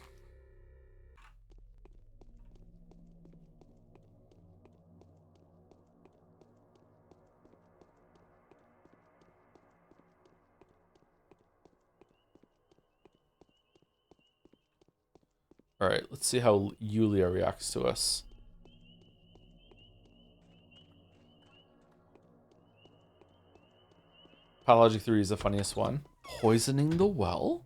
All right, let's see how Yulia reacts to us. Pathologic 3 is the funniest one. Poisoning the well?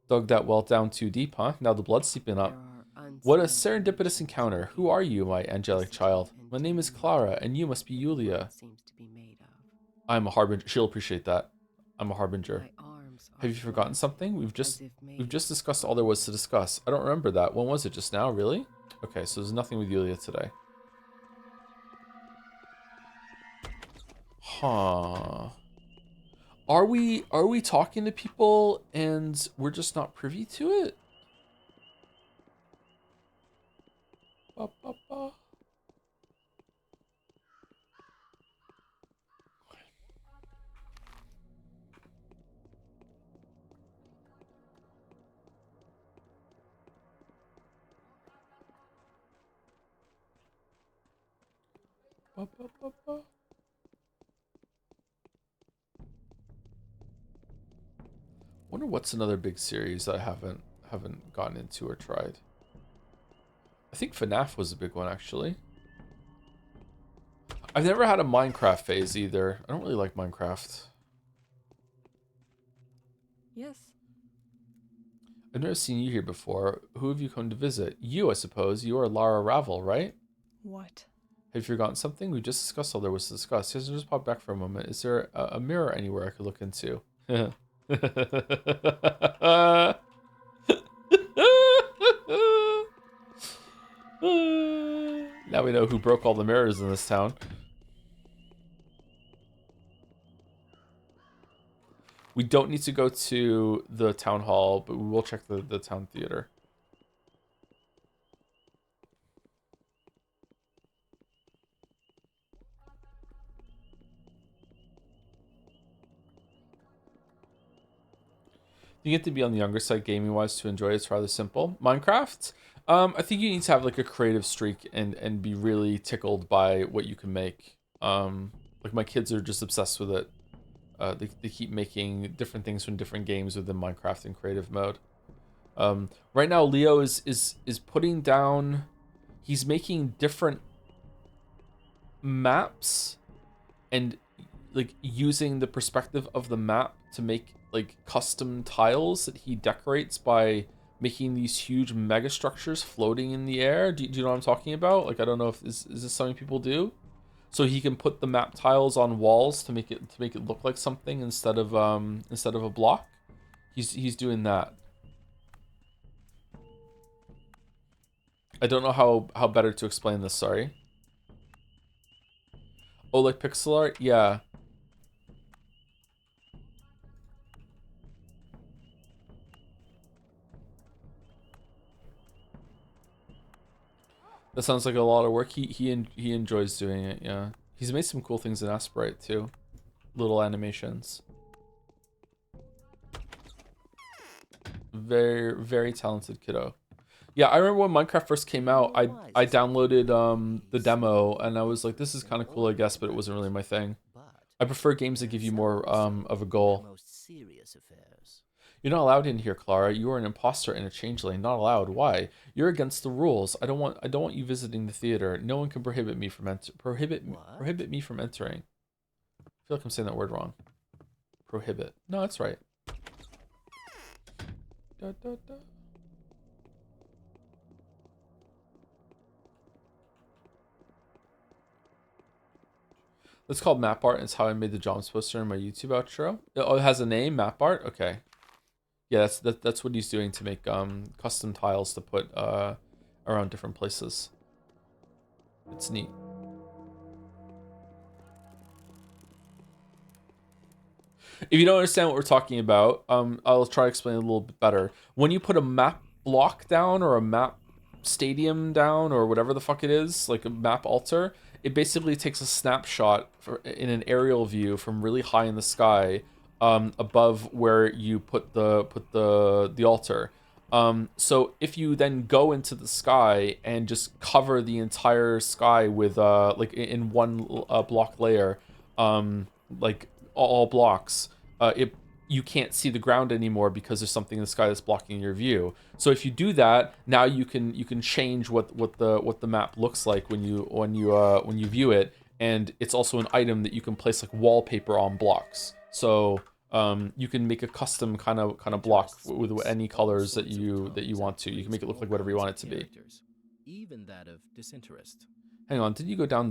Dug that well down too deep, huh? Now the blood's seeping up. What a serendipitous encounter. Who are you, my angelic child? My name is Clara, and you must be Yulia. I'm a harbinger. She'll appreciate that. I'm a harbinger. Have you forgotten something? We've just discussed all there was to discuss. I don't remember that. When was it? Just now? Really? Okay, so there's nothing with Yulia today. Huh. Are we talking to people and we're just not privy to it? Ba, ba, ba. Ba, ba, ba, ba. Wonder what's another big series that I haven't gotten into or tried. I think FNAF was a big one actually. I've never had a Minecraft phase either. I don't really like Minecraft. Yes. I've never seen you here before. Who have you come to visit? You, I suppose. You are Lara Ravel, right? What? Have you forgotten something? We just discussed all there was to discuss. Just pop back for a moment. Is there a mirror anywhere I could look into? Now we know who broke all the mirrors in this town. We don't need to go to the town hall, but we will check the town theater. You get to be on the younger side gaming wise to enjoy it. It's rather simple. Minecraft, I think you need to have like a creative streak and be really tickled by what you can make. Like my kids are just obsessed with it. They keep making different things from different games within Minecraft in creative mode. Right now Leo is putting down. he's making different maps and like using the perspective of the map to make like custom tiles that he decorates by making these huge mega structures floating in the air. Do you know what I'm talking about? Like, I don't know if is this something people do? So he can put the map tiles on walls to make it look like something instead of a block. He's doing that. I don't know how better to explain this, sorry. Oh, like pixel art? Yeah. That sounds like a lot of work. He enjoys doing it, yeah. He's made some cool things in Aspirite too. Little animations. Very, very talented kiddo. Yeah, I remember when Minecraft first came out, I downloaded the demo and I was like, this is kind of cool, I guess, but it wasn't really my thing. I prefer games that give you more of a goal. You're not allowed in here, Clara. You are an imposter and a changeling. Not allowed. Why? You're against the rules. I don't want you visiting the theater. No one can prohibit me from prohibit me from entering. I feel like I'm saying that word wrong. Prohibit. No, that's right. Da, da, da. It's called map art. It's how I made the Joms poster in my YouTube outro. Oh, it has a name, map art. Okay. Yeah, that's what he's doing to make custom tiles to put around different places. It's neat. If you don't understand what we're talking about, I'll try to explain it a little bit better. When you put a map block down or a map stadium down or whatever the fuck it is, like a map altar, it basically takes a snapshot in an aerial view from really high in the sky, above where you put the altar. So if you then go into the sky and just cover the entire sky with like in one block layer, like all blocks, you can't see the ground anymore because there's something in the sky that's blocking your view. So if you do that, now you can change what the map looks like when you view it, and it's also an item that you can place like wallpaper on blocks. So you can make a custom kind of block with any colors that you want to. You can make it look like whatever you want it to be. Even that of disinterest. Hang on, did you go down to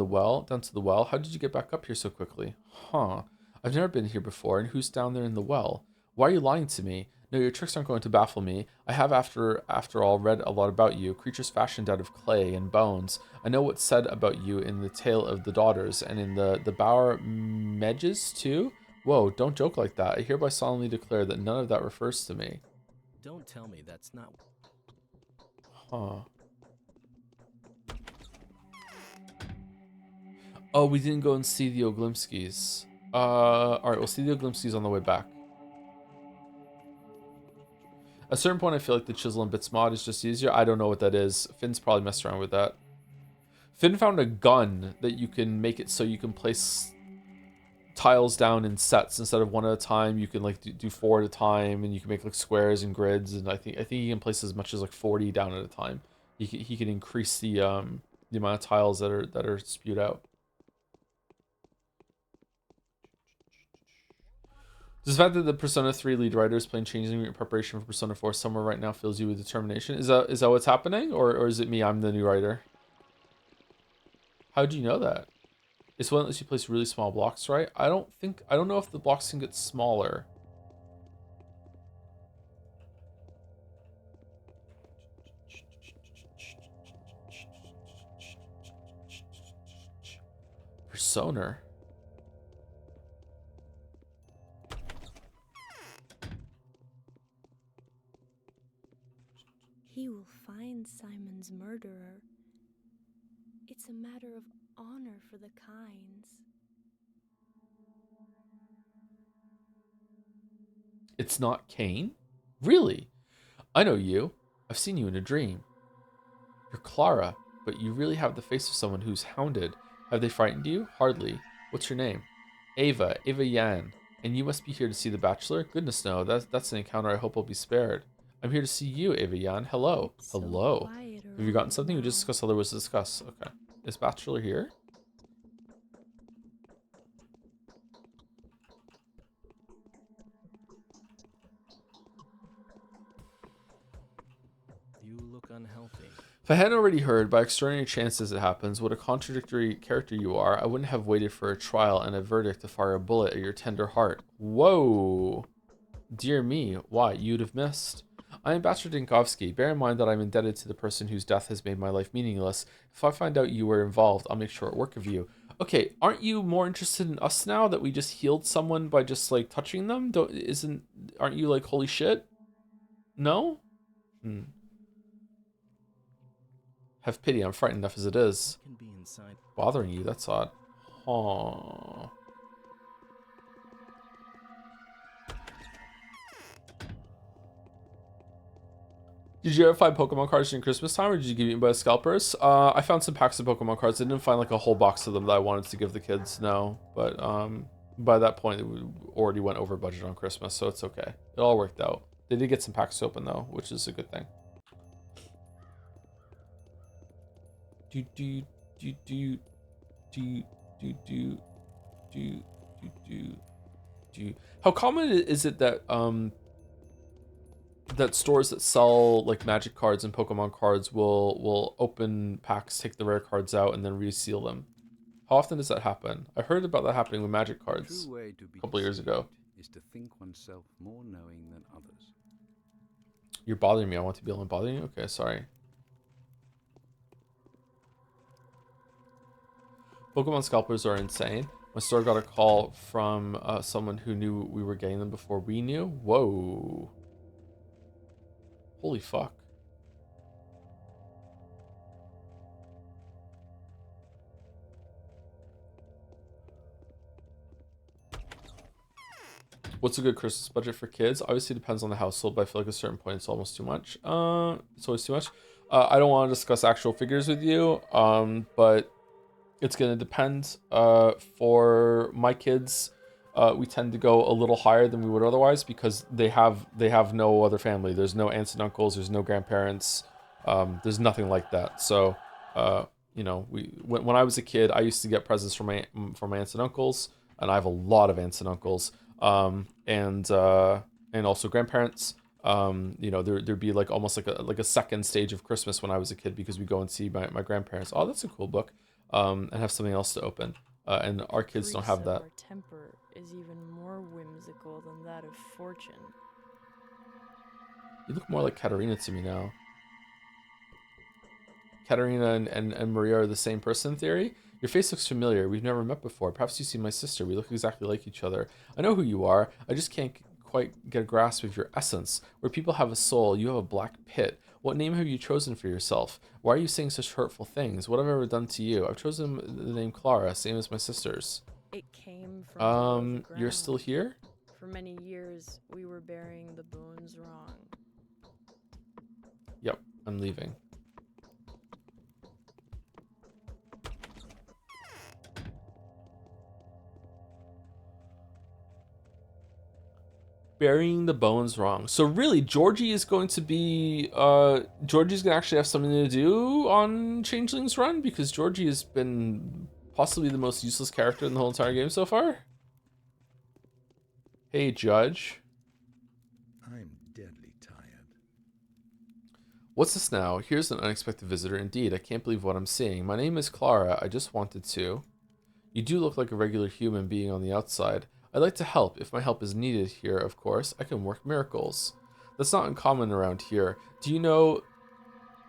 the well? How did you get back up here so quickly? Huh. I've never been here before, and who's down there in the well? Why are you lying to me? No, your tricks aren't going to baffle me. I have, after all, read a lot about you. Creatures fashioned out of clay and bones. I know what's said about you in the Tale of the Daughters, and in the Bower Medges, too? Whoa, don't joke like that. I hereby solemnly declare that none of that refers to me. Don't tell me that's not... Huh. Oh, we didn't go and see the Oglimskis. Alright, we'll see the Oglimskis on the way back. At a certain point, I feel like the Chisel and Bits mod is just easier. I don't know what that is. Finn's probably messed around with that. Finn found a gun that you can make it so you can place tiles down in sets instead of one at a time. You can like do 4 at a time, and you can make like squares and grids. And I think he can place as much as like 40 down at a time. He can increase the amount of tiles that are spewed out. Does the fact that the Persona 3 lead writer is playing Changling in preparation for Persona 4 somewhere right now fills you with determination? Is that what's happening? Or is it me? I'm the new writer. How do you know that? It's one that lets you place really small blocks, right? I don't know if the blocks can get smaller. Persona. He will find Simon's murderer. It's a matter of honor for the Kynes. It's not Kane? Really? I know you. I've seen you in a dream. You're Clara, but you really have the face of someone who's hounded. Have they frightened you? Hardly. What's your name? Ava Yan. And you must be here to see The Bachelor? Goodness no, that's an encounter I hope will be spared. I'm here to see you, Ava Yan. Hello. It's so Hello. quiet Have you gotten something? We just discussed all there was to discuss. Okay. Is Bachelor here? You look unhealthy. If I hadn't already heard, by extraordinary chance as it happens, what a contradictory character you are, I wouldn't have waited for a trial and a verdict to fire a bullet at your tender heart. Whoa! Dear me, why, you'd have missed. I am Bachelor Dinkovsky. Bear in mind that I'm indebted to the person whose death has made my life meaningless. If I find out you were involved, I'll make short work of you. Okay, aren't you more interested in us now that we just healed someone by just, like, touching them? Aren't you like, holy shit? No? Have pity, I'm frightened enough as it is. What can be inside? Bothering you, that's odd. Aww. Did you ever find Pokemon cards during Christmas time, or did you get eaten by scalpers? I found some packs of Pokemon cards. I didn't find like a whole box of them that I wanted to give the kids, no. But by that point, we already went over budget on Christmas, so it's okay. It all worked out. They did get some packs to open though, which is a good thing. How common is it that that stores that sell like magic cards and Pokemon cards will open packs, take the rare cards out, and then reseal them? How often does that happen? I heard about that happening with magic cards a couple years ago. Is to think oneself more knowing than others. You're bothering me. I want to be able to bother you? Okay, sorry. Pokemon scalpers are insane. My store got a call from someone who knew we were getting them before we knew. Whoa. Holy fuck. What's a good Christmas budget for kids? Obviously depends on the household, but I feel like at a certain point it's almost too much. It's always too much. I don't want to discuss actual figures with you, but it's going to depend. For my kids, we tend to go a little higher than we would otherwise because they have no other family. There's no aunts and uncles. There's no grandparents. There's nothing like that. So, you know, when I was a kid, I used to get presents from my aunts and uncles, and I have a lot of aunts and uncles, and also grandparents. You know, there'd be like almost like a second stage of Christmas when I was a kid because we go and see my grandparents. Oh, that's a cool book. And have something else to open. And our kids don't have that. Our temper is even more whimsical than that of fortune. You look more like Katarina to me now. Katarina and Maria are the same person in theory? Your face looks familiar. We've never met before. Perhaps you see my sister. We look exactly like each other. I know who you are. I just can't quite get a grasp of your essence. Where people have a soul, you have a black pit. What name have you chosen for yourself? Why are you saying such hurtful things? What have I ever done to you? I've chosen the name Clara, same as my sister's. It came from you're still here? For many years, we were burying the bones wrong. Yep, I'm leaving. Burying the bones wrong. So really, Georgie is going to be Georgie's gonna actually have something to do on Changeling's run, because Georgie has been possibly the most useless character in the whole entire game so far. Hey, Judge. I'm deadly tired. What's this now? Here's an unexpected visitor indeed. I can't believe what I'm seeing. My name is Clara. I just wanted to. You do look like a regular human being on the outside. I'd like to help. If my help is needed here, of course, I can work miracles. That's not uncommon around here. Do you know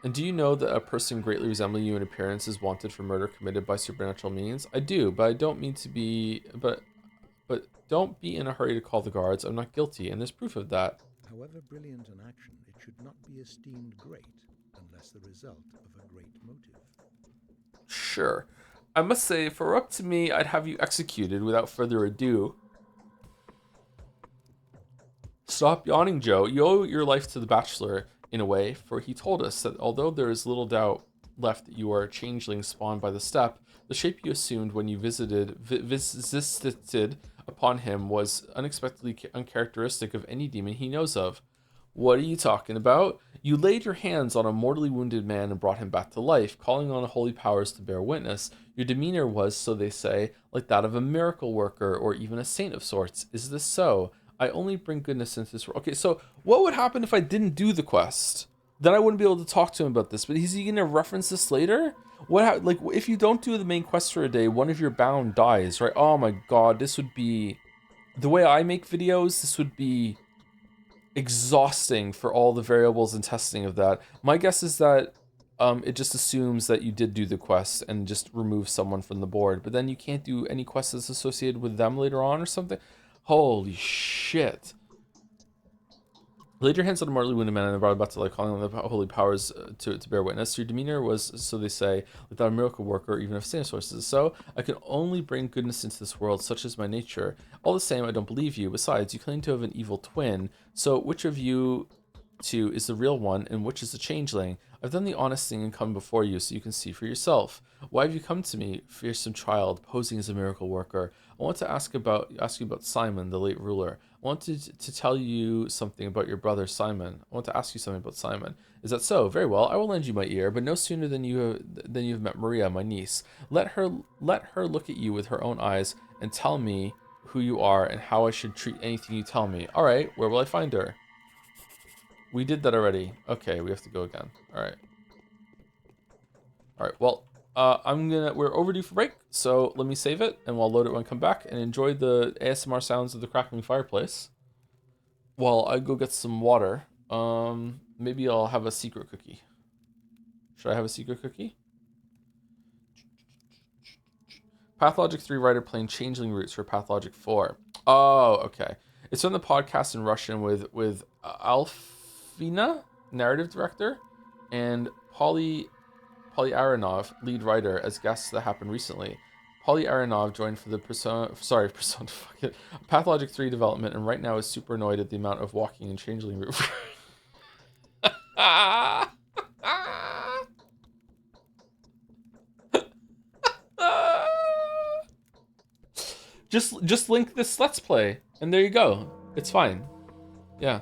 that a person greatly resembling you in appearance is wanted for murder committed by supernatural means? I do, but I don't mean to be, but don't be in a hurry to call the guards. I'm not guilty, and there's proof of that. However brilliant an action, it should not be esteemed great unless the result of a great motive. Sure. I must say, if it were up to me, I'd have you executed without further ado. Stop yawning, Joe. You owe your life to the Bachelor, in a way, for he told us that although there is little doubt left that you are a changeling spawned by the steppe, the shape you assumed when you visited upon him was unexpectedly uncharacteristic of any demon he knows of. What are you talking about? You laid your hands on a mortally wounded man and brought him back to life, calling on holy powers to bear witness. Your demeanor was, so they say, like that of a miracle worker or even a saint of sorts. Is this so? I only bring goodness into this world. Okay, so what would happen if I didn't do the quest? Then I wouldn't be able to talk to him about this. But is he gonna reference this later? Like if you don't do the main quest for a day, one of your bound dies, right? Oh my god, this would be the way I make videos. This would be exhausting for all the variables and testing of that. My guess is that it just assumes that you did do the quest and just remove someone from the board, but then you can't do any quests that's associated with them later on or something. Holy shit. Laid your hands on a mortally wounded man and brought about to life, calling on the holy powers to bear witness. Your demeanor was, so they say, without a miracle worker, or even if saint sources. So I can only bring goodness into this world, such is my nature. All the same, I don't believe you. Besides, you claim to have an evil twin. So which of you two is the real one, and which is the changeling? I've done the honest thing and come before you, so you can see for yourself. Why have you come to me, fearsome child, posing as a miracle worker? I want to ask you about Simon, the late ruler. I wanted to tell you something about your brother Simon. I want to ask you something about Simon. Is that so? Very well. I will lend you my ear, but no sooner than you've met Maria, my niece. Let her look at you with her own eyes and tell me who you are and how I should treat anything you tell me. All right. Where will I find her? We did that already. Okay, we have to go again. All right. All right. Well, we're overdue for break, so let me save it and we'll load it when I come back and enjoy the ASMR sounds of the crackling fireplace while I go get some water. Maybe I'll have a secret cookie. Should I have a secret cookie? Pathologic 3 writer playing Changling routes for Pathologic 4. Oh, okay. It's on the podcast in Russian with Alfina, narrative director, and Polly Aronov, lead writer, as guests that happened recently. Polly Aronov joined for the Pathologic 3 development, and right now is super annoyed at the amount of walking and Changeling route. Just link this Let's Play, and there you go. It's fine. Yeah.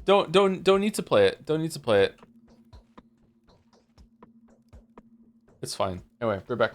Don't need to play it. Don't need to play it. It's fine. Anyway, we're back.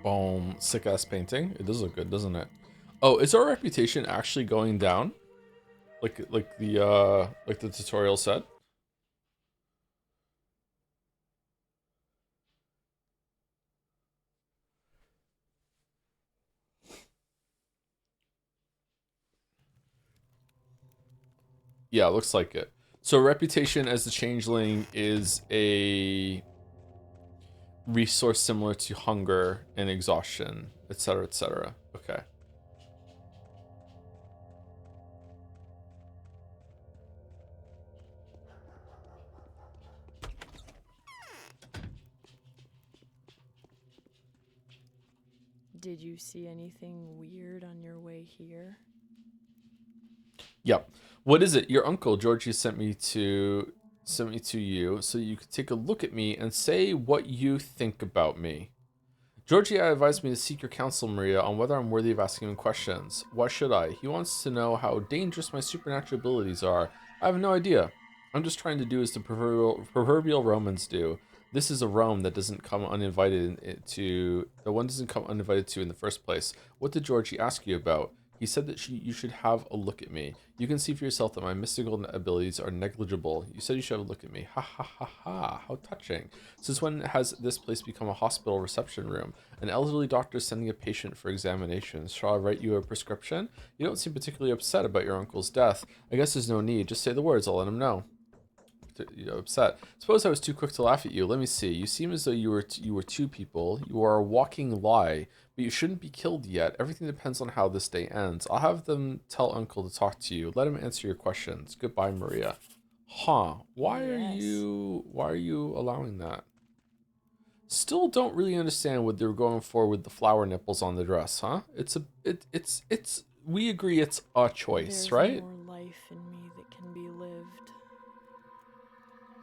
Boom. Sick ass painting. It does look good, doesn't it? Oh, is our reputation actually going down? Like the tutorial said? Yeah, looks like it. So reputation as the changeling is a resource similar to hunger and exhaustion, etc., etc. Okay. Did you see anything weird on your way here? Yep. What is it? Your uncle Georgie sent me to you so you could take a look at me and say what you think about me. Georgie advised me to seek your counsel, Maria, on whether I'm worthy of asking him questions. Why should I? He wants to know how dangerous my supernatural abilities are. I have no idea. I'm just trying to do as the proverbial Romans do. This is a Rome that doesn't come uninvited to. The one doesn't come uninvited to in the first place. What did Georgie ask you about? He said that you should have a look at me. You can see for yourself that my mystical abilities are negligible. You said you should have a look at me. Ha ha ha ha. How touching. Since when has this place become a hospital reception room? An elderly doctor sending a patient for examinations. Shall I write you a prescription? You don't seem particularly upset about your uncle's death. I guess there's no need. Just say the words. I'll let him know. You're upset. Suppose I was too quick to laugh at you. Let me see. You seem as though you were two people. You are a walking lie, but you shouldn't be killed yet. Everything depends on how this day ends. I'll have them tell Uncle to talk to you. Let him answer your questions. Goodbye, Maria. Huh? Why are you allowing that? Still don't really understand what they were going for with the flower nipples on the dress, huh? It's we agree it's a choice, right? There's more life in me that can be lived.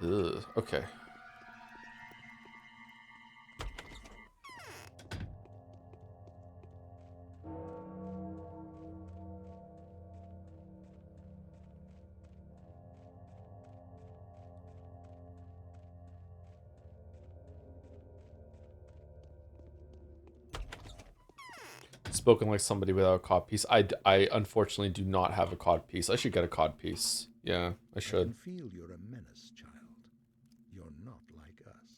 Ugh, okay. Spoken like somebody without a cod piece. I unfortunately do not have a cod piece. I should get a cod piece. Yeah, I should. I can feel you're a menace, child. You're not like us.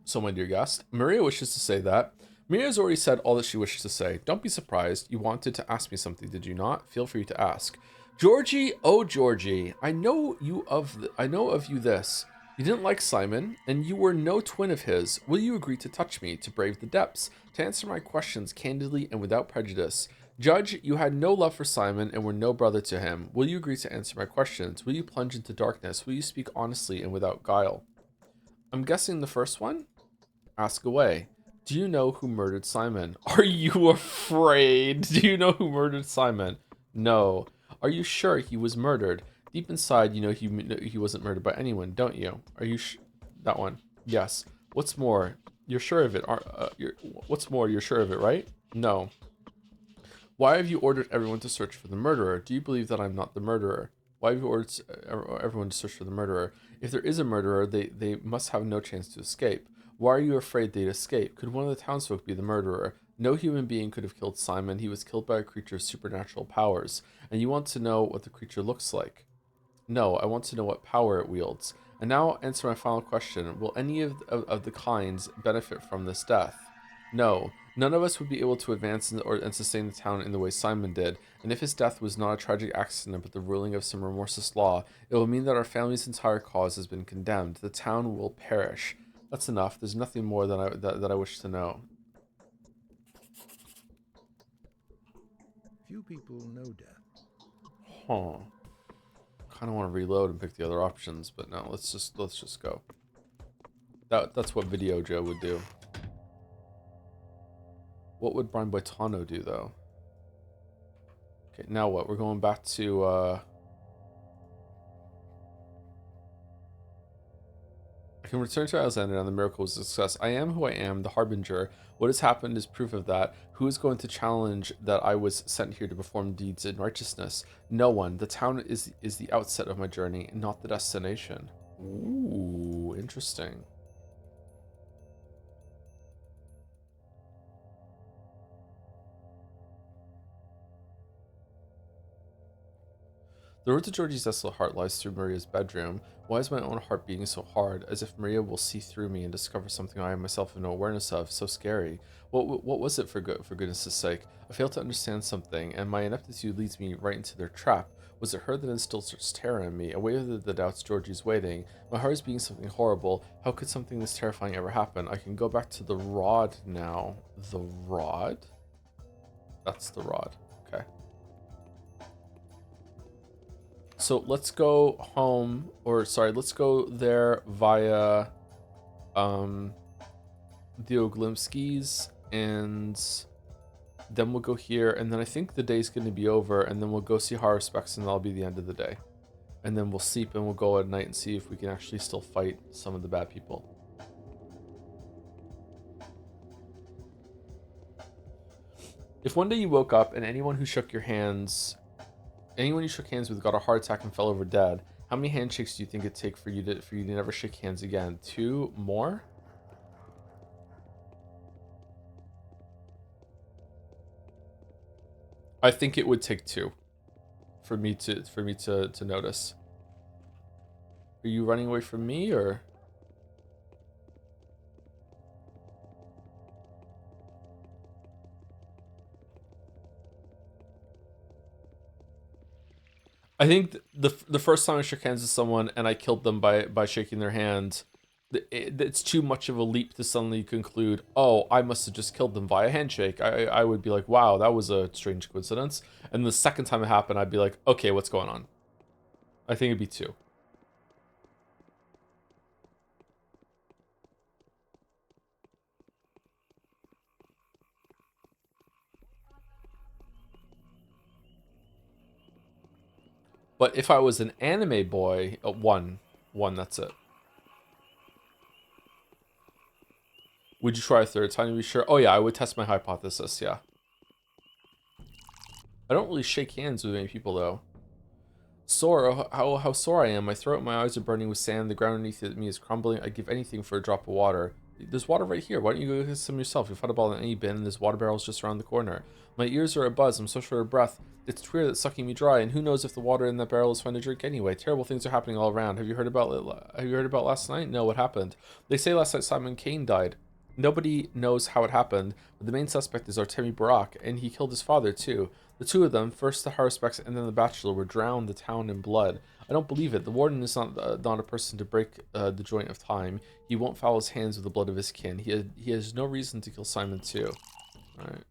So, my dear guest, Maria wishes to say that. Maria has already said all that she wishes to say. Don't be surprised. You wanted to ask me something, did you not? Feel free to ask. Georgie, oh Georgie, I know of you this. You didn't like Simon, and you were no twin of his. Will you agree to touch me, to brave the depths, to answer my questions candidly and without prejudice? Judge, you had no love for Simon and were no brother to him. Will you agree to answer my questions? Will you plunge into darkness? Will you speak honestly and without guile? I'm guessing the first one? Ask away. Do you know who murdered Simon? Are you afraid? Do you know who murdered Simon? No. Are you sure he was murdered? Deep inside, you know he wasn't murdered by anyone, don't you? Are you that one? Yes. What's more, you're sure of it? What's more, you're sure of it, right? No. Why have you ordered everyone to search for the murderer? Do you believe that I'm not the murderer? Why have you ordered everyone to search for the murderer? If there is a murderer, they must have no chance to escape. Why are you afraid they'd escape? Could one of the townsfolk be the murderer? No human being could have killed Simon. He was killed by a creature of supernatural powers. And you want to know what the creature looks like? No, I want to know what power it wields. And now answer my final question. Will any of the kinds benefit from this death? No. None of us would be able to advance and sustain the town in the way Simon did, and if his death was not a tragic accident but the ruling of some remorseless law, it will mean that our family's entire cause has been condemned. The town will perish. That's enough. There's nothing more that I wish to know. Few people know death. Huh. Kind of want to reload and pick the other options, but no, let's just go. That's what Video Joe would do. What would Brian Boitano do, though? Okay, now what? We're going back to, I can return to Alexander and the miracle was a success. I am who I am, the Harbinger. What has happened is proof of that. Who is going to challenge that I was sent here to perform deeds in righteousness? No one. The town is the outset of my journey, not the destination. Ooh, interesting. The road to Georgie's desolate heart lies through Maria's bedroom. Why is my own heart beating so hard, as if Maria will see through me and discover something I myself have no awareness of? So scary. What was it, for goodness' sake? I fail to understand something, and my ineptitude leads me right into their trap. Was it her that instilled such terror in me? Away with the doubts, Georgie's waiting. My heart is beating something horrible. How could something this terrifying ever happen? I can go back to the rod now. The rod? That's the rod. Okay. So let's go home, or sorry, let's go there via the Oglimskis, and then we'll go here, and then I think the day's going to be over, and then we'll go see Haruspex, and that'll be the end of the day. And then we'll sleep, and we'll go at night and see if we can actually still fight some of the bad people. If one day you woke up and anyone you shook hands with got a heart attack and fell over dead, how many handshakes do you think it'd take for you to never shake hands again? 2 more? I think it would take 2 for me to notice. Are you running away from me, or? I think the first time I shook hands with someone and I killed them by shaking their hand, it's too much of a leap to suddenly conclude, oh, I must have just killed them via handshake. I would be like, wow, that was a strange coincidence. And the second time it happened, I'd be like, okay, what's going on? I think it'd be 2. But if I was an anime boy, 1, that's it. Would you try a third time to be sure? Oh yeah, I would test my hypothesis, yeah. I don't really shake hands with many people though. Sore, how sore I am. My throat and my eyes are burning with sand. The ground underneath me is crumbling. I'd give anything for a drop of water. There's water right here. Why don't you go get some yourself? You've had a ball in any bin, and there's water barrels just around the corner. My ears are abuzz. I'm so short of breath. It's queer that's sucking me dry, and who knows if the water in that barrel is fun to drink anyway. Terrible things are happening all around. Have you heard about last night? No, what happened? They say last night Simon Kane died. Nobody knows how it happened, but the main suspect is Artemi Barak, and he killed his father too. The 2 of them, first the Haruspex and then the Bachelor, were drowned the town in blood. I don't believe it. The warden is not a person to break the joint of time. He won't foul his hands with the blood of his kin. He has no reason to kill Simon too. Alright.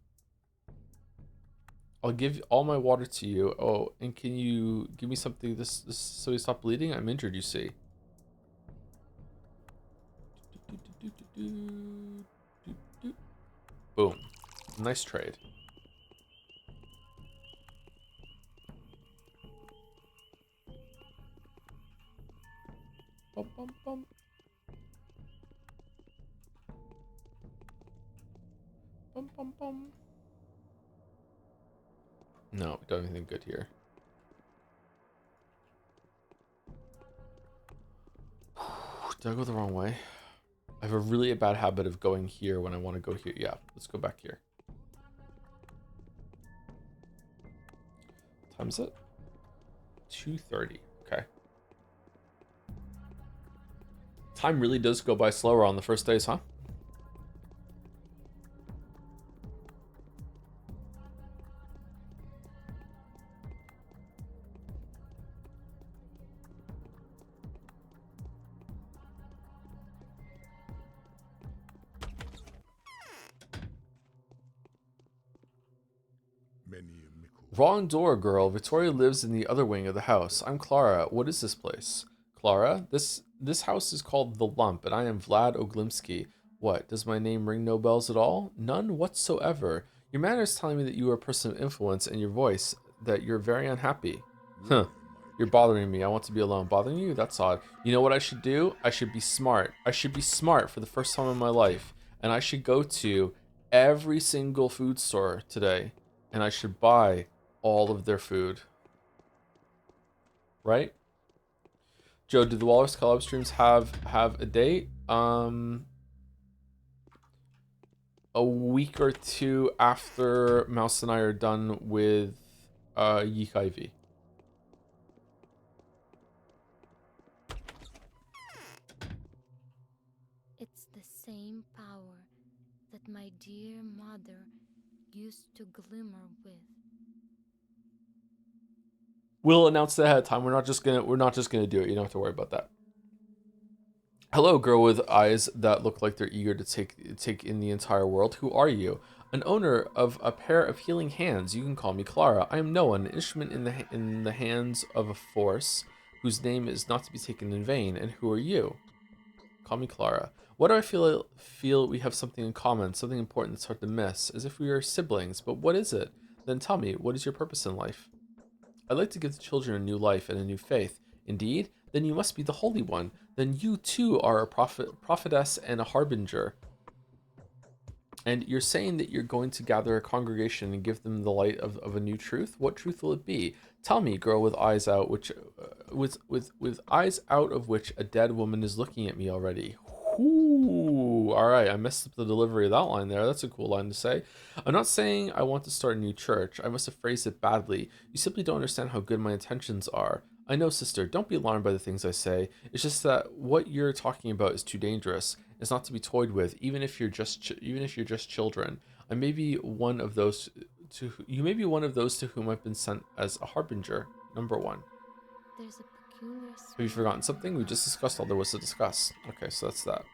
I'll give all my water to you. Oh, and can you give me something this so he stop bleeding? I'm injured, you see. Boom. Nice trade. Bum, bum, bum. Bum, bum, bum. No, we don't have anything good here. Did I go the wrong way? I have a really bad habit of going here when I want to go here. Yeah, let's go back here. What time is it? 2:30. Okay. Time really does go by slower on the first days, huh? Wrong door, girl. Victoria lives in the other wing of the house. I'm Clara. What is this place? Clara? This house is called The Lump, and I am Vlad Oglimsky. What, does my name ring no bells at all? None whatsoever. Your manner is telling me that you are a person of influence, and your voice, that you're very unhappy. Huh. You're bothering me. I want to be alone. Bothering you? That's odd. You know what I should do? I should be smart. I should be smart for the first time in my life, and I should go to every single food store today, and I should buy all of their food. Right? Joe, do the Walrus collab streams have a date? A week or 2 after Mouse and I are done with Yeek IV. the same power that my dear mother used to glimmer with. We'll announce that ahead of time. We're not just gonna do it. You don't have to worry about that. Hello, girl with eyes that look like they're eager to take in the entire world. Who are you? An owner of a pair of healing hands. You can call me Clara. I am Noah, an instrument in the hands of a force whose name is not to be taken in vain. And who are you? Call me Clara. What do I feel we have something in common, something important that's hard to miss, as if we are siblings. But what is it? Then tell me, what is your purpose in life? I'd like to give the children a new life and a new faith. Indeed? Then you must be the Holy One. Then you too are a prophetess and a harbinger. And you're saying that you're going to gather a congregation and give them the light of a new truth? What truth will it be? Tell me, girl with eyes out, with eyes out of which a dead woman is looking at me already. Ooh, all right, I messed up the delivery of that line there. That's a cool line to say. I'm not saying I want to start a new church. I must have phrased it badly. You simply don't understand how good my intentions are. I know, sister, don't be alarmed by the things I say. It's just that what you're talking about is too dangerous. It's not to be toyed with, even if you're just children. I may be one of those you may be one of those to whom I've been sent as a harbinger. Number one. There's a peculiar Have you forgotten something? We just discussed all there was to discuss. Okay, so that's that.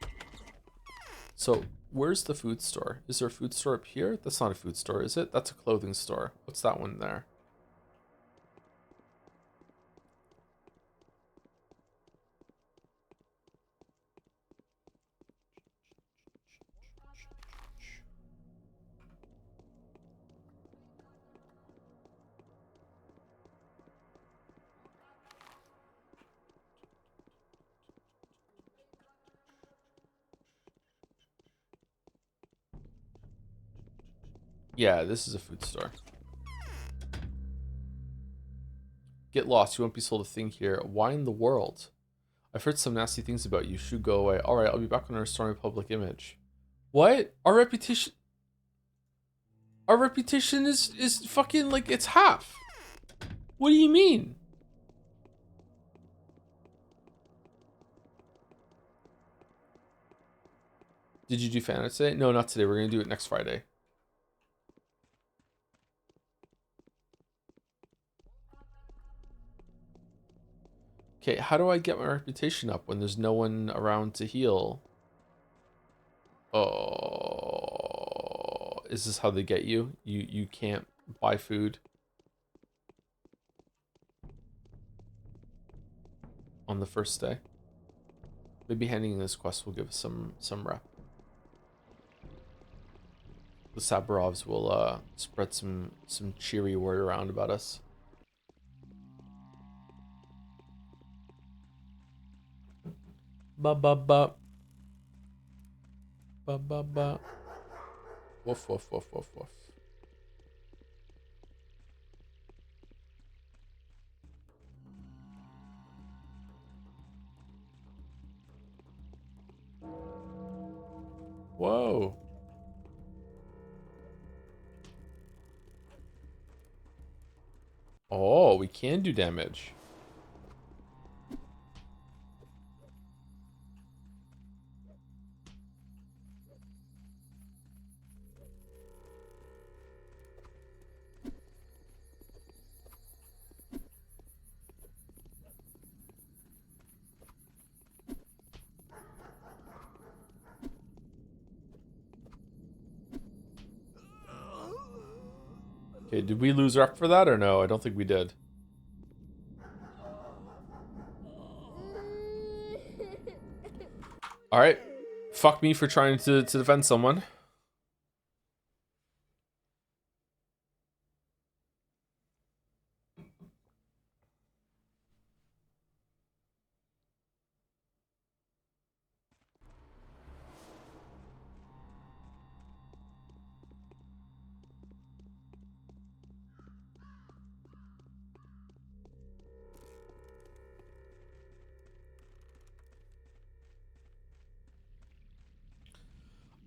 So, where's the food store? Is there a food store up here? That's not a food store, is it? That's a clothing store. What's that one there? Yeah, this is a food store. Get lost. You won't be sold a thing here. Why in the world? I've heard some nasty things about you. Should go away. All right, I'll be back on restoring public image. What? Our reputation is fucking like it's half. What do you mean? Did you do fan art today? No, not today. We're gonna do it next Friday. Okay, how do I get my reputation up when there's no one around to heal? Oh, is this how they get you? You can't buy food on the first day. Maybe handing in this quest will give us some rep. The Sabarovs will spread some cheery word around about us. Ba ba ba. Ba ba ba. Woof woof woof woof woof. Whoa. Oh, we can do damage. Okay, did we lose rep for that or no? I don't think we did. Alright. Fuck me for trying to defend someone.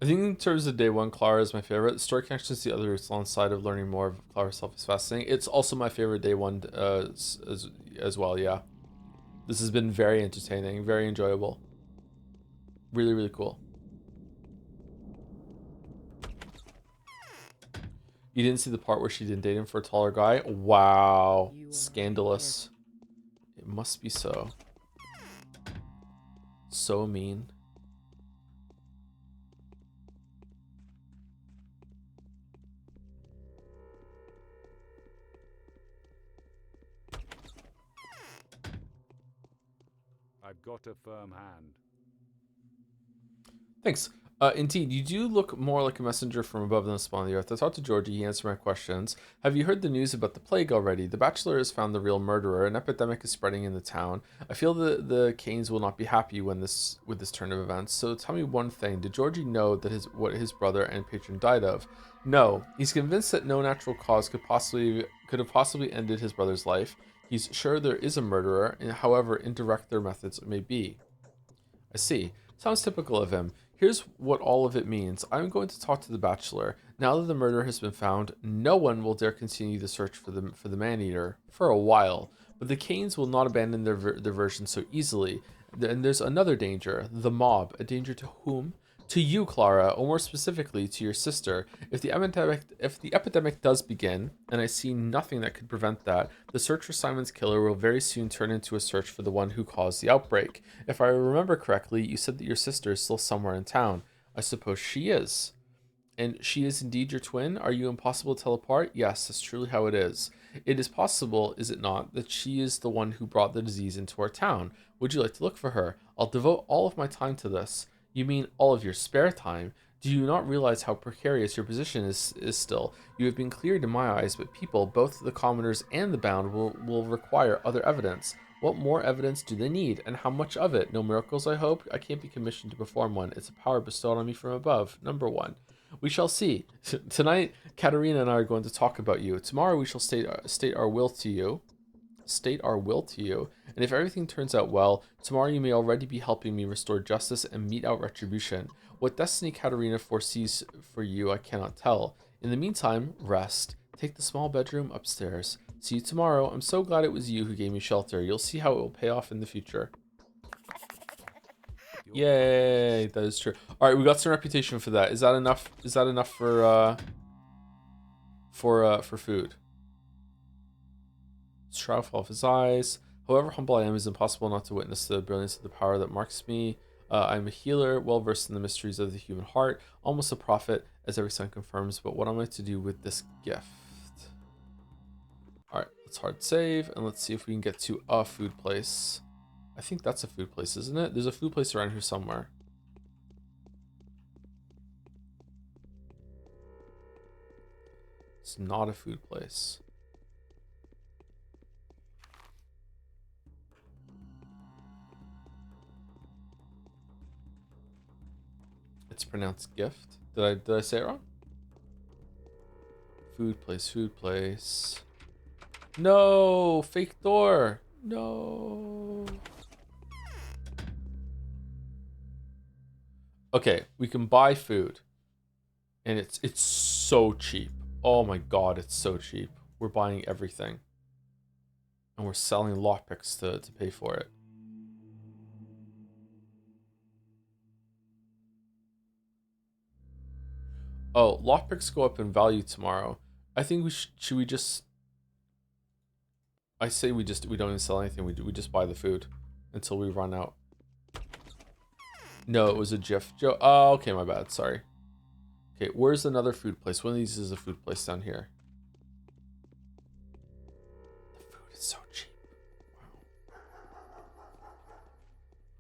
I think in terms of day one, Clara is my favorite. Story connection is the other alongside of learning more of Clara herself is fascinating. It's also my favorite day one as well, yeah. This has been very entertaining, very enjoyable. Really, really cool. You didn't see the part where she didn't date him for a taller guy? Wow. You are Scandalous. It must be so. So mean. I've got a firm hand. Thanks. Indeed, you do look more like a messenger from above than a spawn of the earth. I talked to Georgie, he answered my questions. Have you heard the news about the plague already? The Bachelor has found the real murderer. An epidemic is spreading in the town. I feel the Canes will not be happy with this turn of events. So tell me one thing. Did Georgie know that what his brother and patron died of? No. He's convinced that no natural cause could have possibly ended his brother's life. He's sure there is a murderer, and however indirect their methods may be. I see. Sounds typical of him. Here's what all of it means. I'm going to talk to the Bachelor. Now that the murderer has been found, no one will dare continue the search for the man-eater for a while. But the Canes will not abandon their version so easily. And there's another danger, the mob. A danger to whom? To you, Clara, or more specifically, to your sister. If the epidemic does begin, and I see nothing that could prevent that, the search for Simon's killer will very soon turn into a search for the one who caused the outbreak. If I remember correctly, you said that your sister is still somewhere in town. I suppose she is. And she is indeed your twin? Are you impossible to tell apart? Yes, that's truly how it is. It is possible, is it not, that she is the one who brought the disease into our town? Would you like to look for her? I'll devote all of my time to this. You mean all of your spare time? Do you not realize how precarious your position is still? You have been cleared in my eyes, but people, both the commoners and the bound, will require other evidence. What more evidence do they need, and how much of it? No miracles, I hope? I can't be commissioned to perform one. It's a power bestowed on me from above. Number one. We shall see. Tonight, Katerina and I are going to talk about you. Tomorrow, we shall state our will to you. State our will to you. And if everything turns out well, tomorrow you may already be helping me restore justice and mete out retribution. What destiny Katerina foresees for you, I cannot tell. In the meantime, rest. Take the small bedroom upstairs. See you tomorrow. I'm so glad it was you who gave me shelter. You'll see how it will pay off in the future. Yay, that is true. All right, we got some reputation for that. Is that enough? Is that enough for food? Shroud fall off his eyes. However humble I am, it is impossible not to witness the brilliance of the power that marks me. I'm a healer, well versed in the mysteries of the human heart, almost a prophet, as every sign confirms. But what am I to do with this gift? All right, let's hard save, and let's see if we can get to a food place. I think that's a food place, isn't it? There's a food place around here somewhere. It's not a food place. It's pronounced gift. Did I say it wrong? Food place, food place. No, fake door. No. Okay, we can buy food. And it's so cheap. Oh my god, it's so cheap. We're buying everything. And we're selling lockpicks to pay for it. Oh, lockpicks go up in value tomorrow. I think should we just... I say we don't even sell anything. We just buy the food until we run out. No, it was a GIF. Oh, okay, my bad. Sorry. Okay, where's another food place? One of these is a food place down here. The food is so cheap.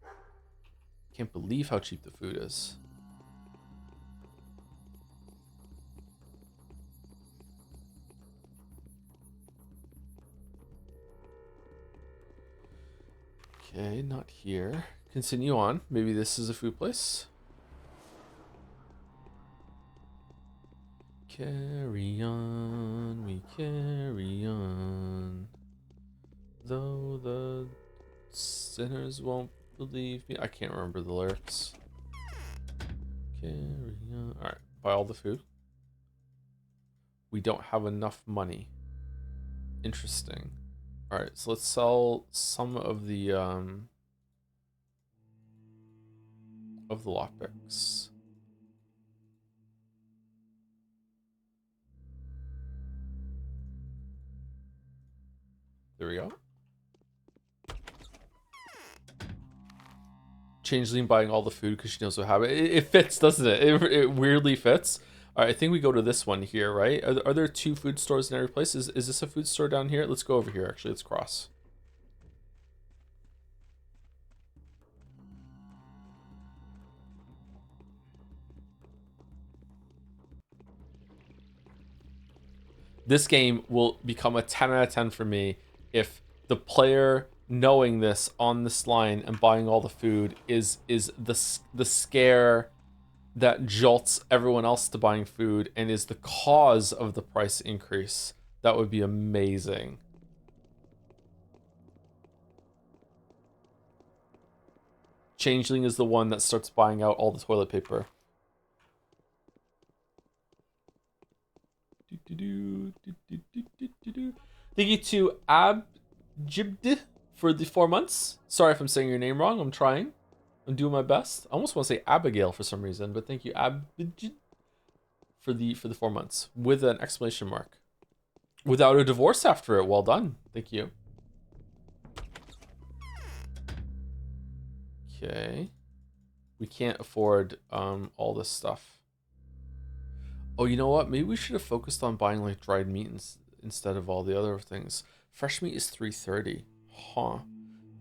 Wow. Can't believe how cheap the food is. Okay, not here. Continue on. Maybe this is a food place. Carry on, we carry on. Though the sinners won't believe me. I can't remember the lyrics. Carry on. Alright, buy all the food. We don't have enough money. Interesting. Alright, so let's sell some of the lockpicks. There we go. Changeling buying all the food because she knows what happened. It fits, doesn't it? It weirdly fits. All right, I think we go to this one here, right? Are there 2 food stores in every place? Is this a food store down here? Let's go over here, actually. Let's cross. This game will become a 10 out of 10 for me if the player knowing this on this line and buying all the food is the scare that jolts everyone else to buying food and is the cause of the price increase. That would be amazing. Changeling is the one that starts buying out all the toilet paper. Thank you to Abjibd for the 4 months. Sorry if I'm saying your name wrong. I'm trying. I'm doing my best. I almost want to say Abigail for some reason, but thank you, Abjibd, for the 4 months with an exclamation mark. Without a divorce after it. Well done. Thank you. Okay. We can't afford all this stuff. Oh, you know what? Maybe we should have focused on buying like dried meat instead of all the other things. Fresh meat is $3.30. Huh.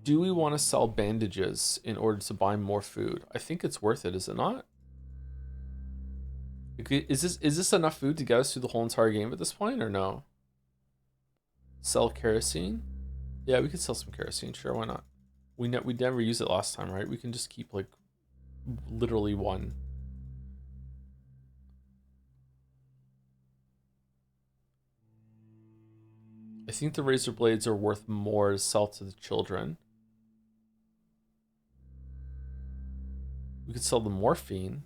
Do we want to sell bandages in order to buy more food? I think it's worth it, is it not? Is this enough food to get us through the whole entire game at this point, or no? Sell kerosene? Yeah, we could sell some kerosene. Sure, why not? We never used it last time, right? We can just keep like literally 1. I think the razor blades are worth more to sell to the children. We could sell the morphine.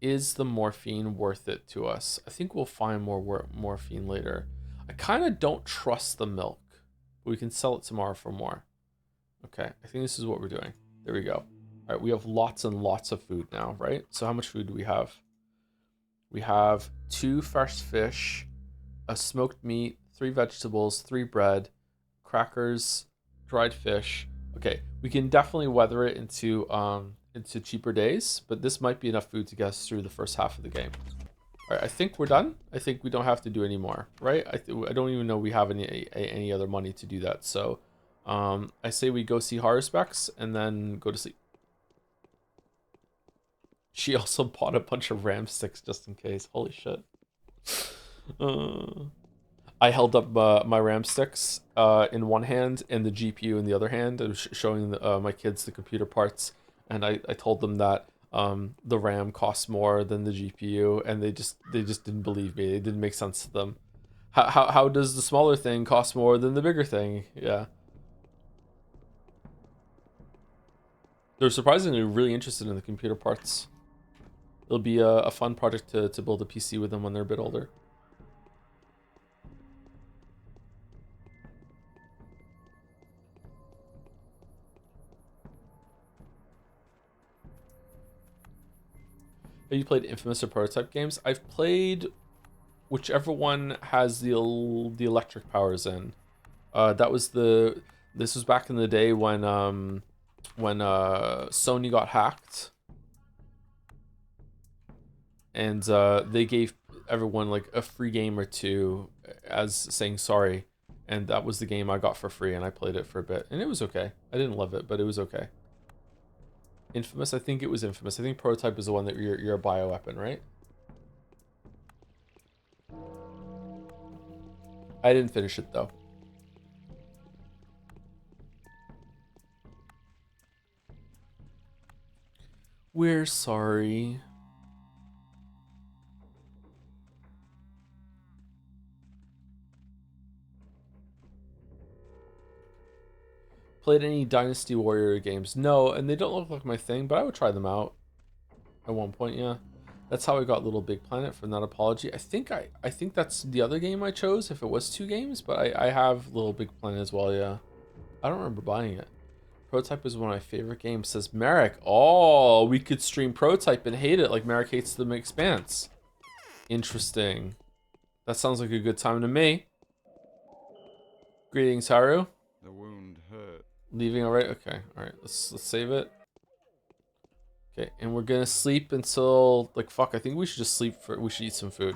Is the morphine worth it to us? I think we'll find more morphine later. I kind of don't trust the milk, but we can sell it tomorrow for more. Okay, I think this is what we're doing. There we go. All right, we have lots and lots of food now, right? So how much food do we have? We have 2 fresh fish, a smoked meat, 3 vegetables, 3 bread, crackers, dried fish. Okay, we can definitely weather it into cheaper days, but this might be enough food to get us through the first half of the game. All right, I think we're done. I think we don't have to do any more, right? I don't even know we have any other money to do that. So I say we go see horror specs and then go to sleep. She also bought a bunch of ram sticks just in case. Holy shit. I held up my ram sticks in one hand and the GPU in the other hand. I was showing my kids the computer parts, and I told them that the RAM costs more than the GPU, and they just didn't believe me. It didn't make sense to them. How does the smaller thing cost more than the bigger thing? Yeah. They're surprisingly really interested in the computer parts. It'll be a fun project to build a PC with them when they're a bit older. Have you played Infamous or Prototype games? I've played whichever one has the electric powers in. This was back in the day when Sony got hacked, and they gave everyone like a free game or 2 as saying sorry, and that was the game I got for free, and I played it for a bit, and it was okay. I didn't love it, but it was okay. Infamous, I think it was Infamous. I think Prototype is the one that you're a bioweapon, right? I didn't finish it though. We're sorry. Played any Dynasty Warrior games? No, and they don't look like my thing, but I would try them out at one point, yeah. That's how I got Little Big Planet from that apology. I think that's the other game I chose if it was 2 games, but I have Little Big Planet as well, yeah. I don't remember buying it. Prototype is one of my favorite games, says Merrick. Oh, we could stream Prototype and hate it like Merrick hates the Expanse. Interesting. That sounds like a good time to me. Greetings, Haru. The wound hurt. Leaving already? Okay, alright, let's save it. Okay, and we're gonna sleep until like fuck, I think we should just sleep we should eat some food.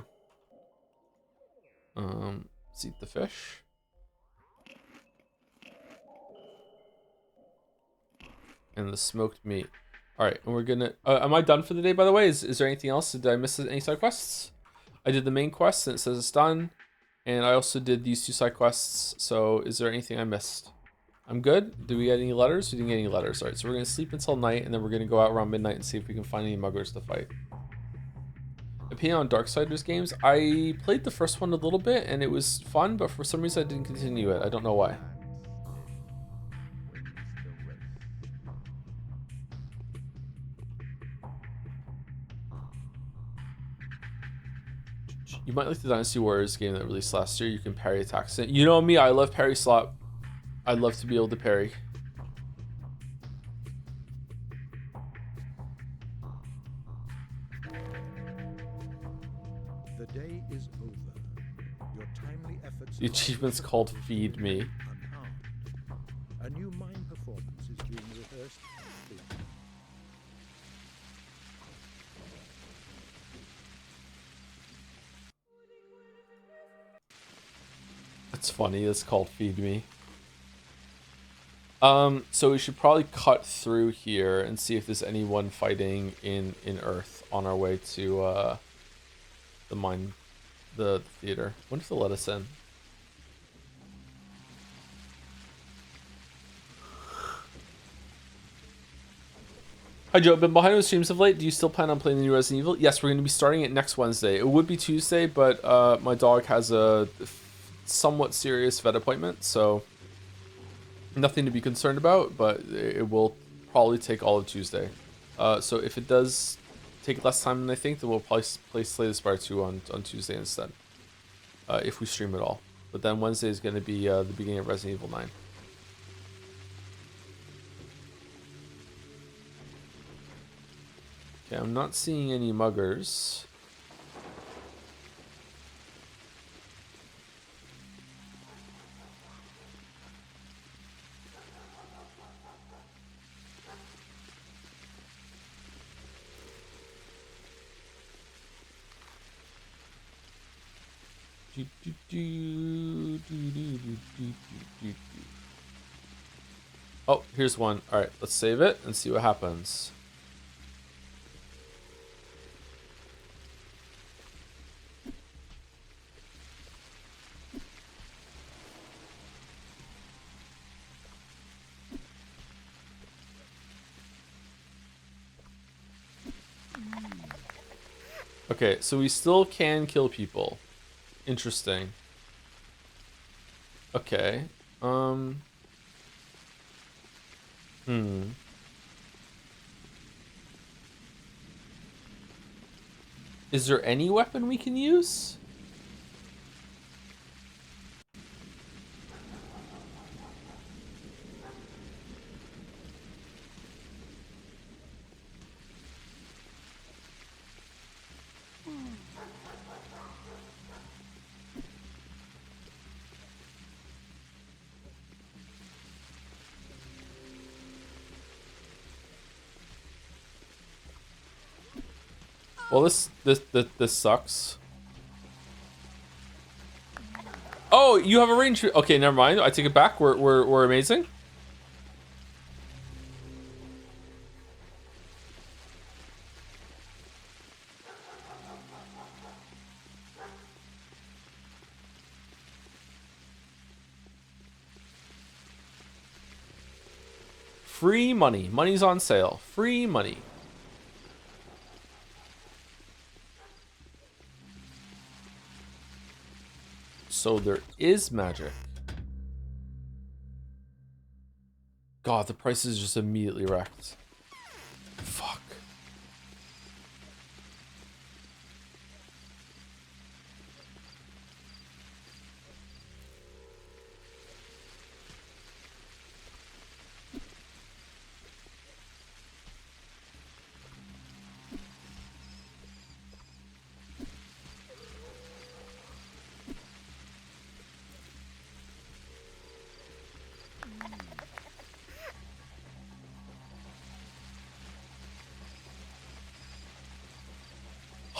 Let's eat the fish. And the smoked meat. Alright, and we're gonna am I done for the day, by the way? Is there anything else? Did I miss any side quests? I did the main quest and it says it's done. And I also did these 2 side quests, so is there anything I missed? I'm good. Did we get any letters? We didn't get any letters. Alright, so we're gonna sleep until night and then we're gonna go out around midnight and see if we can find any muggers to fight. Opinion on Darksiders games? I played the first one a little bit and it was fun, but for some reason I didn't continue it. I don't know why. You might like the Dynasty Warriors game that released last year. You can parry attacks. You know me, I love parry slot. I love to be able to parry. The day is over. Your timely efforts. The achievement's called Feed Me. Unharmed. A new mime performance is being rehearsed. It's funny, it's called Feed Me. So we should probably cut through here and see if there's anyone fighting in Earth on our way to the theater. When if they'll let us in? Hi Joe, been behind the streams of late. Do you still plan on playing the new Resident Evil? Yes, we're going to be starting it next Wednesday. It would be Tuesday, but my dog has a somewhat serious vet appointment, so nothing to be concerned about, but it will probably take all of Tuesday. So if it does take less time than I think, then we'll probably play Slay the Spire 2 on Tuesday instead. If we stream at all. But then Wednesday is going to be the beginning of Resident Evil 9. Okay, I'm not seeing any muggers. Oh, here's one. All right, let's save it and see what happens. Okay, so we still can kill people. Interesting. Okay. Is there any weapon we can use? Well, this sucks. Oh, you have a range. Okay, never mind. I take it back. We're amazing. Free money. Money's on sale. Free money. So there is magic. God, the price is just immediately wrecked. Fuck.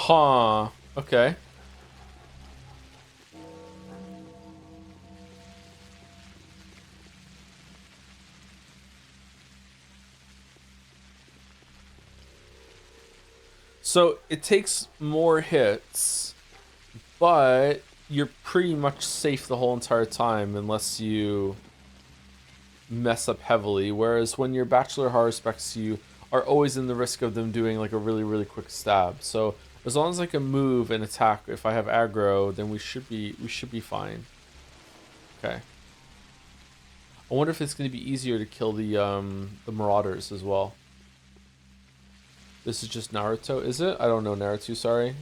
Huh. Okay. So it takes more hits, but you're pretty much safe the whole entire time unless you mess up heavily. Whereas when your Bachelor Horror specs, you are always in the risk of them doing like a really, really quick stab. So as long as I can move and attack, if I have aggro, then we should be fine. Okay. I wonder if it's going to be easier to kill the Marauders as well. This is just Naruto, is it? I don't know Naruto, sorry.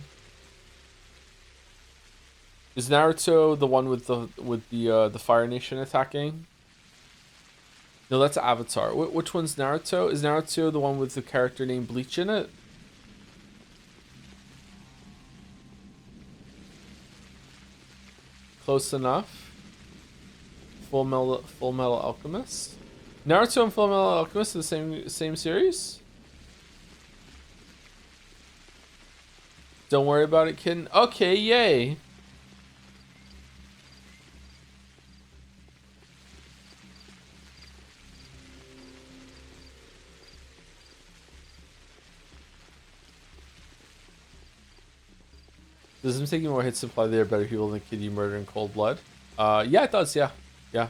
Is Naruto the one with the Fire Nation attacking? No, that's Avatar. Which one's Naruto? Is Naruto the one with the character named Bleach in it? Close enough. Full Metal Alchemist. Naruto and Full Metal Alchemist are the same series? Don't worry about it, kid. Okay, yay. Does him taking more hits imply they are better people than the kid you murdered in cold blood? Yeah, it does, yeah. Yeah.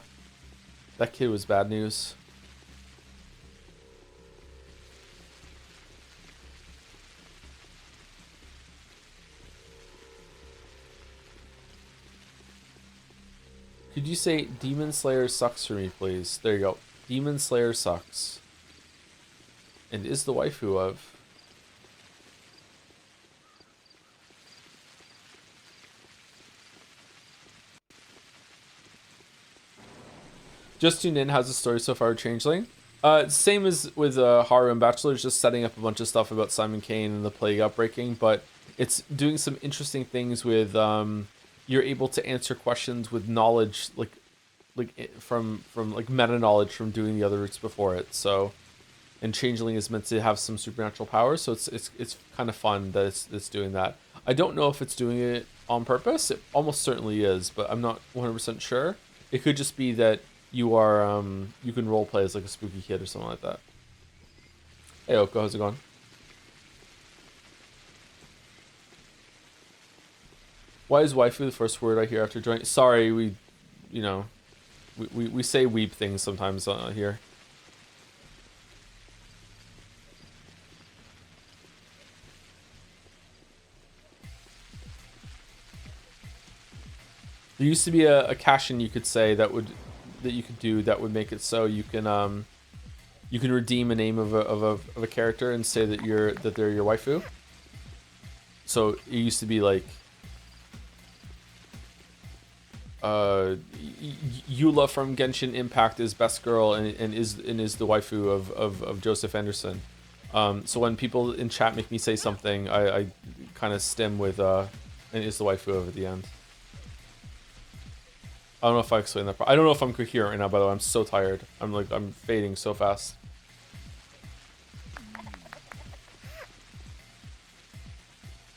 That kid was bad news. Could you say Demon Slayer sucks for me, please? There you go. Demon Slayer sucks. And is the waifu of... Just tuned in. How's the story so far, Changling? Same as with Haru and Bachelor, just setting up a bunch of stuff about Simon Kane and the plague outbreaking, but it's doing some interesting things with you're able to answer questions with knowledge like from like meta knowledge from doing the other routes before it. So, and Changeling is meant to have some supernatural powers, so it's kind of fun that it's doing that. I don't know if it's doing it on purpose. It almost certainly is, but I'm not 100% sure. It could just be that you are you can roleplay as like a spooky kid or something like that. Hey Oko, how's it going? Why is waifu the first word I hear after joining? Sorry, we say weep things sometimes here. There used to be a cash-in you could say that you could do that would make it so you can redeem a name of a character and say that they're your waifu. So it used to be like Eula from Genshin Impact is best girl and is the waifu of Joseph Anderson. So when people in chat make me say something, I kind of stem with and is the waifu over the end. I don't know if I explained that. I don't know if I'm coherent right now, by the way. I'm so tired. I'm fading so fast.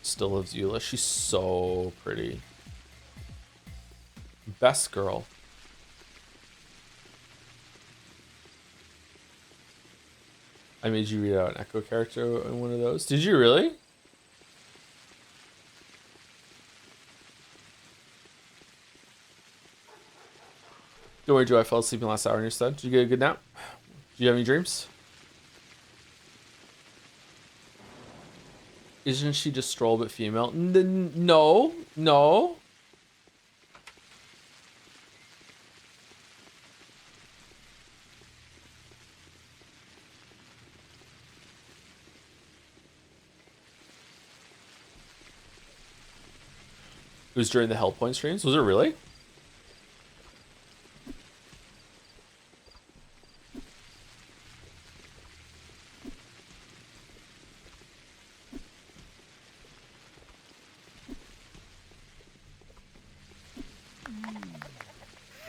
Still loves Eula. She's so pretty. Best girl. I made you read out an Echo character in one of those. Did you really? Don't worry, Joe. I fell asleep in the last hour instead. Did you get a good nap? Did you have any dreams? Isn't she just Stroll but female? No. No. It was during the Hellpoint streams? Was it really?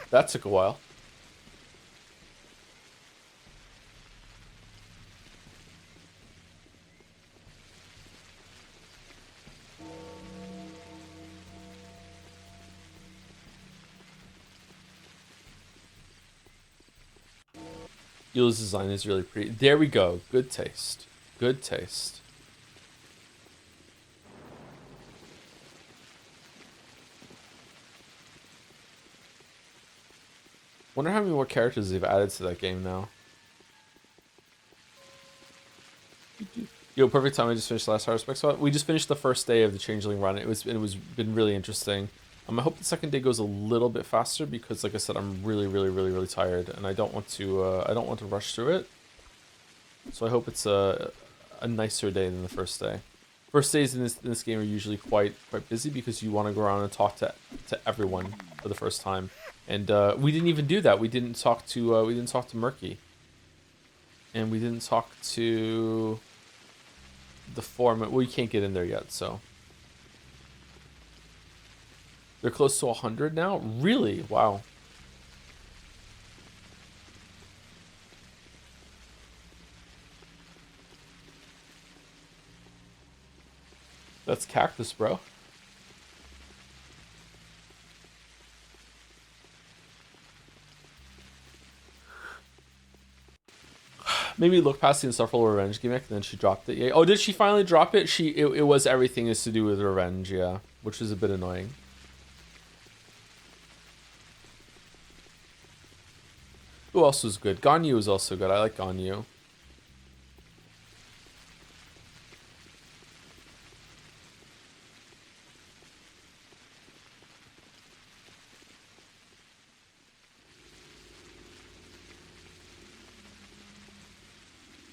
That took a while. Yula's design is really pretty. There we go. Good taste. Good taste. Wonder how many more characters they've added to that game now. Yo, perfect time. I just finished the last Harvest spot. We just finished the first day of the Changeling run. It was been really interesting. I hope the second day goes a little bit faster because, like I said, I'm really tired, and I don't want to rush through it. So I hope it's a nicer day than the first day. First days in this game are usually quite busy because you want to go around and talk to everyone for the first time, and we didn't even do that. We didn't talk to Murky, and we didn't talk to the foreman. Well, you can't get in there yet, so they're close to 100 now. Really? Wow. That's cactus, bro. Maybe look past the insufferable revenge gimmick, and then she dropped it. Yeah. Oh, did she finally drop it? It was everything is to do with revenge, yeah, which is a bit annoying. Who else was good? Ganyu was also good. I like Ganyu.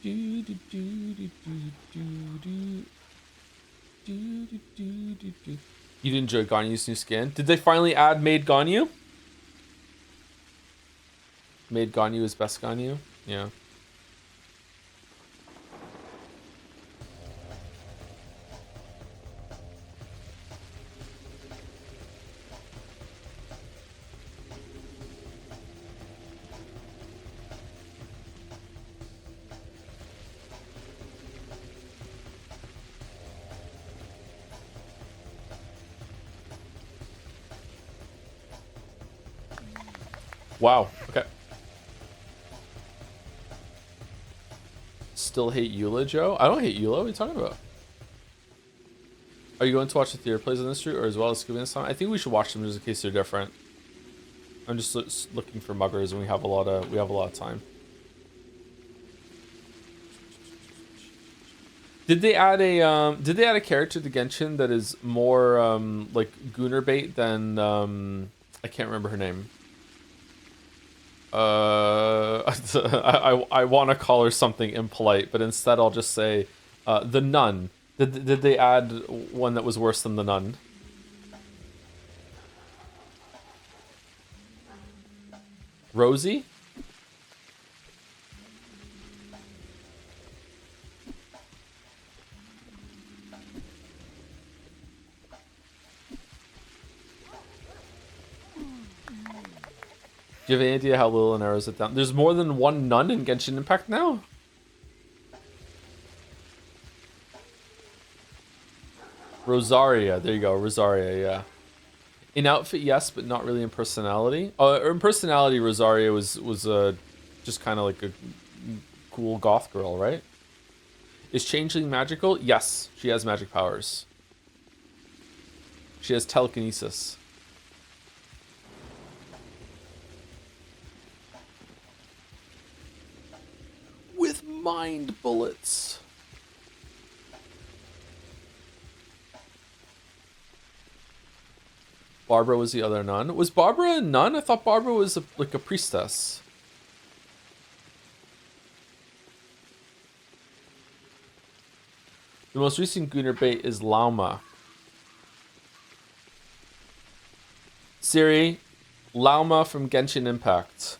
You did enjoy Ganyu's new skin? Did they finally add Made Ganyu? Made Ganyu is best Ganyu? Yeah. Wow, okay. Still hate Eula, Joe? I don't hate Eula. What are you talking about? Are you going to watch the theater plays on the street or as well as Scooby this time? I think we should watch them just in case they're different. I'm just looking for muggers, and we have a lot of time. Did they add a character to Genshin that is more like Gunner bait than I can't remember her name. I want to call her something impolite, but instead I'll just say the nun. Did they add one that was worse than the nun? Rosie? Do you have any idea how little narrows it down? There's more than one nun in Genshin Impact now? Rosaria, there you go, Rosaria, yeah. In outfit, yes, but not really in personality. In personality, Rosaria was just kind of like a cool goth girl, right? Is Changeling magical? Yes, she has magic powers. She has telekinesis. With mind bullets. Barbara was the other nun. Was Barbara a nun? I thought Barbara was like a priestess. The most recent Gunner bait is Lauma. Siri, Lauma from Genshin Impact.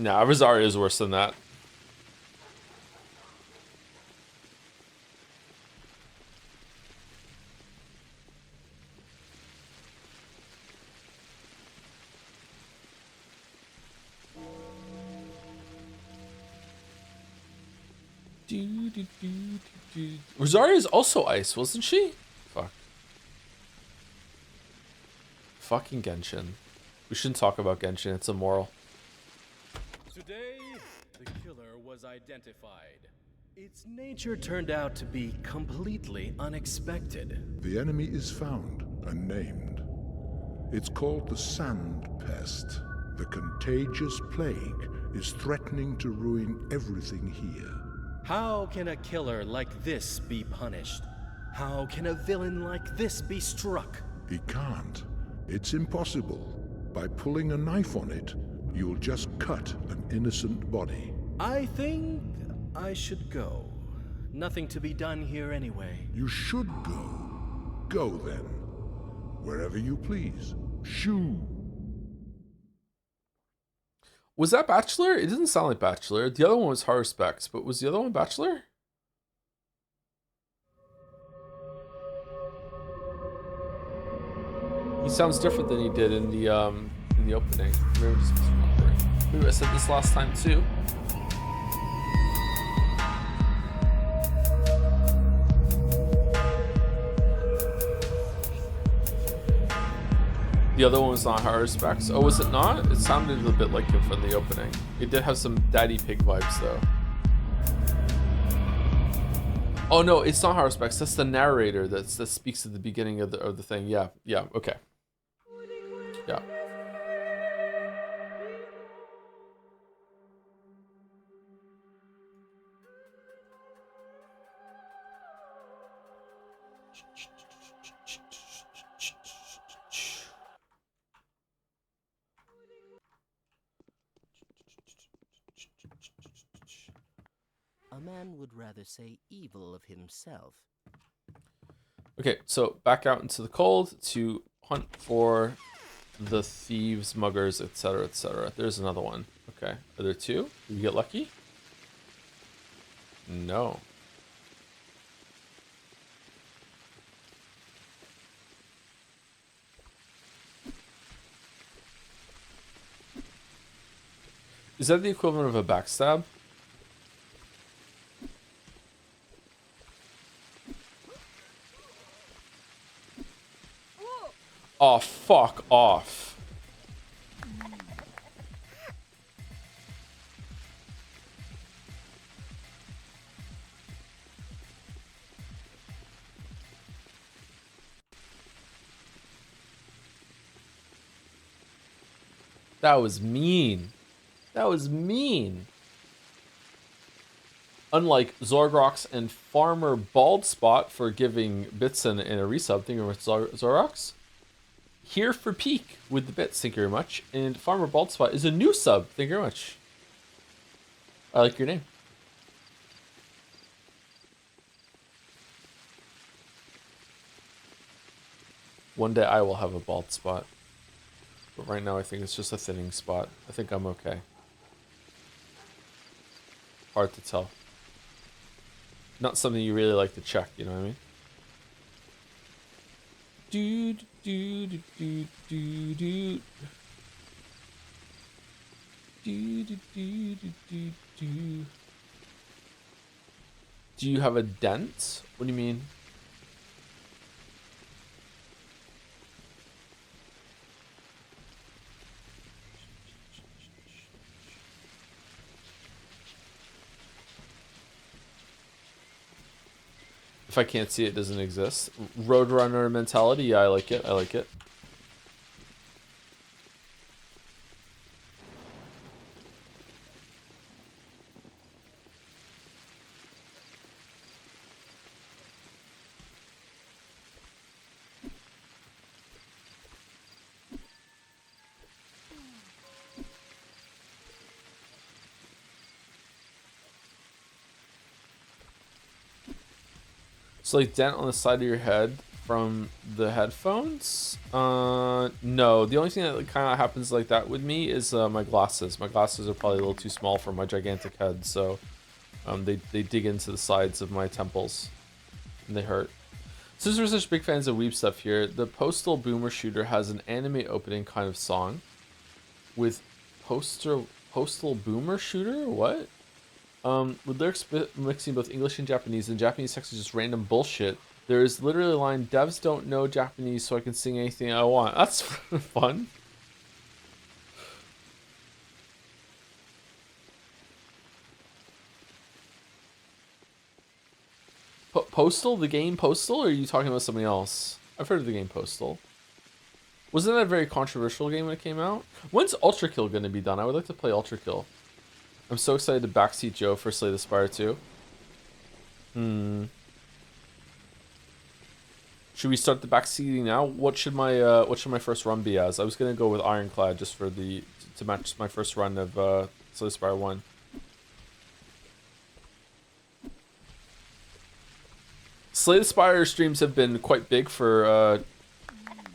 Nah, Rosaria is worse than that. Rosaria is also ice, wasn't she? Fuck. Fucking Genshin. We shouldn't talk about Genshin, it's immoral. Today, the killer was identified. Its nature turned out to be completely unexpected. The enemy is found and named. It's called the Sand Pest. The contagious plague is threatening to ruin everything here. How can a killer like this be punished? How can a villain like this be struck? He can't. It's impossible. By pulling a knife on it, you'll just cut an innocent body. I think I should go. Nothing to be done here anyway. You should go. Go then. Wherever you please. Shoo. Was that Bachelor? It didn't sound like Bachelor. The other one was Horror Specs, but was the other one Bachelor? He sounds different than he did in the opening. Maybe just misremembering. Maybe I said this last time too. The other one was not Horror Specs. Oh, was it not? It sounded a bit like him from the opening. It did have some Daddy Pig vibes though. Oh no, it's not Horror Specs. That's the narrator that speaks at the beginning of the thing. Yeah, okay. Yeah. A man would rather say evil of himself. Okay, so back out into the cold to hunt for the thieves, muggers, etc., etc. There's another one. Okay, are there two? Did we get lucky? No. Is that the equivalent of a backstab? Oh, fuck off. That was mean. That was mean. Unlike Zorgrox and Farmer Baldspot for giving bits in a resub, thank you very much, Zorgrox. Here for Peak with the bits, thank you very much. And Farmer Baldspot is a new sub, thank you very much. I like your name. One day I will have a bald spot. But right now I think it's just a thinning spot. I think I'm okay. Hard to tell. Not something you really like to check, you know what I mean? Dude, dude, dude, dude, dude. Dude, dude, dude, dude. Do you have a dent? What do you mean? If I can't see it, doesn't exist. Roadrunner mentality, yeah, I like it. I like it. So like dent on the side of your head from the headphones? No. The only thing that kind of happens like that with me is my glasses. My glasses are probably a little too small for my gigantic head, so they dig into the sides of my temples and they hurt. Since we're such big fans of weeb stuff here, the Postal Boomer Shooter has an anime opening kind of song with Postal Boomer Shooter? What? With lyrics mixing both English and Japanese text is just random bullshit. There is literally a line, devs don't know Japanese, so I can sing anything I want. That's fun. Postal? The game Postal? Or are you talking about something else? I've heard of the game Postal. Wasn't that a very controversial game when it came out? When's Ultra Kill going to be done? I would like to play Ultra Kill. I'm so excited to backseat Joe for Slay the Spire 2. Should we start the backseating now? What should my first run be as? I was gonna go with Ironclad just for to match my first run of Slay the Spire 1. Slay the Spire streams have been quite big for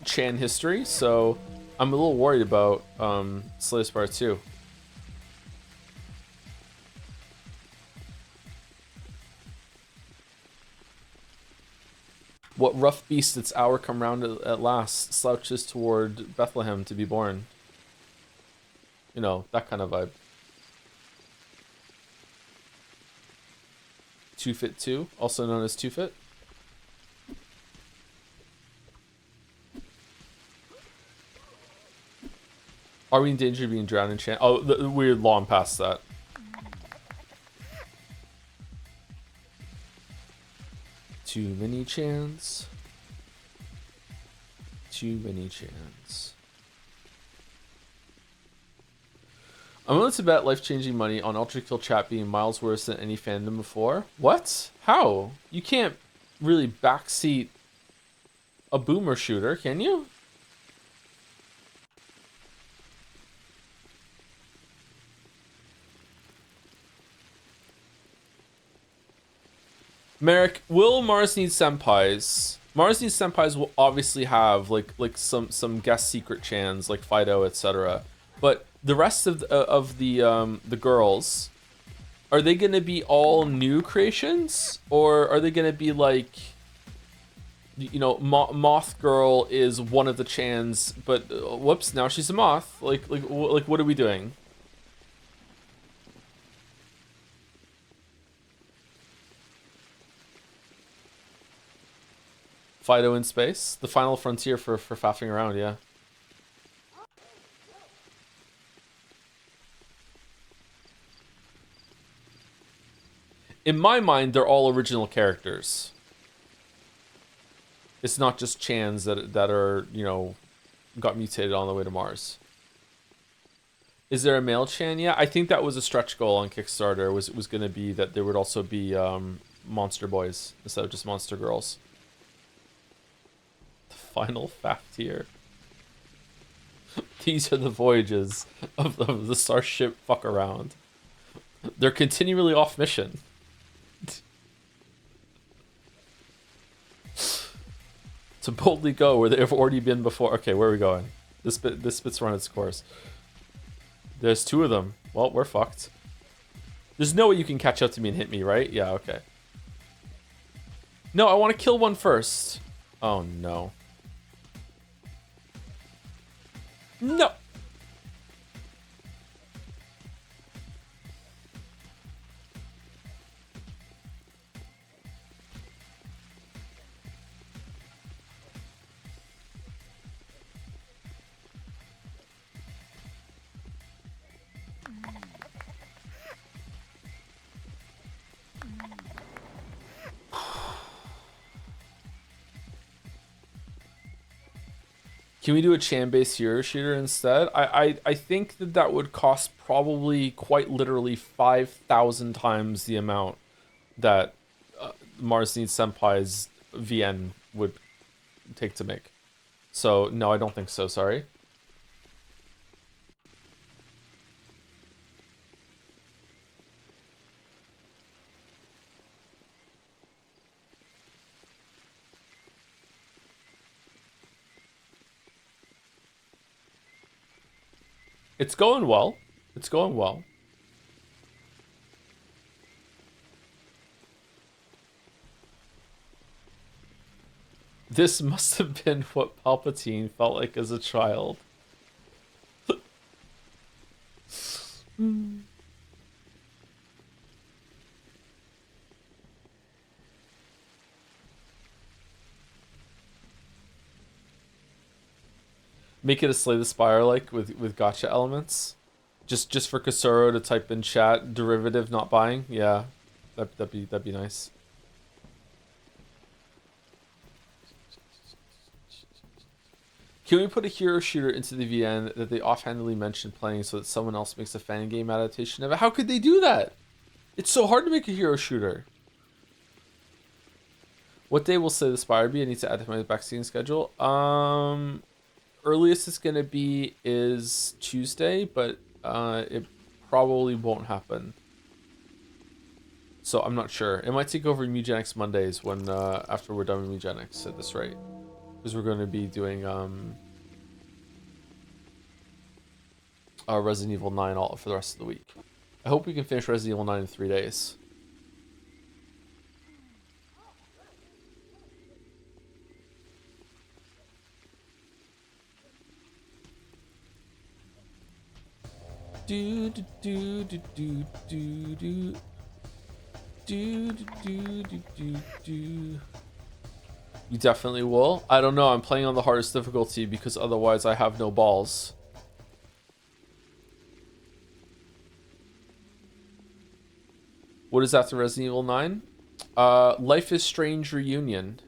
Chan history, so I'm a little worried about Slay the Spire 2. What rough beast its hour come round at last slouches toward Bethlehem to be born. You know, that kind of vibe. 2-Fit 2, also known as 2-Fit. Are we in danger of being drowned in Chan? Oh, we're long past that. Too many Chans. Too many Chans. I'm willing to bet life-changing money on Ultra Kill chat being miles worse than any fandom before. What? How? You can't really backseat a boomer shooter, can you? Merrick, will Mars Needs Senpais? Mars Needs Senpais will obviously have like some guest secret chans like Fido, etc. But the rest of the girls, are they gonna be all new creations, or are they gonna be like, you know, Moth Girl is one of the chans, but whoops, now she's a moth. Like what are we doing? Fido in space, the final frontier for faffing around, yeah. In my mind, they're all original characters. It's not just chans that are, you know, got mutated on the way to Mars. Is there a male chan? Yeah, I think that was a stretch goal on Kickstarter. Was going to be that there would also be monster boys instead of just monster girls. The final fact here. These are the voyages of the Starship fuck around. They're continually off mission. To boldly go where they have already been before. Okay, where are we going? This bit's run its course. There's two of them. Well, we're fucked. There's no way you can catch up to me and hit me, right? Yeah, okay. No, I want to kill one first. Oh, no. No! Can we do a Chan-based hero shooter instead? I think that would cost probably quite literally 5,000 times the amount that Mars Needs Senpai's VN would take to make. So, no, I don't think so, sorry. It's going well. It's going well. This must have been what Palpatine felt like as a child. Make it a Slay the Spire like with gotcha elements. Just for Kasuro to type in chat derivative not buying. Yeah, that'd be nice. Can we put a hero shooter into the VN that they offhandedly mentioned playing so that someone else makes a fan game adaptation of it? How could they do that? It's so hard to make a hero shooter. What day will Slay the Spire be? I need to add to my vaccine schedule. Earliest it's gonna be is Tuesday, but it probably won't happen. So I'm not sure. It might take over Mugenics Mondays when after we're done with Mugenics at this rate. Because we're going to be doing Resident Evil 9 all for the rest of the week. I hope we can finish Resident Evil 9 in 3 days. Do do do do do do do do do do do do. You definitely will. I don't know. I'm playing on the hardest difficulty because otherwise I have no balls. What is after Resident Evil 9? Life is Strange Reunion.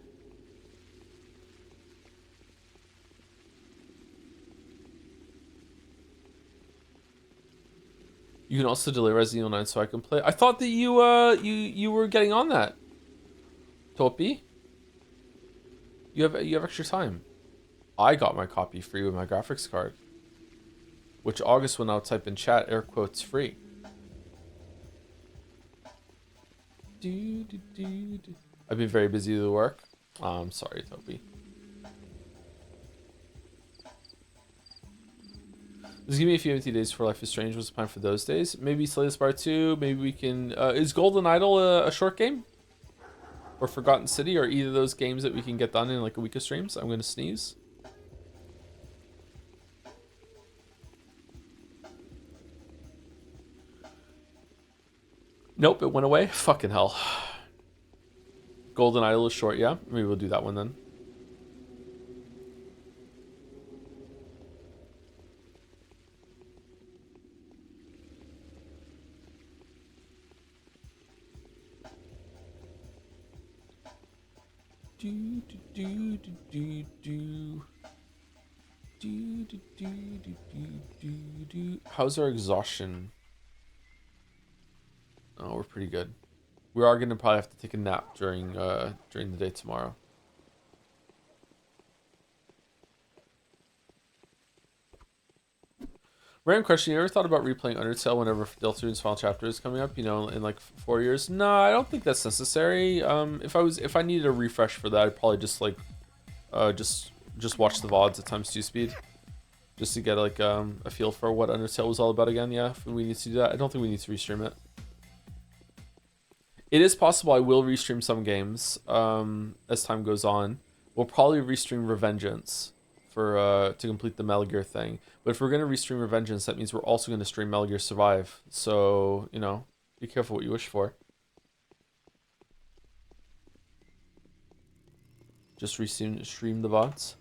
You can also delay Resident Evil 9 so I can play. I thought that you were getting on that. Topi? You have extra time. I got my copy free with my graphics card. Which August will now type in chat air quotes free. I've been very busy with work. I'm sorry, Topi. Just give me a few empty days for Life is Strange. What's the plan for those days? Maybe Slay the Spire 2. Maybe we can... is Golden Idol a short game? Or Forgotten City? Or either of those games that we can get done in like a week of streams? I'm going to sneeze. Nope, it went away. Fucking hell. Golden Idol is short, yeah? Maybe we'll do that one then. How's our exhaustion? Oh, we're pretty good. We are gonna probably have to take a nap during the day tomorrow. Random question: you ever thought about replaying Undertale whenever Deltarune's final chapter is coming up? You know, in like 4 years? No, I don't think that's necessary. If I needed a refresh for that, I'd probably just like, just watch the VODs at ×2 speed, just to get like a feel for what Undertale was all about again. Yeah, if we need to do that, I don't think we need to restream it. It is possible I will restream some games as time goes on. We'll probably restream Revengeance for to complete the Metal Gear thing. But if we're gonna restream Revengeance, that means we're also gonna stream Metal Gear Survive. So, you know, be careful what you wish for. Just stream the VODs.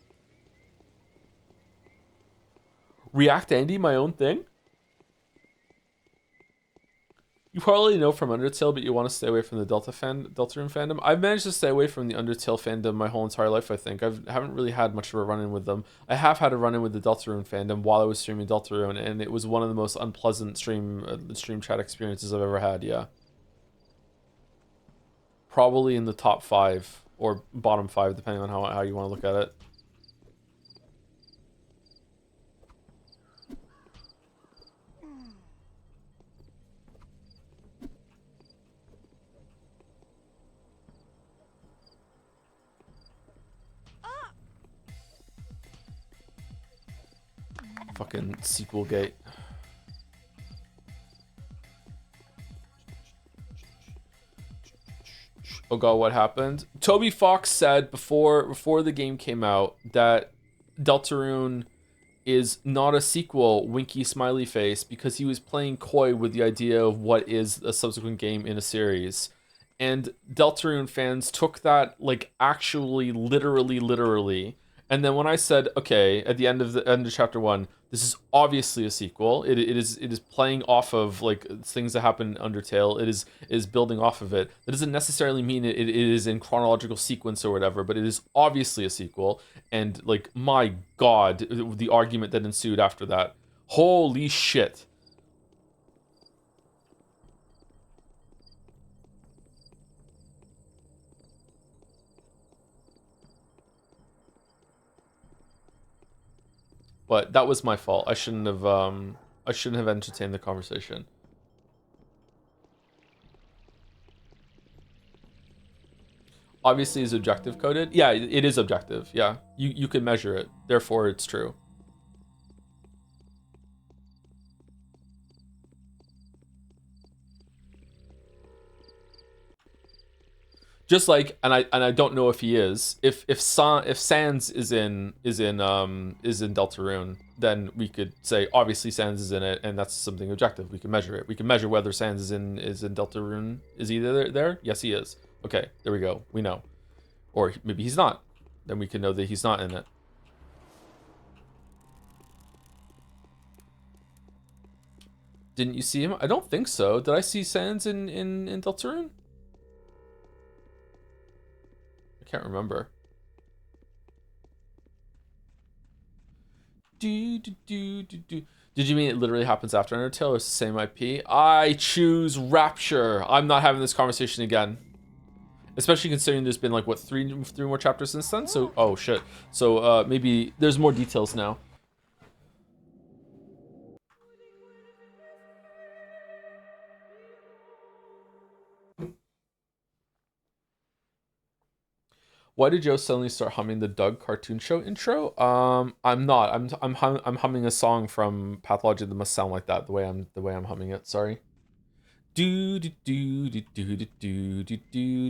React Andy, my own thing? You probably know from Undertale, but you want to stay away from the Deltarune fandom. I've managed to stay away from the Undertale fandom my whole entire life, I think. I haven't really had much of a run-in with them. I have had a run-in with the Deltarune fandom while I was streaming Deltarune, and it was one of the most unpleasant stream chat experiences I've ever had, yeah. Probably in the top 5, or bottom 5, depending on how you want to look at it. Fucking sequel gate. Oh god, what happened? Toby Fox said before the game came out that Deltarune is not a sequel, winky smiley face, because he was playing coy with the idea of what is a subsequent game in a series. And Deltarune fans took that like actually literally And then when I said, okay, at the end of chapter 1, this is obviously a sequel. It is playing off of like things that happen in Undertale. It is building off of it. That doesn't necessarily mean it is in chronological sequence or whatever, but it is obviously a sequel. And like, my God, the argument that ensued after that. Holy shit. But that was my fault. I shouldn't have entertained the conversation. Obviously is objective coded. Yeah, it is objective. Yeah. You can measure it. Therefore it's true. Just like, and I don't know if he is. If Sans is in Deltarune, then we could say obviously Sans is in it, and that's something objective. We can measure it. We can measure whether Sans is in Deltarune. Is he there? Yes, he is. Okay, there we go. We know. Or maybe he's not. Then we can know that he's not in it. Didn't you see him? I don't think so. Did I see Sans in Deltarune? I can't remember. Did you mean it literally happens after Undertale, or it's the same IP? I choose Rapture. I'm not having this conversation again. Especially considering there's been like, what, three more chapters since then? So, oh shit. So, maybe there's more details now. Why did Joe suddenly start humming the Doug cartoon show intro? I'm not. I'm humming a song from Pathologic that must sound like that. The way I'm humming it. Sorry. Do do do do do do do do do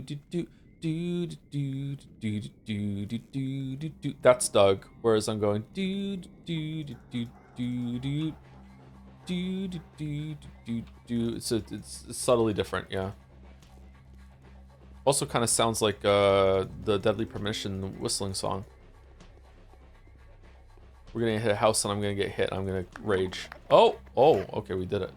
do do do do do do. That's Doug. Whereas I'm going do do do do do do do do do do. So it's subtly different. Yeah. Also kind of sounds like the Deadly Premonition whistling song. We're gonna hit a house and I'm gonna get hit. I'm gonna rage. Oh, okay, we did it.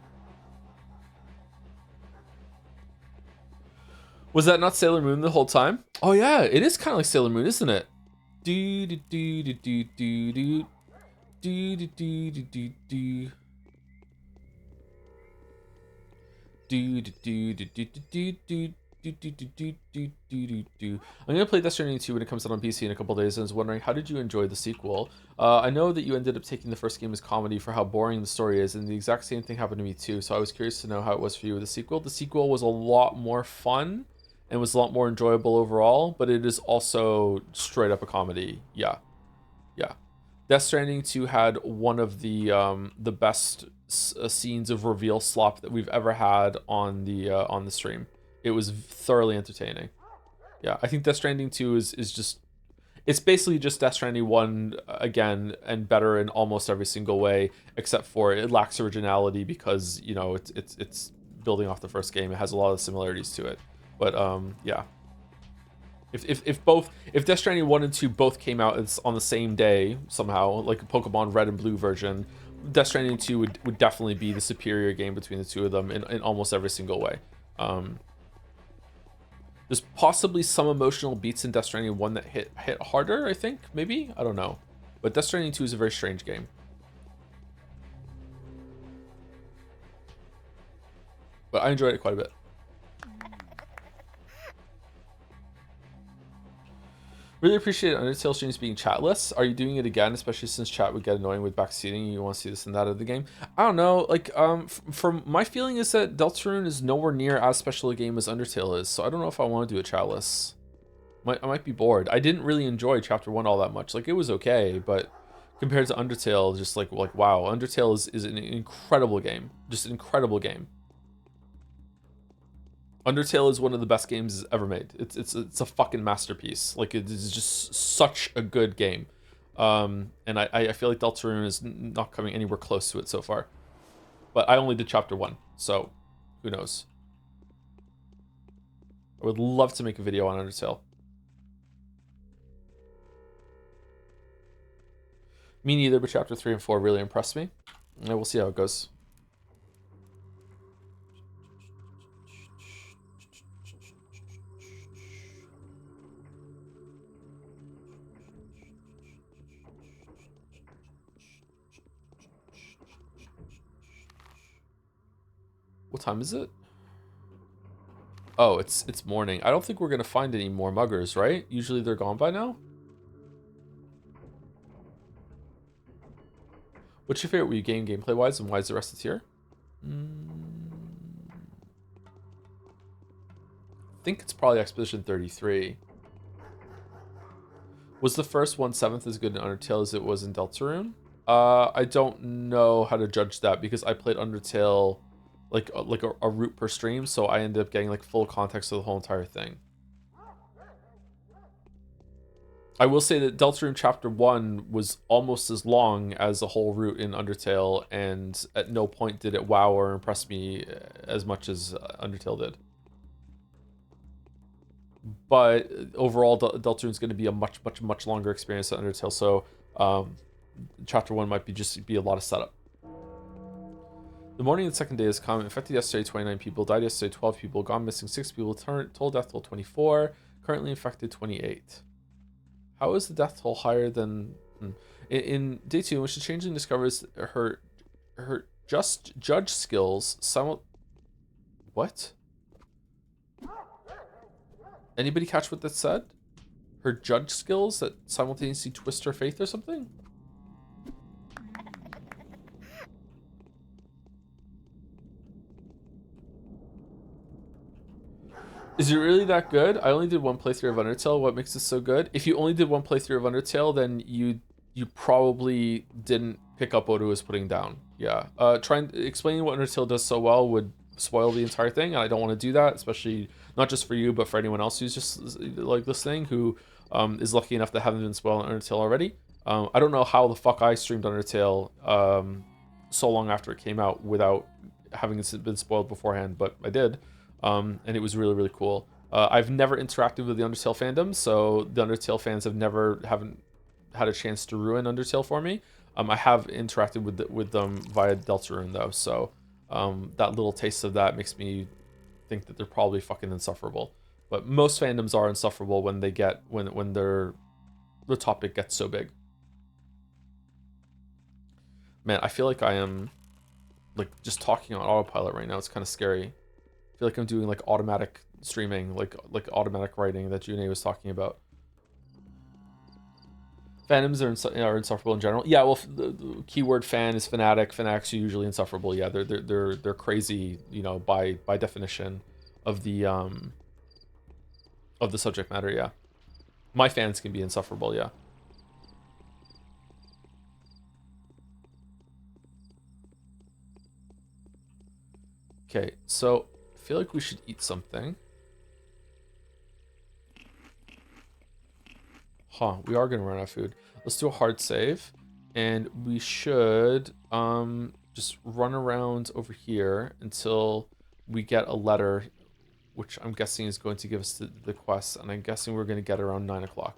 Was that not Sailor Moon the whole time? Oh yeah, it is kind of like Sailor Moon, isn't it? Do do do do do do do do do do do do. Do do do do do do do. I'm gonna play Death Stranding 2 when it comes out on PC in a couple days, and I was wondering, how did you enjoy the sequel? I know that you ended up taking the first game as comedy for how boring the story is, and the exact same thing happened to me too, so I was curious to know how it was for you with the sequel. The sequel was a lot more fun and was a lot more enjoyable overall, but it is also straight up a comedy. Yeah. Death Stranding 2 had one of the best scenes of reveal slop that we've ever had on the stream. It was thoroughly entertaining. Yeah, I think Death Stranding 2 is just... It's basically just Death Stranding 1 again, and better in almost every single way, except for it lacks originality because, you know, it's building off the first game. It has a lot of similarities to it. But, yeah. If Death Stranding 1 and 2 both came out on the same day, somehow, like a Pokemon Red and Blue version, Death Stranding 2 would definitely be the superior game between the two of them in almost every single way. There's possibly some emotional beats in Death Stranding 1 that hit harder, I think, maybe? I don't know. But Death Stranding 2 is a very strange game. But I enjoyed it quite a bit. Really appreciate Undertale streams being chatless. Are you doing it again, especially since chat would get annoying with backseating? You want to see this and that of the game? I don't know. Like, from my feeling is that Deltarune is nowhere near as special a game as Undertale is, so I don't know if I want to do a chatless. I might be bored. I didn't really enjoy Chapter 1 all that much. Like, it was okay, but compared to Undertale, just like wow, Undertale is an incredible game. Just an incredible game. Undertale is one of the best games ever made. It's a fucking masterpiece. Like, it is just such a good game. And I feel like Deltarune is not coming anywhere close to it so far. But I only did Chapter 1, so who knows. I would love to make a video on Undertale. Me neither, but chapter 3 and 4 really impressed me. And we'll see how it goes. What time is it? Oh, it's morning. I don't think we're gonna find any more muggers, right? Usually they're gone by now. What's your favorite Wii game gameplay wise, and why is the rest of here? I think it's probably Expedition 33. Was the first 1/7 as good in Undertale as it was in Deltarune? I don't know how to judge that because I played Undertale like a route per stream, so I ended up getting like full context of the whole entire thing. I will say that Deltarune Chapter 1 was almost as long as the whole route in Undertale, and at no point did it wow or impress me as much as Undertale did. But overall, Deltarune is going to be a much longer experience than Undertale, so Chapter 1 might be a lot of setup. The morning of the second day has come. Infected yesterday, 29 people. Died yesterday, 12 people. Gone missing, 6 people. Total death toll, 24. Currently infected, 28. How is the death toll higher than... In day 2, in which the Changling discovers her judge skills What? Anybody catch what that said? Her judge skills that simultaneously twist her faith or something? Is it really that good? I only did one playthrough of Undertale. What makes it so good? If you only did one playthrough of Undertale, then you probably didn't pick up what it was putting down. Yeah. Explaining what Undertale does so well would spoil the entire thing, and I don't want to do that, especially not just for you, but for anyone else who's just like listening, who is lucky enough to haven't been spoiled on Undertale already. I don't know how the fuck I streamed Undertale so long after it came out without having been spoiled beforehand, but I did. And it was really cool. I've never interacted with the Undertale fandom, so the Undertale fans haven't had a chance to ruin Undertale for me. I have interacted with them via Deltarune though, so that little taste of that makes me think that they're probably fucking insufferable. But most fandoms are insufferable when they get when the topic gets so big. Man, I feel like I am like just talking on autopilot right now. It's kind of scary. I feel like I'm doing like automatic streaming, like automatic writing that June was talking about. Fandoms are insufferable in general. Yeah, well, the keyword fan is fanatic. Fanatics are usually insufferable. Yeah, they're crazy, you know, by definition of the subject matter. Yeah, my fans can be insufferable. Yeah. Okay, so I feel like we should eat something. Huh, we are gonna run out of food. Let's do a hard save, and we should just run around over here until we get a letter, which I'm guessing is going to give us the quest, and I'm guessing we're gonna get around 9 o'clock.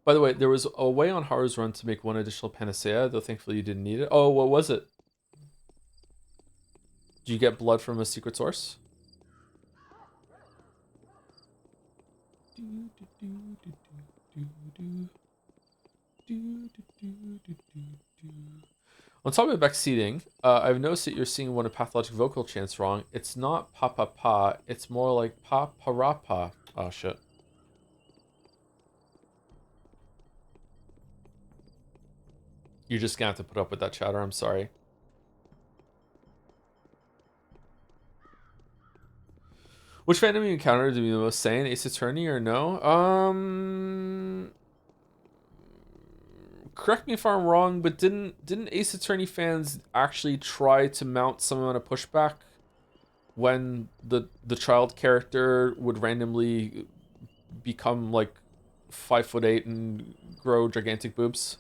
By the way, there was a way on Haru's run to make one additional panacea, though thankfully you didn't need it. Oh, what was it? Did you get blood from a secret source? On top of backseating, I've noticed that you're seeing one of pathologic vocal chants wrong. It's not pa pa pa, it's more like pa pa ra pa. Oh shit. You're just gonna have to put up with that chatter, I'm sorry. Which fandom you encountered to be the most sane, Ace Attorney or no? Correct me if I'm wrong, but didn't Ace Attorney fans actually try to mount some amount of pushback when the child character would randomly become like 5'8" and grow gigantic boobs?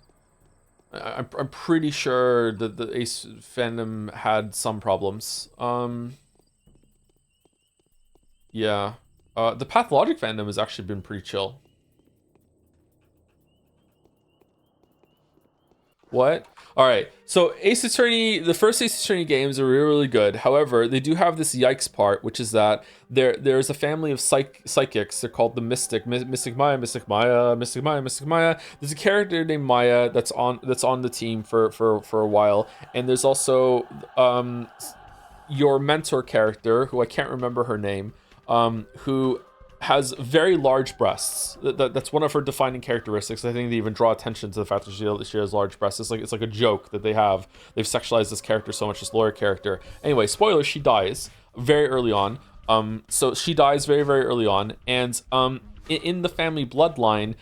I'm pretty sure that the Ace fandom had some problems. Yeah. The Pathologic fandom has actually been pretty chill. What? All right. So Ace Attorney, the first Ace Attorney games are really, really good. However, they do have this yikes part, which is that there's a family of psychics. They're called the Mystic Maya, Mystic Maya, Mystic Maya, Mystic Maya. There's a character named Maya that's on the team for a while, and there's also your mentor character, who I can't remember her name, who has very large breasts. That's one of her defining characteristics. I think they even draw attention to the fact that she has large breasts. It's like a joke that they've sexualized this character so much, this lawyer character. Anyway, spoiler: she dies very early on. So she dies very, very early on, and in the family bloodline,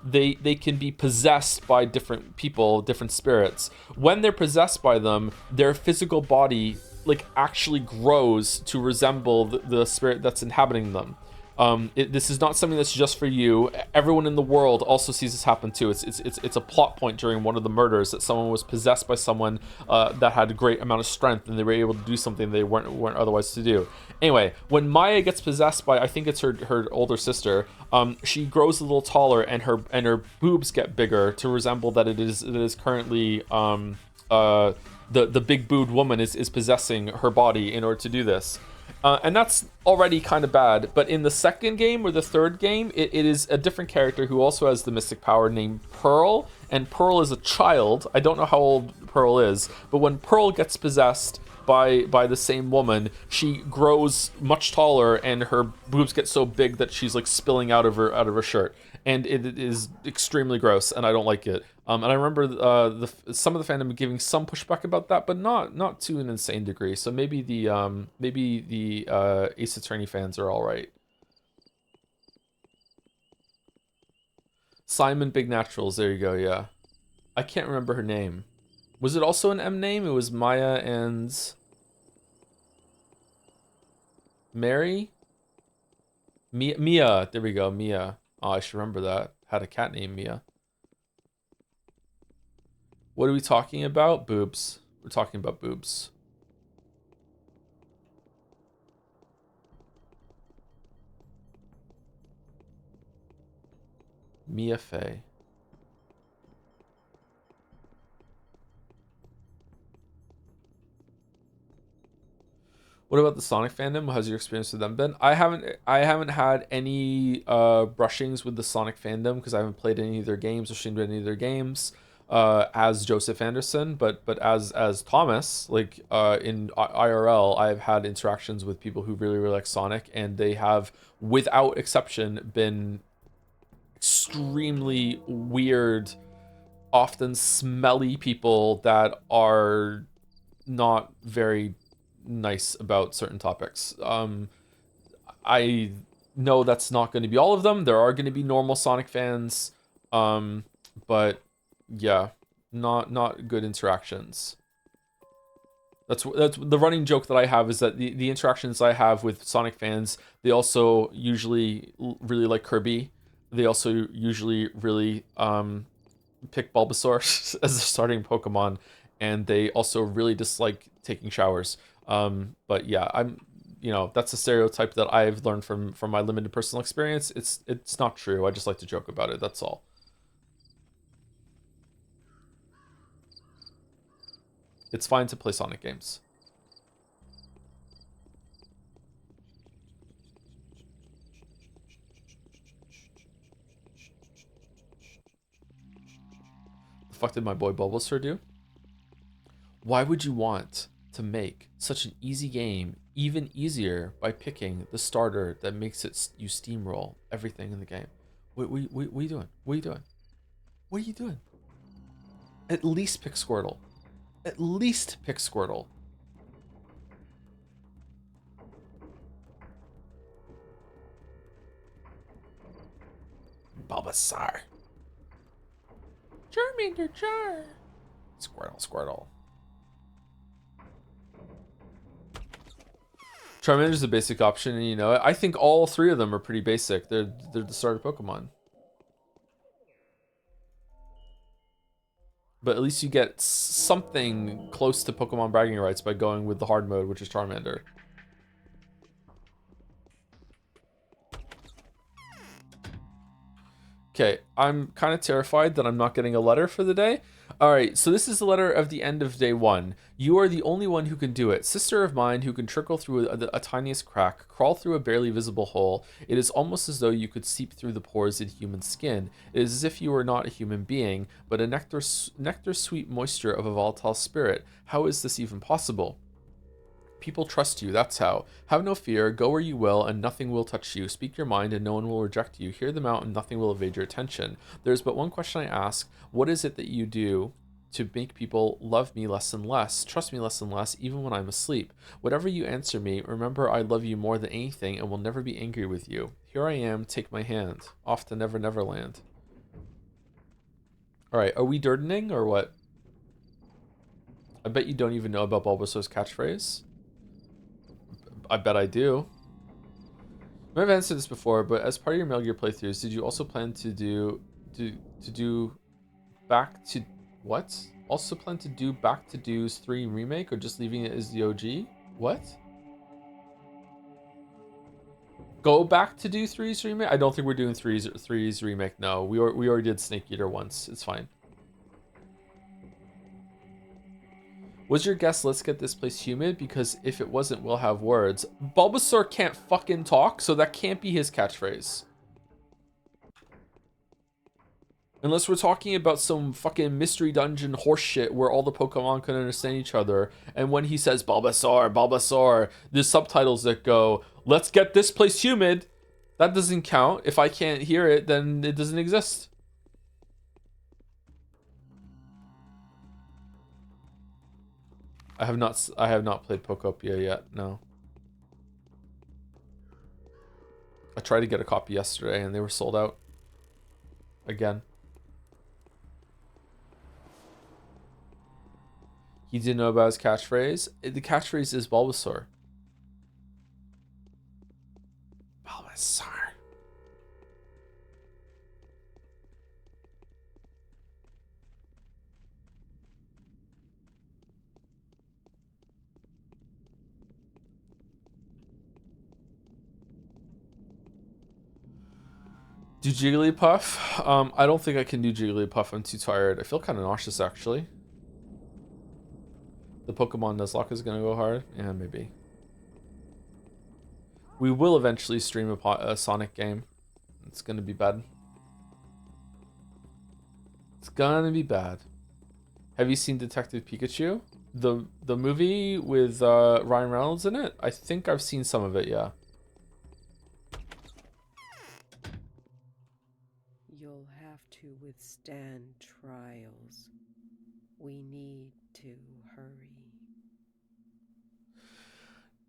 they can be possessed by different people, different spirits. When they're possessed by them, their physical body like actually grows to resemble the spirit that's inhabiting them. This is not something that's just for you. Everyone in the world also sees this happen too. It's a plot point during one of the murders that someone was possessed by someone that had a great amount of strength, and they were able to do something they weren't otherwise to do. Anyway, when Maya gets possessed by, I think it's her older sister, she grows a little taller, and her boobs get bigger to resemble that it is currently the big booed woman is possessing her body in order to do this. And that's already kind of bad. But in the second game or the third game, it is a different character who also has the mystic power named Pearl. And Pearl is a child. I don't know how old Pearl is. But when Pearl gets possessed by the same woman, she grows much taller, and her boobs get so big that she's like spilling out of her shirt. And it is extremely gross, and I don't like it. And I remember some of the fandom giving some pushback about that, but not to an insane degree. So maybe the Ace Attorney fans are all right. Simon Big Naturals, there you go. Yeah, I can't remember her name. Was it also an M name? It was Maya and Mary. Mia. There we go. Mia. Oh, I should remember that. Had a cat named Mia. What are we talking about? Boobs. We're talking about boobs. Mia Fey. What about the Sonic fandom? How's your experience with them been? I haven't had any brushings with the Sonic fandom because I haven't played any of their games or streamed any of their games as Joseph Anderson, but as Thomas, like in IRL, I've had interactions with people who really, really like Sonic, and they have, without exception, been extremely weird, often smelly people that are not very nice about certain topics. I know that's not going to be all of them. There are going to be normal Sonic fans, but yeah, not good interactions. That's the running joke that I have, is that the interactions I have with Sonic fans, they also usually really like Kirby. They also usually really pick Bulbasaur as their starting Pokemon, and they also really dislike taking showers. But yeah, that's a stereotype that I've learned from my limited personal experience. It's not true. I just like to joke about it. That's all. It's fine to play Sonic games. The fuck did my boy Bulbasaur do? Why would you want to make such an easy game even easier by picking the starter that makes it you steamroll everything in the game? What are you doing? What are you doing? What are you doing? At least pick Squirtle. At least pick Squirtle. Bulbasaur. Charmander, Char. Squirtle. Charmander's a basic option, and I think all three of them are pretty basic. They're the starter Pokemon. But at least you get something close to Pokemon bragging rights by going with the hard mode, which is Charmander. Okay, I'm kind of terrified that I'm not getting a letter for the day. All right, so this is the letter of the end of day 1. You are the only one who can do it. Sister of mine who can trickle through a tiniest crack, crawl through a barely visible hole. It is almost as though you could seep through the pores in human skin. It is as if you were not a human being, but a nectar-sweet moisture of a volatile spirit. How is this even possible? People trust you, that's how. Have no fear, go where you will, and nothing will touch you. Speak your mind, and no one will reject you. Hear them out, and nothing will evade your attention. There is but one question I ask. What is it that you do to make people love me less and less, trust me less and less, even when I'm asleep? Whatever you answer me, remember I love you more than anything, and will never be angry with you. Here I am, take my hand. Off to Never Never Land. Alright, are we dirdening, or what? I bet you don't even know about Bulbasaur's catchphrase. I bet I do. I might have answered this before, but as part of your Metal Gear playthroughs, did you also plan to do Back to what? Also plan to do Back to Do's 3 remake, or just leaving it as the OG? What? Go Back to Do 3's remake? I don't think we're doing 3's remake. No, we already did Snake Eater once. It's fine. Was your guess, let's get this place humid? Because if it wasn't, we'll have words. Bulbasaur can't fucking talk, so that can't be his catchphrase. Unless we're talking about some fucking mystery dungeon horseshit where all the Pokemon can understand each other. And when he says, Bulbasaur, Bulbasaur, there's subtitles that go, let's get this place humid. That doesn't count. If I can't hear it, then it doesn't exist. I have not played Pokopia yet, no. I tried to get a copy yesterday and they were sold out. Again. He didn't know about his catchphrase. The catchphrase is Bulbasaur. Bulbasaur. Do Jigglypuff? I don't think I can do Jigglypuff. I'm too tired. I feel kind of nauseous, actually. The Pokemon Nuzlocke is going to go hard? Yeah, maybe. We will eventually stream a Sonic game. It's going to be bad. It's going to be bad. Have you seen Detective Pikachu? The movie with Ryan Reynolds in it? I think I've seen some of it, yeah. You'll have to withstand trials. We need to hurry.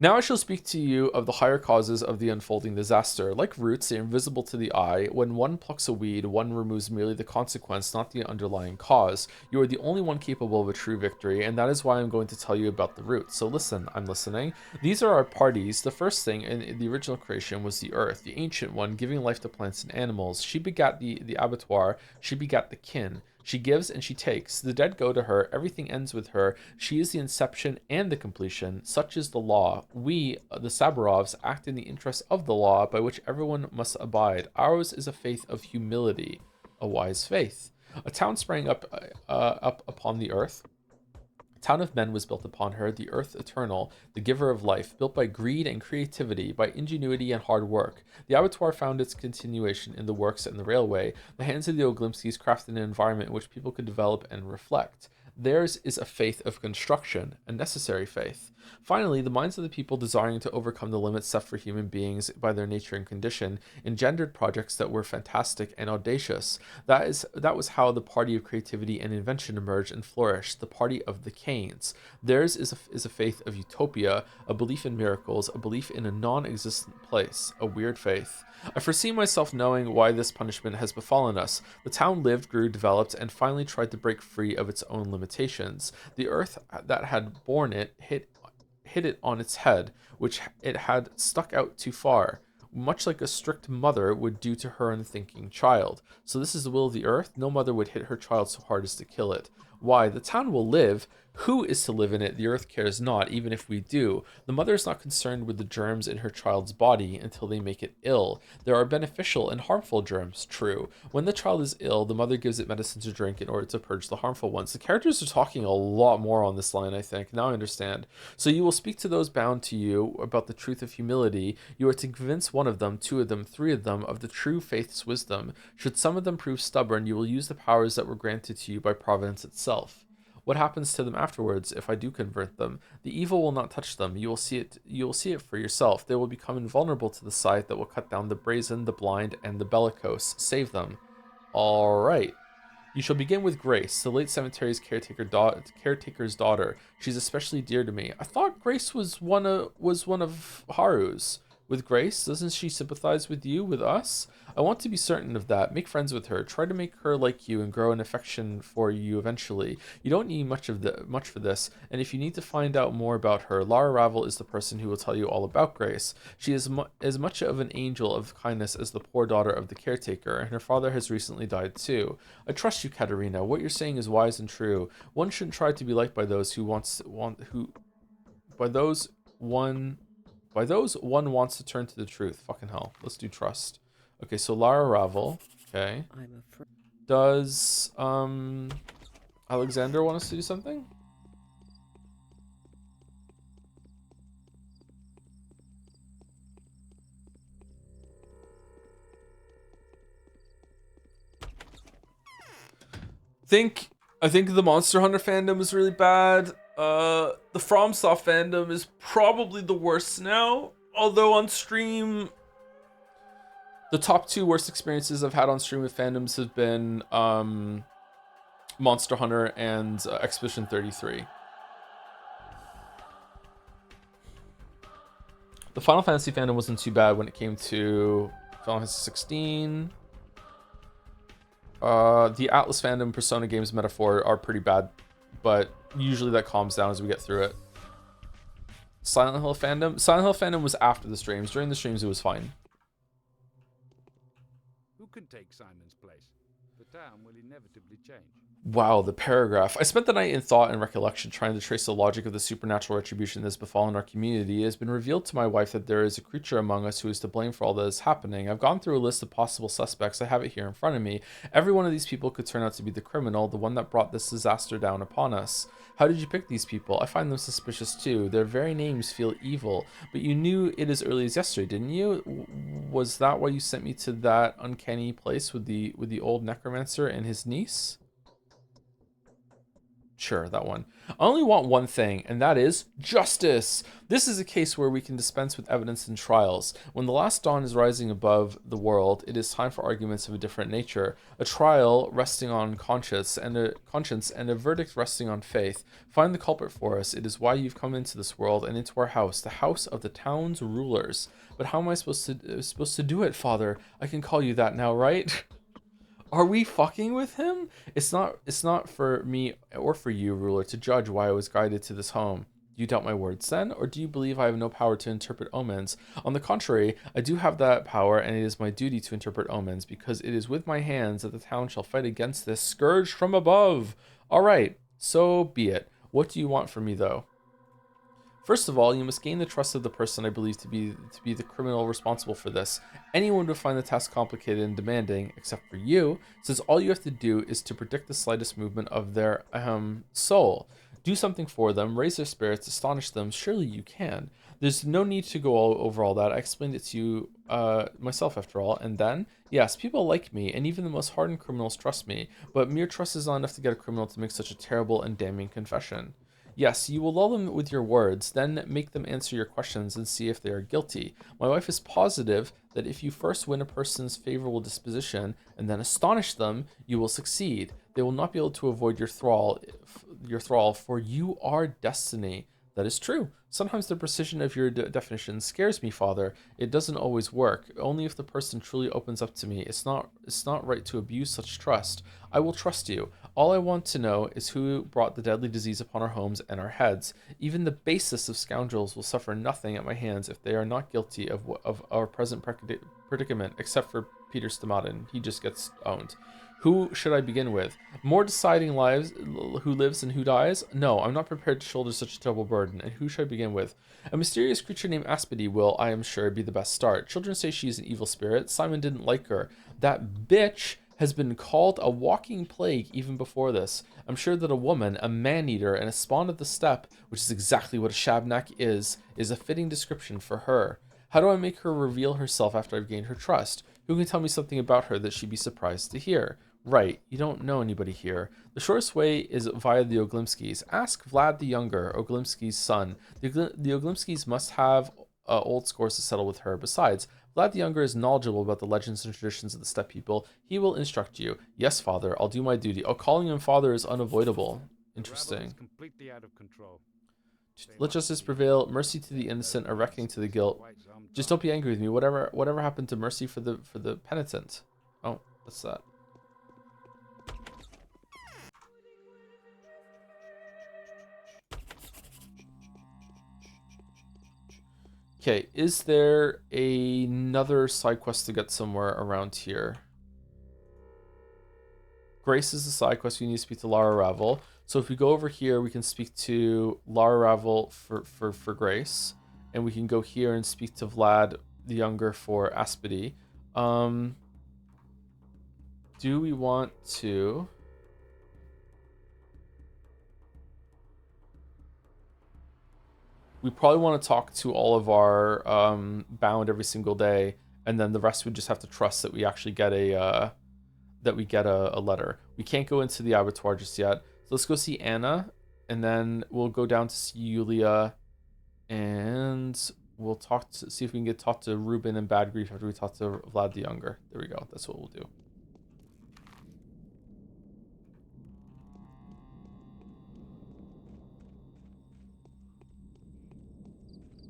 Now I shall speak to you of the higher causes of the unfolding disaster. Like roots, they are invisible to the eye. When one plucks a weed, one removes merely the consequence, not the underlying cause. You are the only one capable of a true victory, and that is why I'm going to tell you about the roots. So listen, I'm listening. These are our parties. The first thing in the original creation was the earth, the ancient one, giving life to plants and animals. She begat the abattoir. She begat the kin. She gives and she takes. The dead go to her. Everything ends with her. She is the inception and the completion. Such is the law. We, the Saburovs, act in the interest of the law by which everyone must abide. Ours is a faith of humility, a wise faith. A town sprang up upon the earth. A town of men was built upon her, the earth eternal, the giver of life, built by greed and creativity, by ingenuity and hard work. The abattoir found its continuation in the works and the railway. The hands of the Oglimskis crafted an environment in which people could develop and reflect. Theirs is a faith of construction, a necessary faith. Finally, the minds of the people desiring to overcome the limits set for human beings by their nature and condition engendered projects that were fantastic and audacious. That was how the party of creativity and invention emerged and flourished, the party of the Canes. Theirs is a faith of utopia, a belief in miracles, a belief in a non-existent place, a weird faith. I foresee myself knowing why this punishment has befallen us. The town lived, grew, developed, and finally tried to break free of its own limitations. The earth that had borne it hit it on its head, which it had stuck out too far, much like a strict mother would do to her unthinking child. So this is the will of the earth. No mother would hit her child so hard as to kill it. Why? The town will live. Who is to live in it? The earth cares not, even if we do. The mother is not concerned with the germs in her child's body until they make it ill. There are beneficial and harmful germs, true. When the child is ill, the mother gives it medicine to drink in order to purge the harmful ones. The characters are talking a lot more on this line, I think. Now I understand. So you will speak to those bound to you about the truth of humility. You are to convince one of them, two of them, three of them of the true faith's wisdom. Should some of them prove stubborn, you will use the powers that were granted to you by providence itself. What happens to them afterwards if I do convert them? The evil will not touch them. You will see it for yourself. They will become invulnerable to the scythe that will cut down the brazen, the blind, and the bellicose. Save them. All right. You shall begin with Grace, the late cemetery's caretaker's daughter. She's especially dear to me. I thought Grace was one of Haru's. With Grace, doesn't she sympathize with you, with us? I want to be certain of that. Make friends with her. Try to make her like you and grow an affection for you eventually. You don't need much for this, and if you need to find out more about her, Lara Ravel is the person who will tell you all about Grace. She is as much of an angel of kindness as the poor daughter of the caretaker, and her father has recently died too. I trust you, Katerina. What you're saying is wise and true. One shouldn't try to be liked by those by those one wants to turn to the truth. Fucking hell. Let's do trust. Okay, so Lara Ravel. Okay. Does Alexander want us to do something? I think the Monster Hunter fandom is really bad. The FromSoft fandom is probably the worst now. Although on stream, the top two worst experiences I've had on stream with fandoms have been Monster Hunter and Expedition 33. The Final Fantasy fandom wasn't too bad when it came to Final Fantasy 16. The Atlas fandom, Persona games, Metaphor are pretty bad, but usually that calms down as we get through it. Silent Hill fandom was after the streams. During the streams, it was fine. Who can take Simon's place? The town will inevitably change. Wow, the paragraph. I spent the night in thought and recollection trying to trace the logic of the supernatural retribution that has befallen our community. It has been revealed to my wife that there is a creature among us who is to blame for all that is happening. I've gone through a list of possible suspects. I have it here in front of me. Every one of these people could turn out to be the criminal, the one that brought this disaster down upon us. How did you pick these people? I find them suspicious too. Their very names feel evil. But you knew it as early as yesterday, didn't you? Was that why you sent me to that uncanny place with the old necromancer and his niece? Sure, that one. I only want one thing, and that is justice. This is a case where we can dispense with evidence in trials. When the last dawn is rising above the world, it is time for arguments of a different nature. A trial resting on conscience and a verdict resting on faith. Find the culprit for us. It is why you've come into this world and into our house, the house of the town's rulers. But how am I supposed to do it, Father? I can call you that now, right? Are we fucking with him? It's not for me or for you, ruler, to judge why I was guided to this home. Do you doubt my words then, or do you believe I have no power to interpret omens? On the contrary, I do have that power, and it is my duty to interpret omens, because it is with my hands that the town shall fight against this scourge from above. All right, so be it. What do you want from me, though? First of all, you must gain the trust of the person I believe to be the criminal responsible for this. Anyone would find the task complicated and demanding, except for you, since all you have to do is to predict the slightest movement of their soul. Do something for them, raise their spirits, astonish them. Surely you can. There's no need to go over all that. I explained it to you myself, after all. And then, yes, people like me, and even the most hardened criminals trust me. But mere trust is not enough to get a criminal to make such a terrible and damning confession. Yes, you will lull them with your words, then make them answer your questions and see if they are guilty. My wife is positive that if you first win a person's favorable disposition and then astonish them, you will succeed. They will not be able to avoid your thrall, for you are destiny. That is true. Sometimes the precision of your definition scares me, Father. It doesn't always work. Only if the person truly opens up to me. It's not right to abuse such trust. I will trust you. All I want to know is who brought the deadly disease upon our homes and our heads. Even the basest of scoundrels will suffer nothing at my hands if they are not guilty of our present predicament, except for Peter Stamatin. He just gets owned. Who should I begin with? More deciding lives, who lives and who dies? No, I'm not prepared to shoulder such a double burden. And who should I begin with? A mysterious creature named Aspedy will, I am sure, be the best start. Children say she's an evil spirit. Simon didn't like her. That bitch has been called a walking plague even before this. I'm sure that a woman, a man-eater, and a spawn of the steppe, which is exactly what a shabnak is a fitting description for her. How do I make her reveal herself after I've gained her trust? Who can tell me something about her that she'd be surprised to hear? Right, you don't know anybody here. The shortest way is via the Oglimskis. Ask Vlad the Younger, Oglimski's son. The Oglimskis must have old scores to settle with her. Besides, Vlad the Younger is knowledgeable about the legends and traditions of the steppe people. He will instruct you. Yes, father, I'll do my duty. Oh, calling him father is unavoidable. Interesting. Completely out of control. Let justice prevail. Mercy to the innocent, a reckoning to the guilt. Just don't be angry with me. Whatever happened to mercy for the penitent? Oh, what's that? Okay, is there another side quest to get somewhere around here? Grace is the side quest. We need to speak to Lara Ravel. So if we go over here, we can speak to Lara Ravel for Grace. And we can go here and speak to Vlad the Younger for Aspedy. Do we want to... We probably want to talk to all of our bound every single day, and then the rest would just have to trust that we actually get a letter. We can't go into the abattoir just yet. So let's go see Anna, and then we'll go down to see Yulia, and we'll see if we can talk to Ruben and Bad Grief after we talk to Vlad the Younger. There we go. That's what we'll do.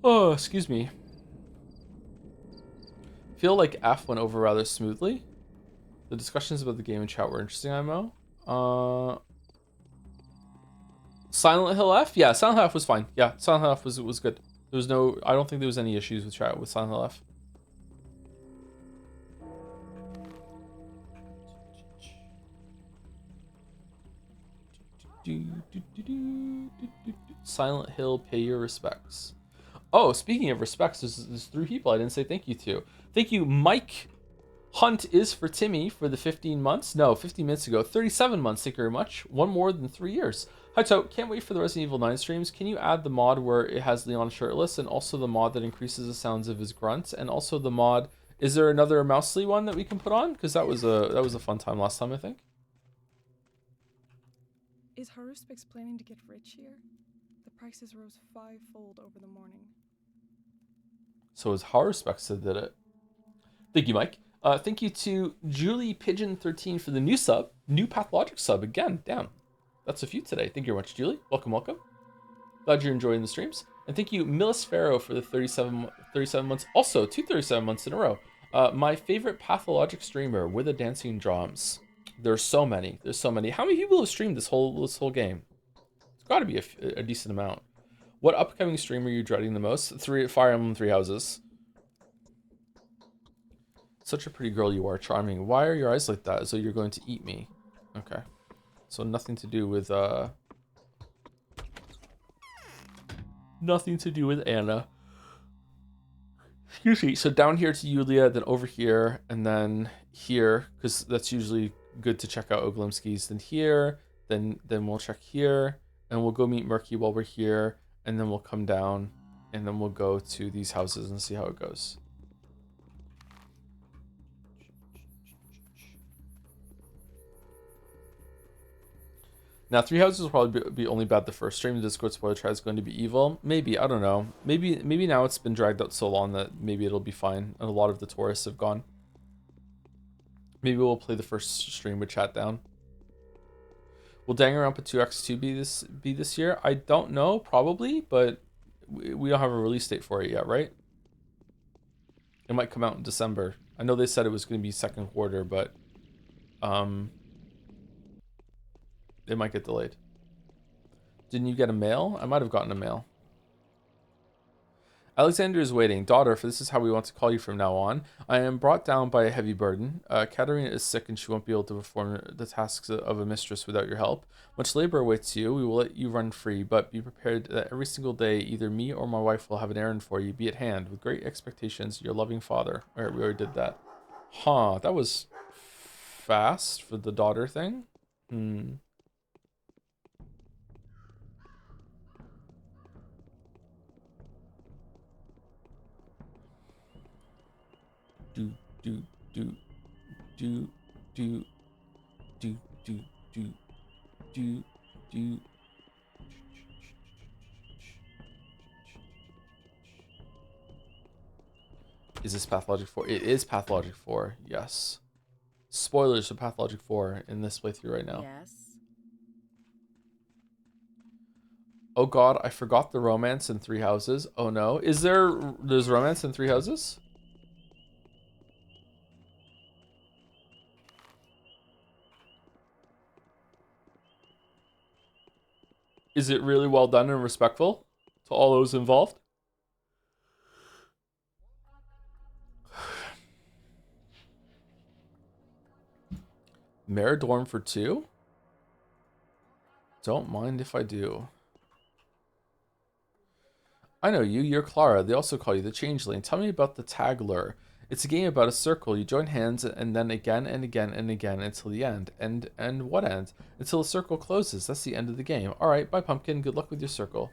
Oh, excuse me. Feel like F went over rather smoothly. The discussions about the game in chat were interesting, IMO. Silent Hill F? Yeah, Silent Hill F was fine. Yeah, Silent Hill F was good. There was no... I don't think there was any issues with chat with Silent Hill F. Silent Hill, pay your respects. Oh, speaking of respects, there's 3 people I didn't say thank you to. Thank you, Mike. Hunt is for Timmy for the 15 months. No, 15 minutes ago. 37 months, thank you very much. One more than 3 years. Hi, To. Can't wait for the Resident Evil 9 streams. Can you add the mod where it has Leon shirtless, and also the mod that increases the sounds of his grunts, and also the mod... Is there another Mousely one that we can put on? Because that was a fun time last time, I think. Is Haruspix planning to get rich here? The prices rose 5-fold over the morning. So it's Haruspix that did it. Thank you, Mike. Thank you to Julie Pigeon 13 for the new sub. New Pathologic sub again. Damn. That's a few today. Thank you very much, Julie. Welcome, welcome. Glad you're enjoying the streams. And thank you, Millis Farrow, for the 37 months. Also, 237 months in a row. My favorite Pathologic streamer with the dancing drums. There's so many. There's so many. How many people have streamed this whole game? It's got to be a decent amount. What upcoming stream are you dreading the most? Fire Emblem 3 Houses. Such a pretty girl you are, charming. Why are your eyes like that? As though you're going to eat me. Okay. So nothing to do with nothing to do with Anna. Excuse me. So down here to Yulia, then over here, and then here, because that's usually good to check out Oglimski's. Then here, then we'll check here, and we'll go meet Murky while we're here, and then we'll come down, and then we'll go to these houses and see how it goes. Now, 3 Houses will probably be only bad the first stream. The Discord spoiler chat is going to be evil. Maybe, I don't know. Maybe now it's been dragged out so long that maybe it'll be fine. And a lot of the tourists have gone. Maybe we'll play the first stream with chat down. Will Danganronpa 2X2 be this year? I don't know, probably, but we don't have a release date for it yet, right? It might come out in December. I know they said it was going to be second quarter, but it might get delayed. Didn't you get a mail? I might have gotten a mail. Alexander is waiting. Daughter, for this is how we want to call you from now on. I am brought down by a heavy burden. Katerina is sick and she won't be able to perform the tasks of a mistress without your help. Much labor awaits you. We will let you run free, but be prepared that every single day either me or my wife will have an errand for you. Be at hand. With great expectations, your loving father. Alright, we already did that. Huh, that was fast for the daughter thing. Do do do do do do do do do do. Is this Pathologic 4? It is Pathologic 4, yes. Spoilers for Pathologic 4 in this playthrough right now. Yes. Oh god, I forgot the romance in Three Houses. Oh no. There's romance in Three Houses? Is it really well done and respectful to all those involved? Meridorm for 2? Don't mind if I do. I know you, you're Clara. They also call you the Changeling. Tell me about the Tagler. It's a game about a circle. You join hands and then again and again and again until the end. And what end? Until the circle closes. That's the end of the game. Alright, bye Pumpkin. Good luck with your circle.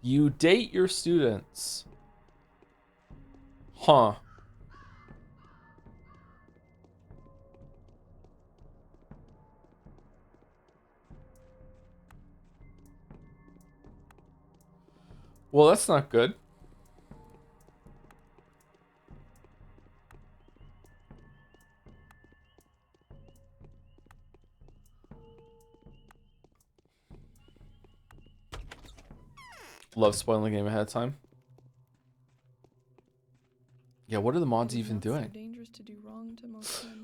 You date your students. Huh. Well, that's not good. Love spoiling the game ahead of time. Yeah, what are the mods even doing?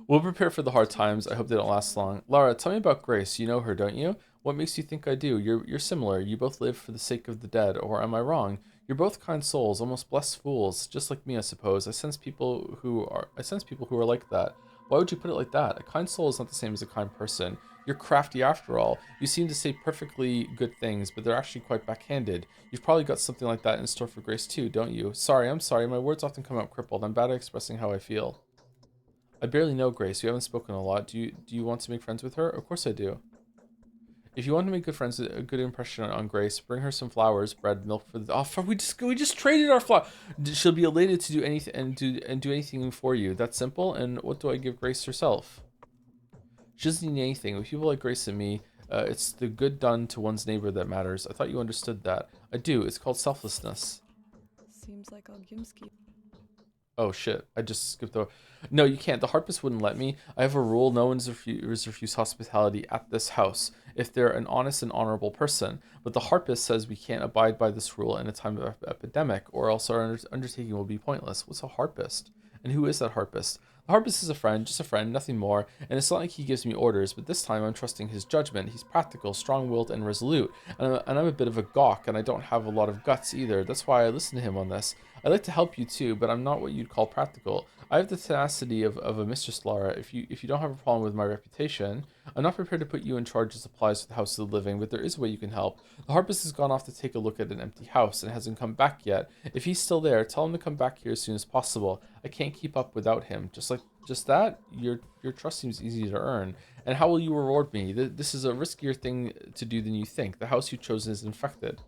We'll prepare for the hard times. I hope they don't last long. Lara, tell me about Grace. You know her, don't you? What makes you think I do? You're similar. You both live for the sake of the dead, or am I wrong? You're both kind souls, almost blessed fools, just like me, I suppose. I sense people who are like that. Why would you put it like that? A kind soul is not the same as a kind person. You're crafty after all. You seem to say perfectly good things, but they're actually quite backhanded. You've probably got something like that in store for Grace too, don't you? Sorry, I'm sorry. My words often come out crippled. I'm bad at expressing how I feel. I barely know Grace. We haven't spoken a lot. Do you want to make friends with her? Of course I do. If you want to make good friends, a good impression on Grace, bring her some flowers, bread, milk for the. Oh, we just traded our flower. She'll be elated to do anything and do anything for you. That's simple. And what do I give Grace herself? She doesn't need anything. With people like Grace and me, it's the good done to one's neighbor that matters. I thought you understood that. I do. It's called selflessness. Seems like Ogimski. Oh shit, I just skipped over. No, you can't. The harpist wouldn't let me. I have a rule. No one's refused hospitality at this house if they're an honest and honorable person. But the harpist says we can't abide by this rule in a time of epidemic, or else our undertaking will be pointless. What's a harpist? And who is that harpist? The harpist is a friend, just a friend, nothing more, and it's not like he gives me orders, but this time I'm trusting his judgment. He's practical, strong-willed, and resolute, and I'm a bit of a gawk, and I don't have a lot of guts either. That's why I listen to him on this. I'd like to help you too, but I'm not what you'd call practical. I have the tenacity of a Mistress Lara. If you don't have a problem with my reputation, I'm not prepared to put you in charge of supplies for the House of the Living, but there is a way you can help. The harpist has gone off to take a look at an empty house and hasn't come back yet. If he's still there, tell him to come back here as soon as possible. I can't keep up without him. Just that, your trust seems easy to earn. And how will you reward me? This is a riskier thing to do than you think. The house you've chosen is infected.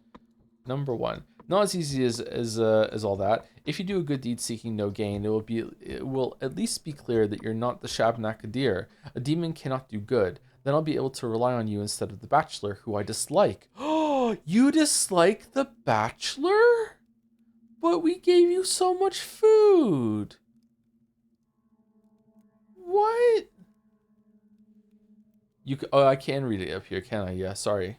Number 1. Not as easy as all that. If you do a good deed seeking no gain, it will at least be clear that you're not the Shabnakadir. A demon cannot do good. Then I'll be able to rely on you instead of the Bachelor, who I dislike. Oh, you dislike the Bachelor? But we gave you so much food. What? Oh, I can read it up here, can I? Yeah, sorry.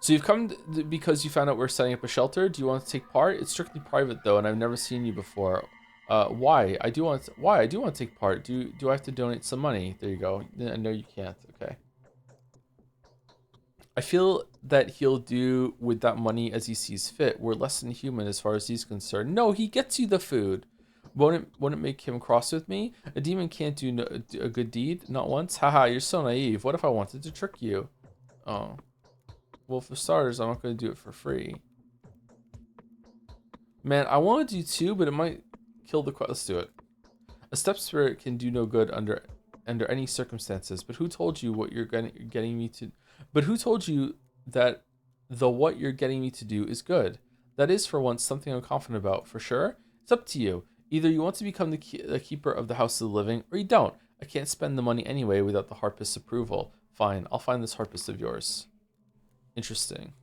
So you've come because you found out we're setting up a shelter. Do you want to take part? It's strictly private though, and I've never seen you before. Why? I do want to take part. Do I have to donate some money? There you go. No, you can't. Okay. I feel that he'll do with that money as he sees fit. We're less than human as far as he's concerned. No, he gets you the food. Won't it make him cross with me? A demon can't do a good deed, not once. Haha, you're so naive. What if I wanted to trick you? Oh. Well, for starters, I'm not going to do it for free. Man, I want to do two, but it might kill the quest. Let's do it. A step spirit can do no good under any circumstances. But who told you what you're getting me to? But who told you that what you're getting me to do is good? That is, for once, something I'm confident about. For sure, it's up to you. Either you want to become the keeper of the House of the Living, or you don't. I can't spend the money anyway without the harpist's approval. Fine, I'll find this harpist of yours. Interesting.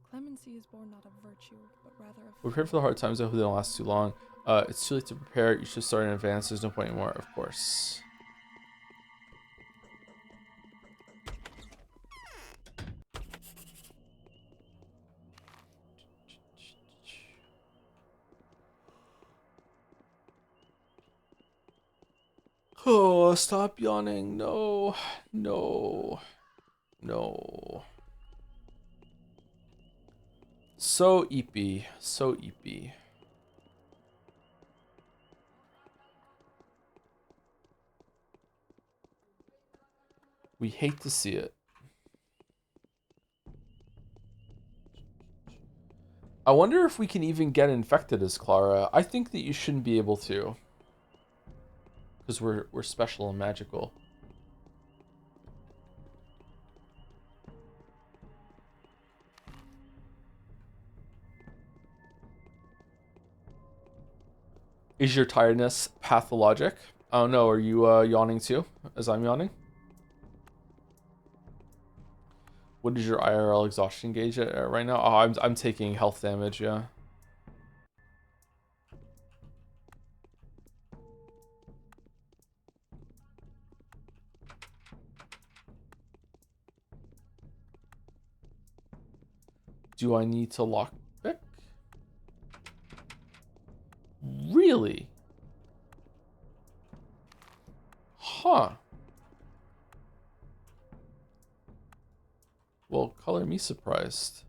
Clemency is born not of virtue, but rather of... We're prepared for the hard times. I hope they don't last too long. It's too late to prepare. You should start in advance. There's no point anymore, of course. Oh, stop yawning. No. No. No. So eepy. So eepy. We hate to see it. I wonder if we can even get infected as Clara. I think that you shouldn't be able to. Because we're special and magical. Is your tiredness pathologic? Oh no, are you yawning too, as I'm yawning? What is your IRL exhaustion gauge at right now? Oh, I'm taking health damage, yeah. Do I need to lockpick? Really? Huh. Well, color me surprised.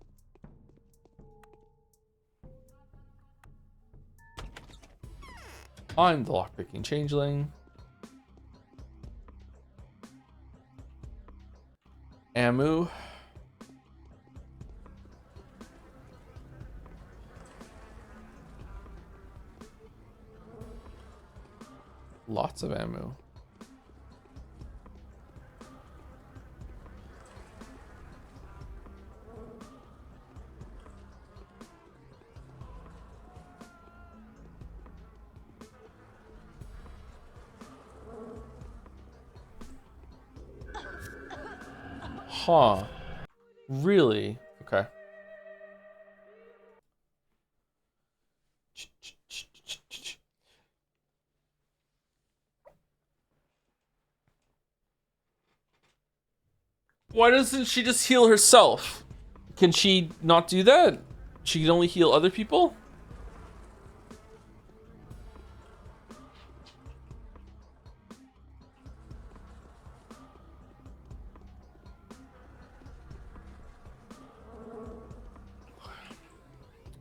I'm the lockpicking changeling. Amu. Lots of ammo. Huh. Really? Okay. Why doesn't she just heal herself? Can she not do that? She can only heal other people?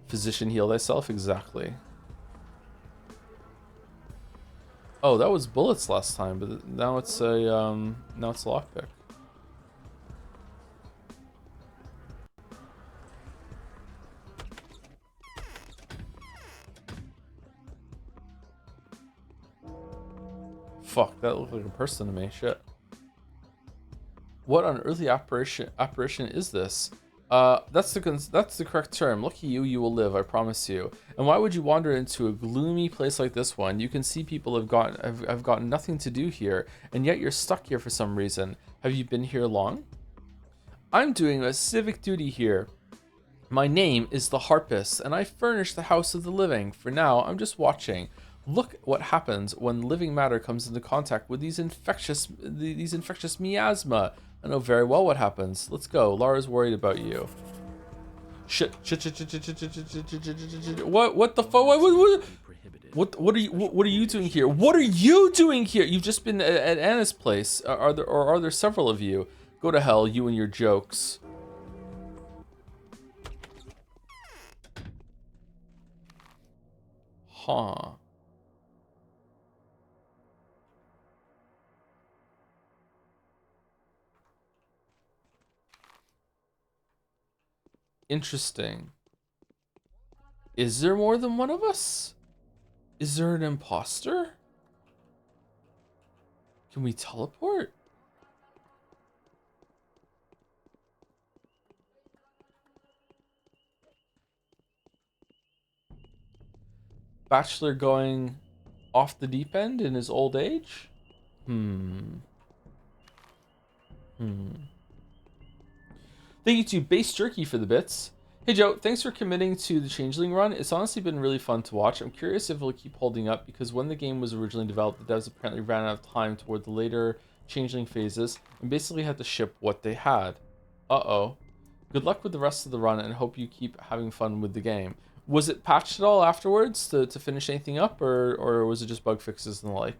Physician, heal thyself? Exactly. Oh, that was bullets last time, but now it's a lockpick. Fuck, that looked like a person to me. Shit. What unearthly apparition is this? That's the correct term. Lucky you, you will live, I promise you. And why would you wander into a gloomy place like this one? You can see people have gotten nothing to do here, and yet you're stuck here for some reason. Have you been here long? I'm doing a civic duty here. My name is the Harpist, and I furnish the House of the Living. For now, I'm just watching. Look what happens when living matter comes into contact with these infectious miasma. I know very well what happens. Let's go. Lara's worried about you. Shit. What the fuck? What are you doing here? What are you doing here? You've just been at Anna's place. Are there several of you? Go to hell, you and your jokes. Huh. Interesting. Is there more than one of us? Is there an imposter? Can we teleport? Bachelor going off the deep end in his old age? Thank you to Base Jerky for the bits. Hey Joe, thanks for committing to the Changeling run. It's honestly been really fun to watch. I'm curious if it'll keep holding up because when the game was originally developed, the devs apparently ran out of time toward the later Changeling phases and basically had to ship what they had. Uh-oh. Good luck with the rest of the run and hope you keep having fun with the game. Was it patched at all afterwards to finish anything up or was it just bug fixes and the like?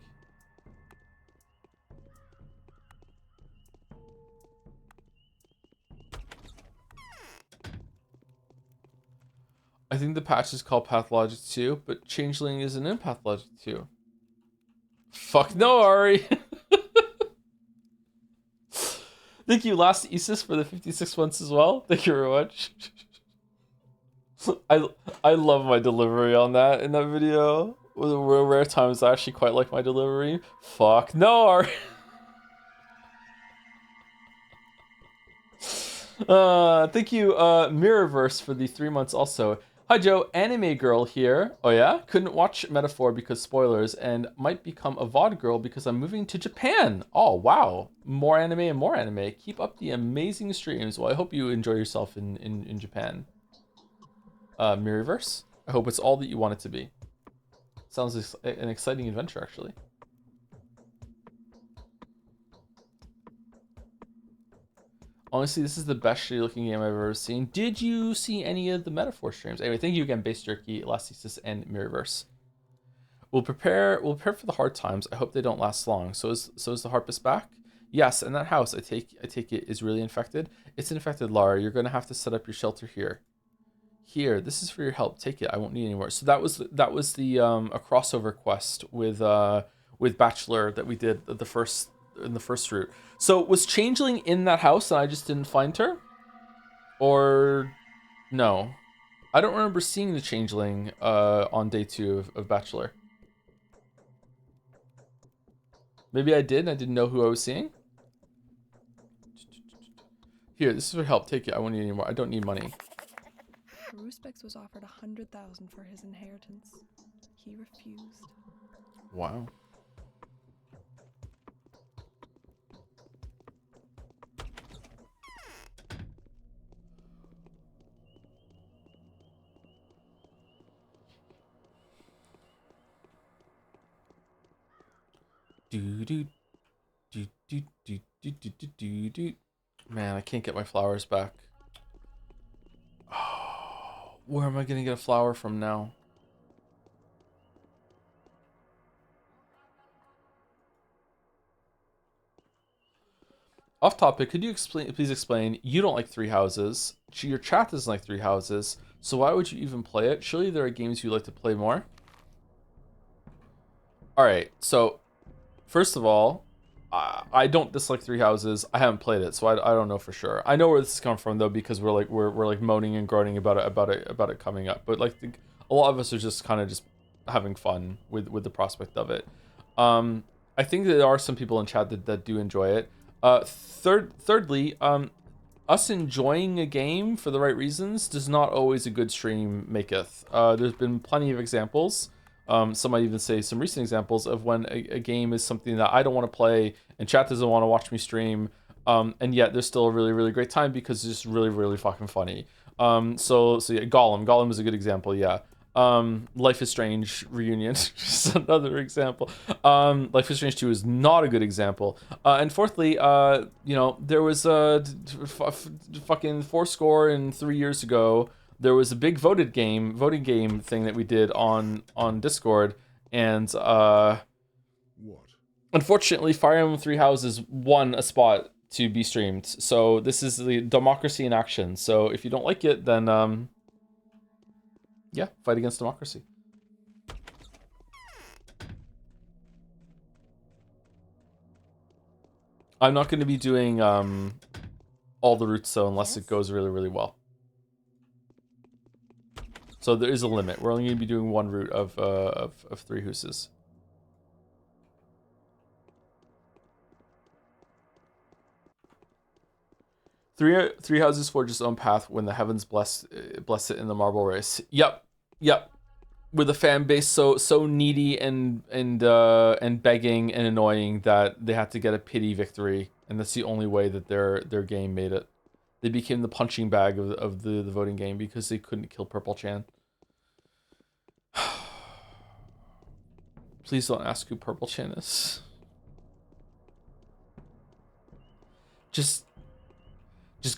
I think the patch is called Pathologic 2, but Changeling isn't in Pathologic 2. Fuck no, Ari! Thank you, Last Isis, for the 56 months as well. Thank you very much. I love my delivery on that in that video. Rare times I actually quite like my delivery. Fuck no, Ari! Thank you, Mirrorverse, for the 3 months also. Hi Joe, anime girl here. Oh yeah? Couldn't watch Metaphor because spoilers, and might become a VOD girl because I'm moving to Japan. Oh wow, more anime and more anime. Keep up the amazing streams. Well, I hope you enjoy yourself in Japan. Mirrorverse, I hope it's all that you want it to be. Sounds like an exciting adventure, actually. Honestly, this is the best shitty looking game I've ever seen. Did you see any of the Metaphor streams? Anyway, thank you again, Base Jerky, Elasticus, and Mirrorverse. We'll prepare for the hard times. I hope they don't last long. So is the Harpist back? Yes, and that house I take it is really infected. It's infected, Lara. You're gonna have to set up your shelter here. Here, this is for your help. Take it. I won't need any more. So that was the a crossover quest with Bachelor that we did in the first route. So was Changeling in that house and I just didn't find her? Or no? I don't remember seeing the Changeling on day 2 of Bachelor. Maybe I did and I didn't know who I was seeing. Here, this is for help. Take it. I won't need any more. I don't need money. Ruspex was offered 100,000 for his inheritance. He refused. Wow. Man, I can't get my flowers back. Oh, where am I gonna get a flower from now? Off topic, could you please explain? You don't like Three Houses. Your chat doesn't like Three Houses. So why would you even play it? Surely there are games you like to play more. All right, so first of all, I don't dislike Three Houses. I haven't played it, so I don't know for sure. I know where this is coming from though, because we're like moaning and groaning about it coming up. But like a lot of us are just kind of just having fun with the prospect of it. I think there are some people in chat that do enjoy it. Thirdly, us enjoying a game for the right reasons does not always a good stream maketh. There's been plenty of examples. Some might even say some recent examples of when a game is something that I don't want to play and chat doesn't want to watch me stream, and yet there's still a really, really great time because it's just really, really fucking funny. So yeah, Gollum is a good example, yeah. Life is Strange Reunion, just another example. Life is Strange 2 is not a good example. And fourthly, there was a fucking 3 years ago, there was a big voting game thing that we did on Discord, and What? Unfortunately, Fire Emblem Three Houses won a spot to be streamed. So this is the democracy in action. So if you don't like it, then yeah, fight against democracy. I'm not going to be doing all the routes though, unless it goes really, really well. So there is a limit. We're only going to be doing one route of 3 huses. Three houses forge its own path when the heavens bless it in the marble race. Yep. With a fan base so needy and begging and annoying that they had to get a pity victory, and that's the only way that their game made it. They became the punching bag of the voting game because they couldn't kill Purple Chan. Please don't ask who Purple Chan is. Just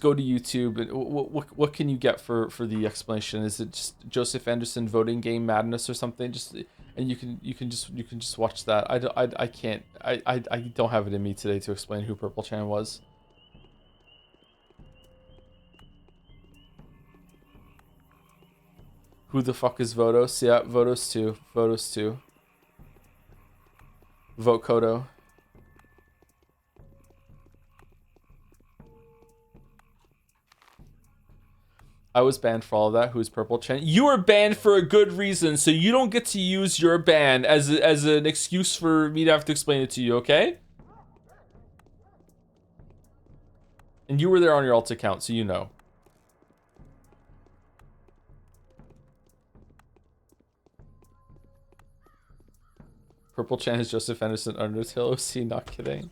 go to YouTube and what can you get for the explanation? Is it just Joseph Anderson voting game madness or something? Just and you can just watch that. I can't I don't have it in me today to explain who Purple Chan was. Who the fuck is Vodos? Yeah, Vodos 2. Vodos 2. Vote Kodo. I was banned for all of that. Who's Purple Chan? You were banned for a good reason, so you don't get to use your ban as an excuse for me to have to explain it to you, okay? And you were there on your alt account, so you know. Purple Chan is Joseph Anderson Undertale OC, not kidding.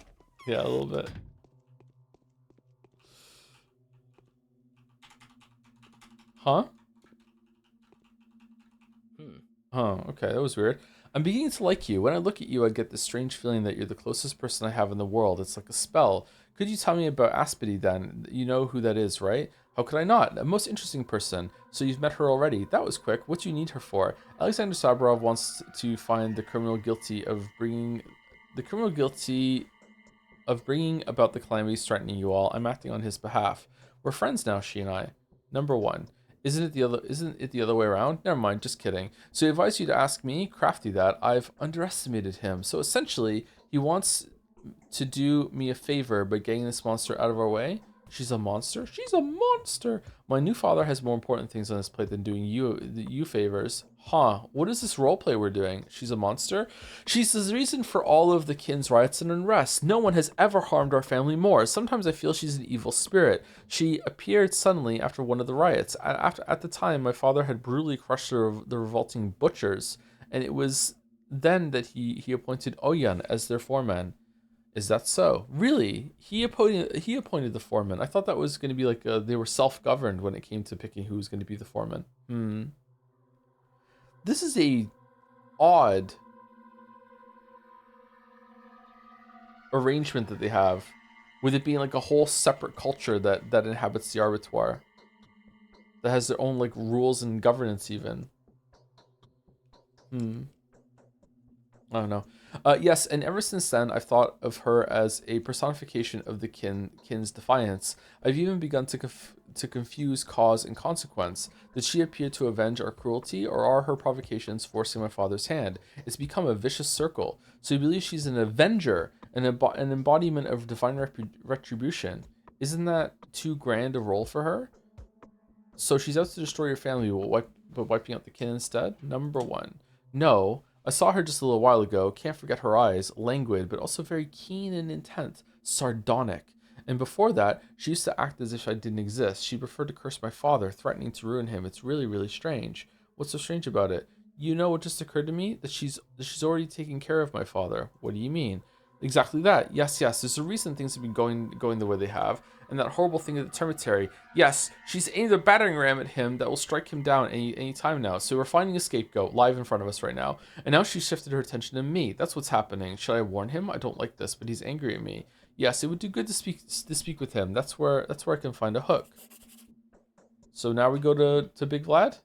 Yeah, a little bit. Huh? Oh, okay, that was weird. I'm beginning to like you. When I look at you, I get this strange feeling that you're the closest person I have in the world. It's like a spell. Could you tell me about Aspity then? You know who that is, right? How could I not? A most interesting person. So you've met her already. That was quick. What do you need her for? Alexander Saburov wants to find the criminal guilty of bringing about the calamities threatening you all. I'm acting on his behalf. We're friends now, she and I. Number 1. Isn't it the other way around? Never mind, just kidding. So he advised you to ask me, crafty that. I've underestimated him. So essentially, he wants to do me a favor by getting this monster out of our way. She's a monster? She's a monster! My new father has more important things on his plate than doing you favors. Huh, what is this roleplay we're doing? She's a monster? She's the reason for all of the kin's riots and unrest. No one has ever harmed our family more. Sometimes I feel she's an evil spirit. She appeared suddenly after one of the riots. At the time, my father had brutally crushed the revolting butchers, and it was then that he appointed Oyan as their foreman. Is that so? Really? He appointed the foreman. I thought that was going to be like they were self-governed when it came to picking who was going to be the foreman. This is a odd arrangement that they have, with it being like a whole separate culture that inhabits the Arbitoire, that has their own like rules and governance even. I don't know. Yes, and ever since then, I've thought of her as a personification of the kin's defiance. I've even begun to confuse cause and consequence. Did she appear to avenge our cruelty, or are her provocations forcing my father's hand? It's become a vicious circle. So you believe she's an avenger, an embodiment of divine retribution. Isn't that too grand a role for her? So she's out to destroy your family, but wiping out the kin instead? Number 1. No. I saw her just a little while ago. Can't forget her eyes. Languid, but also very keen and intent. Sardonic. And before that, she used to act as if I didn't exist. She preferred to curse my father, threatening to ruin him. It's really, really strange. What's so strange about it? You know what just occurred to me? That she's already taken care of my father. What do you mean? Exactly that. Yes. There's a reason things have been going the way they have. And that horrible thing at the cemetery. Yes, she's aimed a battering ram at him that will strike him down any time now. So we're finding a scapegoat live in front of us right now. And now she's shifted her attention to me. That's what's happening. Should I warn him? I don't like this, but he's angry at me. Yes, it would do good to speak with him. That's where I can find a hook. So now we go to Big Vlad.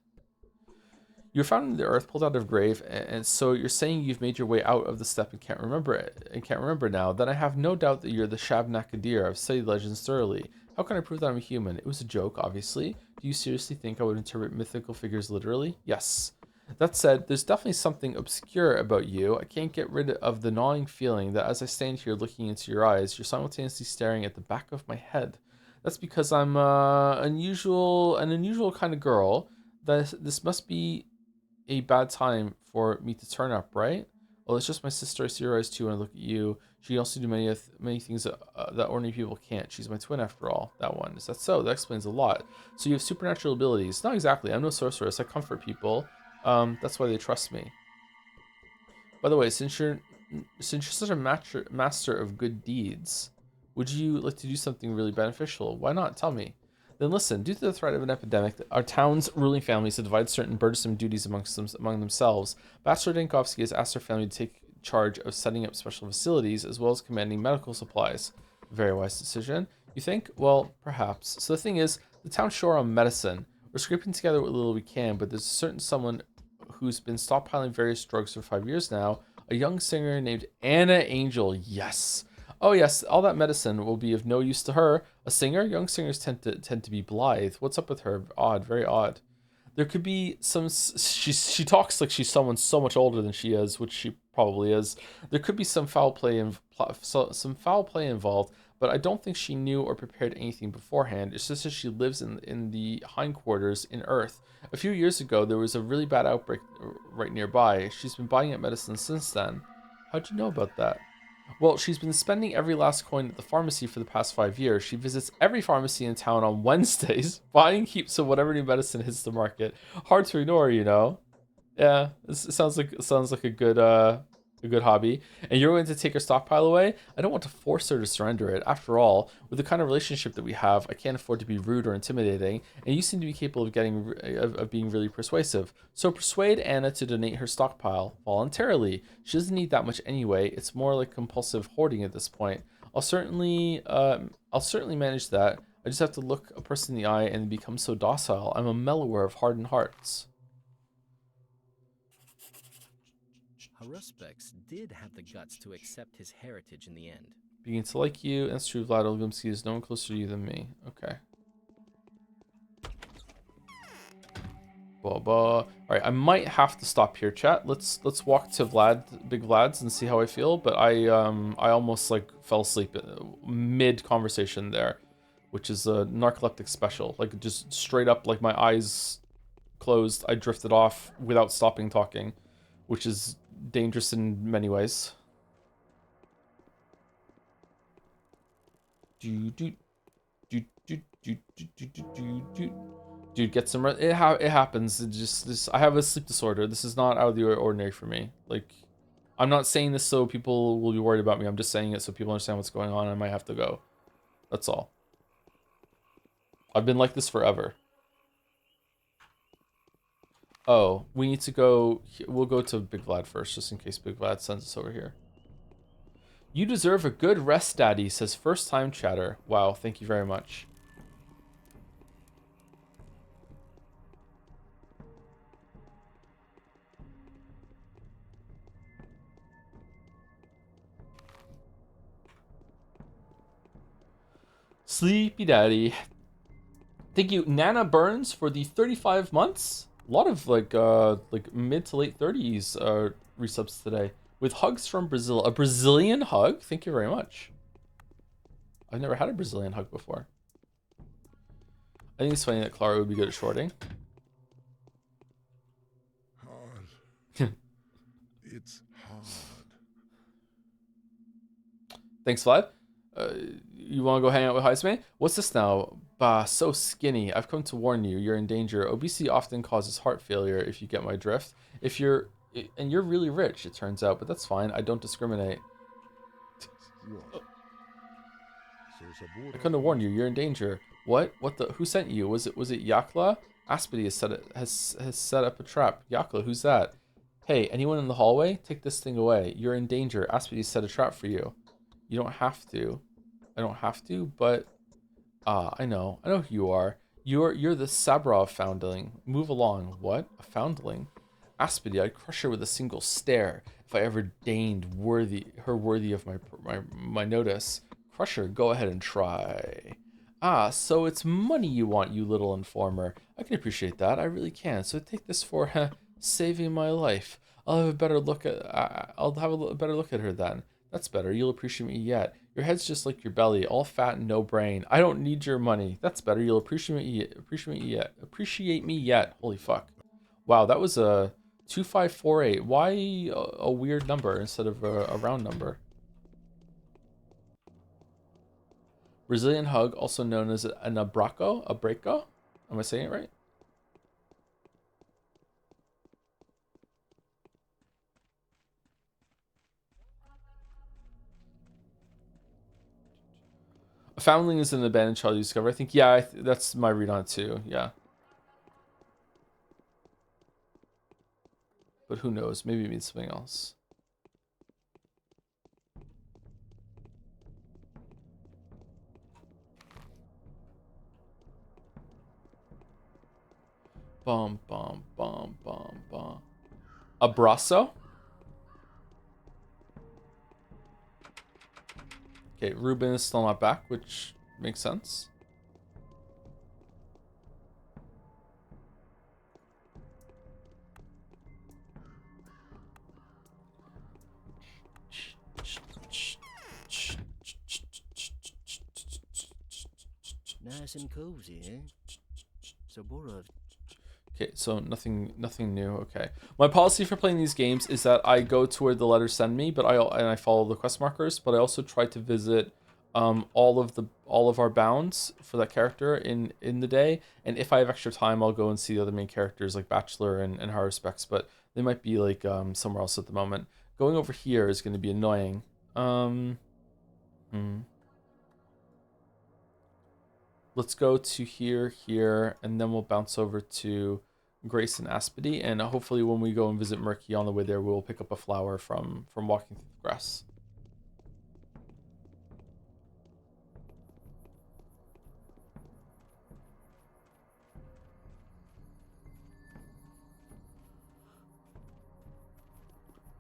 You're found in the earth, pulled out of grave, and so you're saying you've made your way out of the steppe and can't remember now. Then I have no doubt that you're the Shabnakadir. I've studied legends thoroughly. How can I prove that I'm a human? It was a joke, obviously. Do you seriously think I would interpret mythical figures literally? Yes. That said, there's definitely something obscure about you. I can't get rid of the gnawing feeling that as I stand here looking into your eyes, you're simultaneously staring at the back of my head. That's because I'm an unusual kind of girl. This must be a bad time for me to turn up, right? Well, it's just my sister. I see her eyes too when I look at you. She can also do many things that ordinary people can't. She's my twin after all. That one. Is that so? That explains a lot. So you have supernatural abilities. Not exactly. I'm no sorceress. I comfort people. That's why they trust me. By the way, since you're such a master of good deeds, would you like to do something really beneficial? Why not? Tell me. Then listen, due to the threat of an epidemic, our town's ruling families have divided certain burdensome duties among themselves. Bachelor Dankovsky has asked our family to take charge of setting up special facilities as well as commanding medical supplies. Very wise decision. You think? Well, perhaps. So the thing is, the town's short on medicine. We're scraping together what little we can, but there's a certain someone who's been stockpiling various drugs for 5 years now. A young singer named Anna Angel. Yes. Oh yes, all that medicine will be of no use to her. A singer? Young singers tend to be blithe. What's up with her? Odd, very odd. There could be some. She talks like she's someone so much older than she is, which she probably is. There could be some foul play involved, but I don't think she knew or prepared anything beforehand. It's just that she lives in the hindquarters in Earth. A few years ago, there was a really bad outbreak right nearby. She's been buying up medicine since then. How'd you know about that? Well, she's been spending every last coin at the pharmacy for the past 5 years. She visits every pharmacy in town on Wednesdays, buying heaps of whatever new medicine hits the market. Hard to ignore, you know. Yeah, it sounds like a good hobby. And you're going to take her stockpile away? I don't want to force her to surrender it. After all, with the kind of relationship that we have, I can't afford to be rude or intimidating. And you seem to be capable of being really persuasive. So persuade Anna to donate her stockpile voluntarily. She doesn't need that much anyway. It's more like compulsive hoarding at this point. I'll certainly manage that. I just have to look a person in the eye and become so docile. I'm a mellower of hardened hearts. Haruspex did have the guts to accept his heritage in the end. Begin to like you. That's true. Vlad Olgumsky is no one closer to you than me. Okay. All right, I might have to stop here, chat. Let's walk to Big Vlad's, and see how I feel. But I almost like fell asleep mid conversation there, which is a narcoleptic special. Like just straight up, like my eyes closed, I drifted off without stopping talking, which is dangerous in many ways. Dude, get some rest. It happens. It just I have a sleep disorder. This is not out of the ordinary for me. Like, I'm not saying this so people will be worried about me. I'm just saying it so people understand what's going on. I might have to go. That's all. I've been like this forever. Oh, we need to go. We'll go to Big Vlad first, just in case Big Vlad sends us over here. You deserve a good rest, Daddy, says first time chatter. Wow, thank you very much. Sleepy Daddy. Thank you, Nana Burns, for the 35 months. A lot of like mid to late 30s resubs today. With hugs from Brazil. A Brazilian hug? Thank you very much. I've never had a Brazilian hug before. I think it's funny that Clara would be good at shorting. Hard. It's hard. Thanks, Vlad. You want to go hang out with Heisman? What's this now? Bah, so skinny. I've come to warn you. You're in danger. Obesity often causes heart failure, if you get my drift. And you're really rich, it turns out, but that's fine. I don't discriminate. I come to warn you. You're in danger. What? What the? Who sent you? Was it Yakla? Aspity has set up a trap. Yakla, who's that? Hey, anyone in the hallway? Take this thing away. You're in danger. Aspity set a trap for you. You don't have to. I don't have to, but I know who you are. You're the Sabrov foundling. Move along. What? A foundling? Aspity, I'd crush her with a single stare if I ever deigned worthy of my notice. Crush her, go ahead and try. Ah, so it's money you want, you little informer. I can appreciate that, I really can. So take this for Saving my life. I'll have a better look at. I'll have a better look at her then. That's better. You'll appreciate me yet. Your head's just like your belly, all fat and no brain. I don't need your money. That's better. You'll appreciate me yet. Appreciate me yet. Holy fuck. Wow, that was a 2548. Why a weird number instead of a round number? Brazilian hug, also known as an abraco. Abraco? Am I saying it right? A foundling is an abandoned child you discover. I think, yeah, that's my read on it too. Yeah. But who knows? Maybe it means something else. Bum, bum, bum, bum, bum. Abrazo? Okay, Ruben is still not back, which makes sense. Nice and cozy, eh? Sabura. Okay, so nothing new. Okay, my policy for playing these games is that I go to where the letters send me, but I follow the quest markers. But I also try to visit all of our bounds for that character in the day. And if I have extra time, I'll go and see the other main characters like Bachelor and High Respects. But they might be like somewhere else at the moment. Going over here is going to be annoying. Let's go to here, and then we'll bounce over to Grace and Aspedy, and hopefully when we go and visit Murky on the way there, we'll pick up a flower from walking through the grass.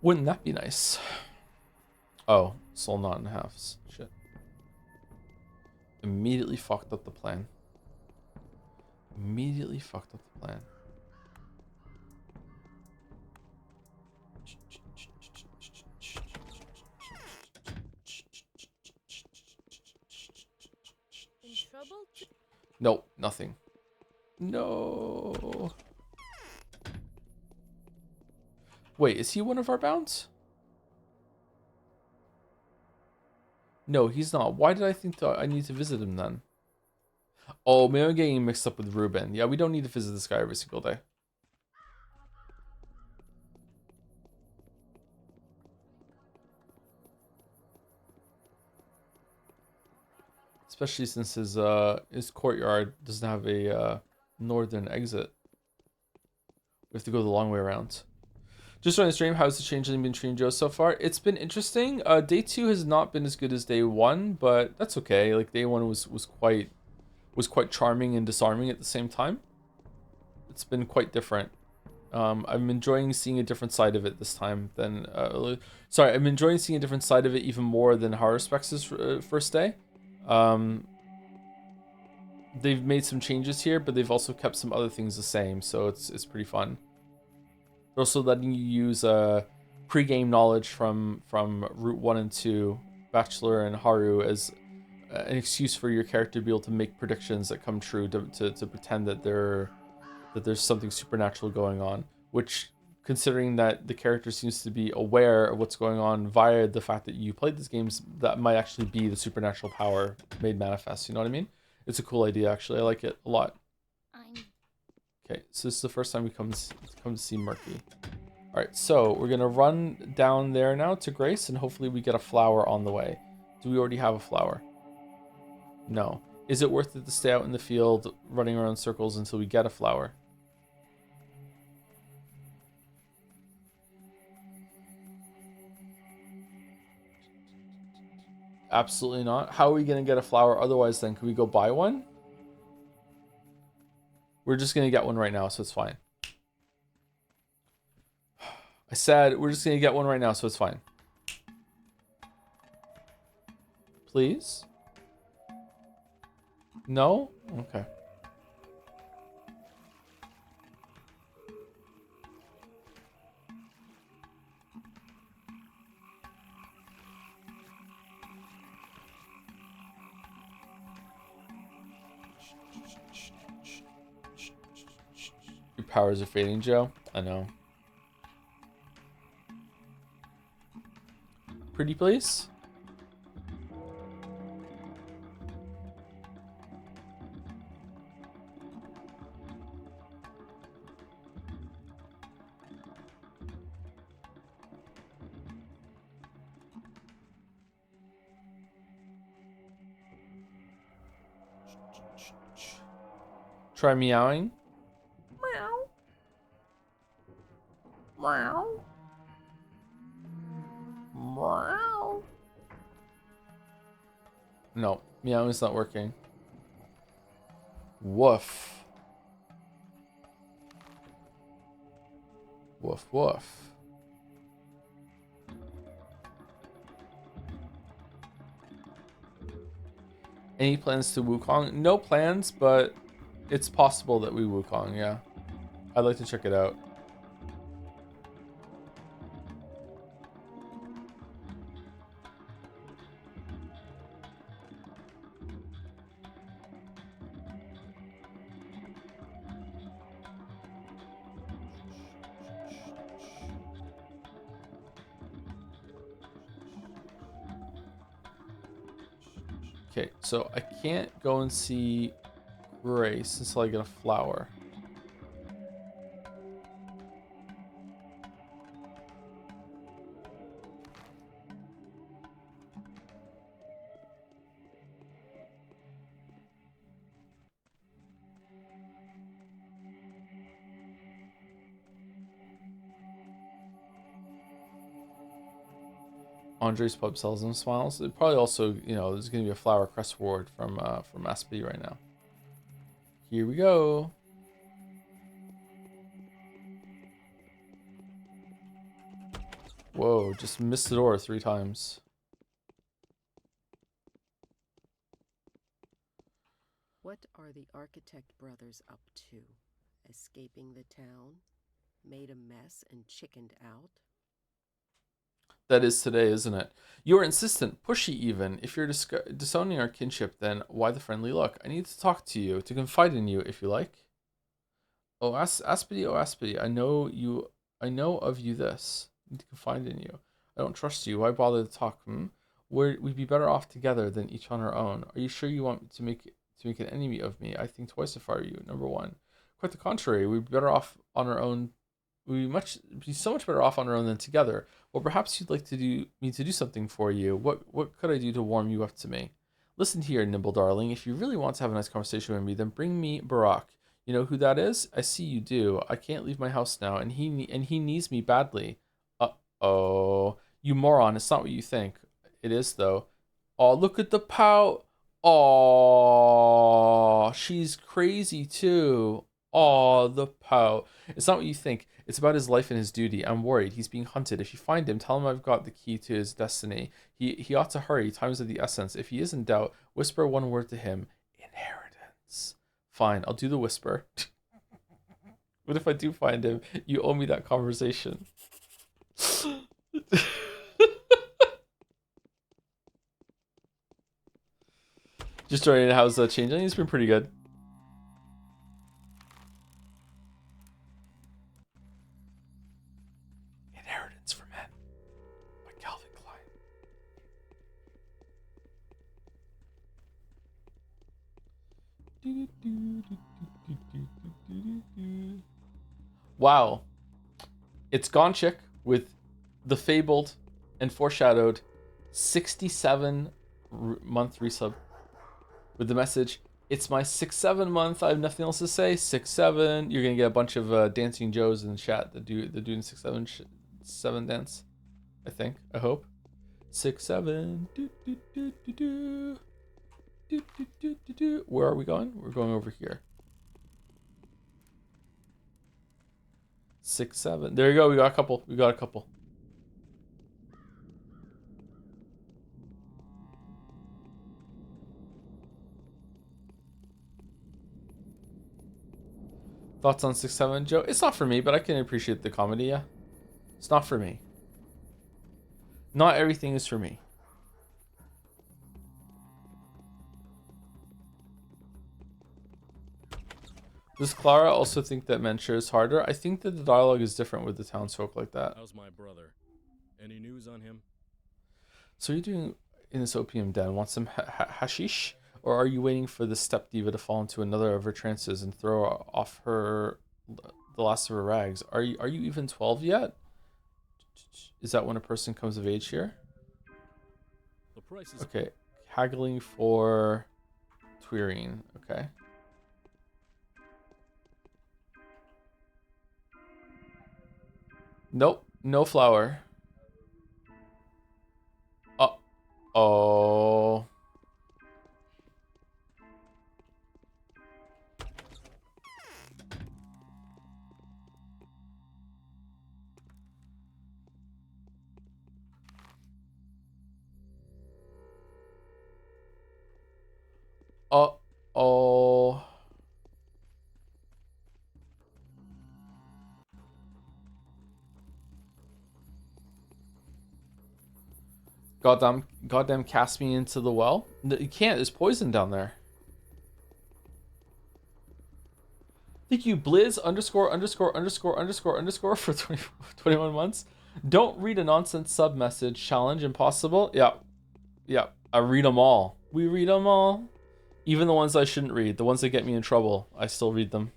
Wouldn't that be nice? Oh, soul not in halves. Shit. Immediately fucked up the plan. Immediately fucked up the plan. In trouble? Nope, nothing. No. Wait, is he one of our bounds? No, he's not. Why did I think that I need to visit him then? Oh, maybe I'm getting mixed up with Ruben. Yeah, we don't need to visit this guy every single day. Especially since his courtyard doesn't have a northern exit. We have to go the long way around. Just on the stream, how's the Changling been treating Joe so far? It's been interesting. Day 2 has not been as good as day 1, but that's okay. Like day 1 was quite charming and disarming at the same time. It's been quite different. I'm enjoying seeing a different side of it this time than sorry, I'm enjoying seeing a different side of it even more than Haruspex's first day. They've made some changes here, but they've also kept some other things the same, so it's pretty fun. They're also letting you use pre-game knowledge from Route 1 and 2, Bachelor and Haru, as an excuse for your character to be able to make predictions that come true, to pretend that there's something supernatural going on, which, considering that the character seems to be aware of what's going on via the fact that you played these games, that might actually be the supernatural power made manifest. You know what I mean? It's a cool idea, actually. I like it a lot. Okay, so this is the first time we come to see Murky. All right, so we're gonna run down there now to Grace, and hopefully we get a flower on the way. Do we already have a flower? No. Is it worth it to stay out in the field running around circles until we get a flower? Absolutely not. How are we gonna get a flower otherwise then? Can we go buy one? We're just gonna get one right now, so it's fine. I said we're just gonna get one right now, so it's fine. Please? No? Okay. powers are fading, Joe. I know. Pretty please? Try meowing. Meow. Meow. Meow. No, meowing's not working. Woof. Woof woof. Any plans to Wukong? No plans, but it's possible that we Wukong, yeah. I'd like to check it out. Okay, so I can't go and see Grace until I get a flower. Andre's pub sells them smiles. It probably also, you know, there's gonna be a flower crest reward from Aspie right now. Here we go. Whoa, just missed the door 3 times. What are the architect brothers up to? Escaping the town? Made a mess and chickened out? That is today, isn't it? You are insistent, pushy even. If you're disowning our kinship, then why the friendly look? I need to talk to you, to confide in you, if you like. Oh, Aspity, I know of you this. I need to confide in you. I don't trust you. Why bother to talk, We'd be better off together than each on our own. Are you sure you want to make an enemy of me? I think twice if I were you, number one. Quite the contrary, we'd be better off on our own. We'd be so much better off on our own than together. Well, perhaps you'd like me to do something for you. What could I do to warm you up to me? Listen here, Nimble darling. If you really want to have a nice conversation with me, then bring me Barack. You know who that is? I see you do. I can't leave my house now, and he needs me badly. Uh-oh. You moron, it's not what you think. It is, though. Oh, look at the pout. Oh, she's crazy, too. Oh, the pout. It's not what you think. It's about his life and his duty. I'm worried. He's being hunted. If you find him, tell him I've got the key to his destiny. He ought to hurry. Time's of the essence. If he is in doubt, whisper one word to him. Inheritance. Fine, I'll do the whisper. What if I do find him? You owe me that conversation. Just joining the house Changling. It's been pretty good. Inheritance for Men by Calvin Klein. Wow. It's Gonchik with the fabled and foreshadowed 67-month resub with the message, it's my 6-7 month. I have nothing else to say. 6-7. You're gonna get a bunch of dancing Joes in the chat that doing 6-7 dance. I think. I hope. 6-7. Where are we going? We're going over here. 6-7. There you go. We got a couple. Thoughts on 6-7, Joe? It's not for me, but I can appreciate the comedy, yeah. It's not for me. Not everything is for me. Does Clara also think that Mentor is harder? I think that the dialogue is different with the townsfolk like that. How's my brother? Any news on him? So you're doing in this opium den? Want some hashish? Or are you waiting for the step diva to fall into another of her trances and throw off the last of her rags? Are you even 12 yet? Is that when a person comes of age here? The price is okay. Haggling for Twirine. Okay. Nope. No flour. Oh. Oh. Goddamn cast me into the well? No, you can't, there's poison down there. Thank you, Blizz ____ for 21 months. Don't read a nonsense sub message. Challenge impossible. Yeah. Yeah. I read them all. We read them all. Even the ones I shouldn't read. The ones that get me in trouble. I still read them.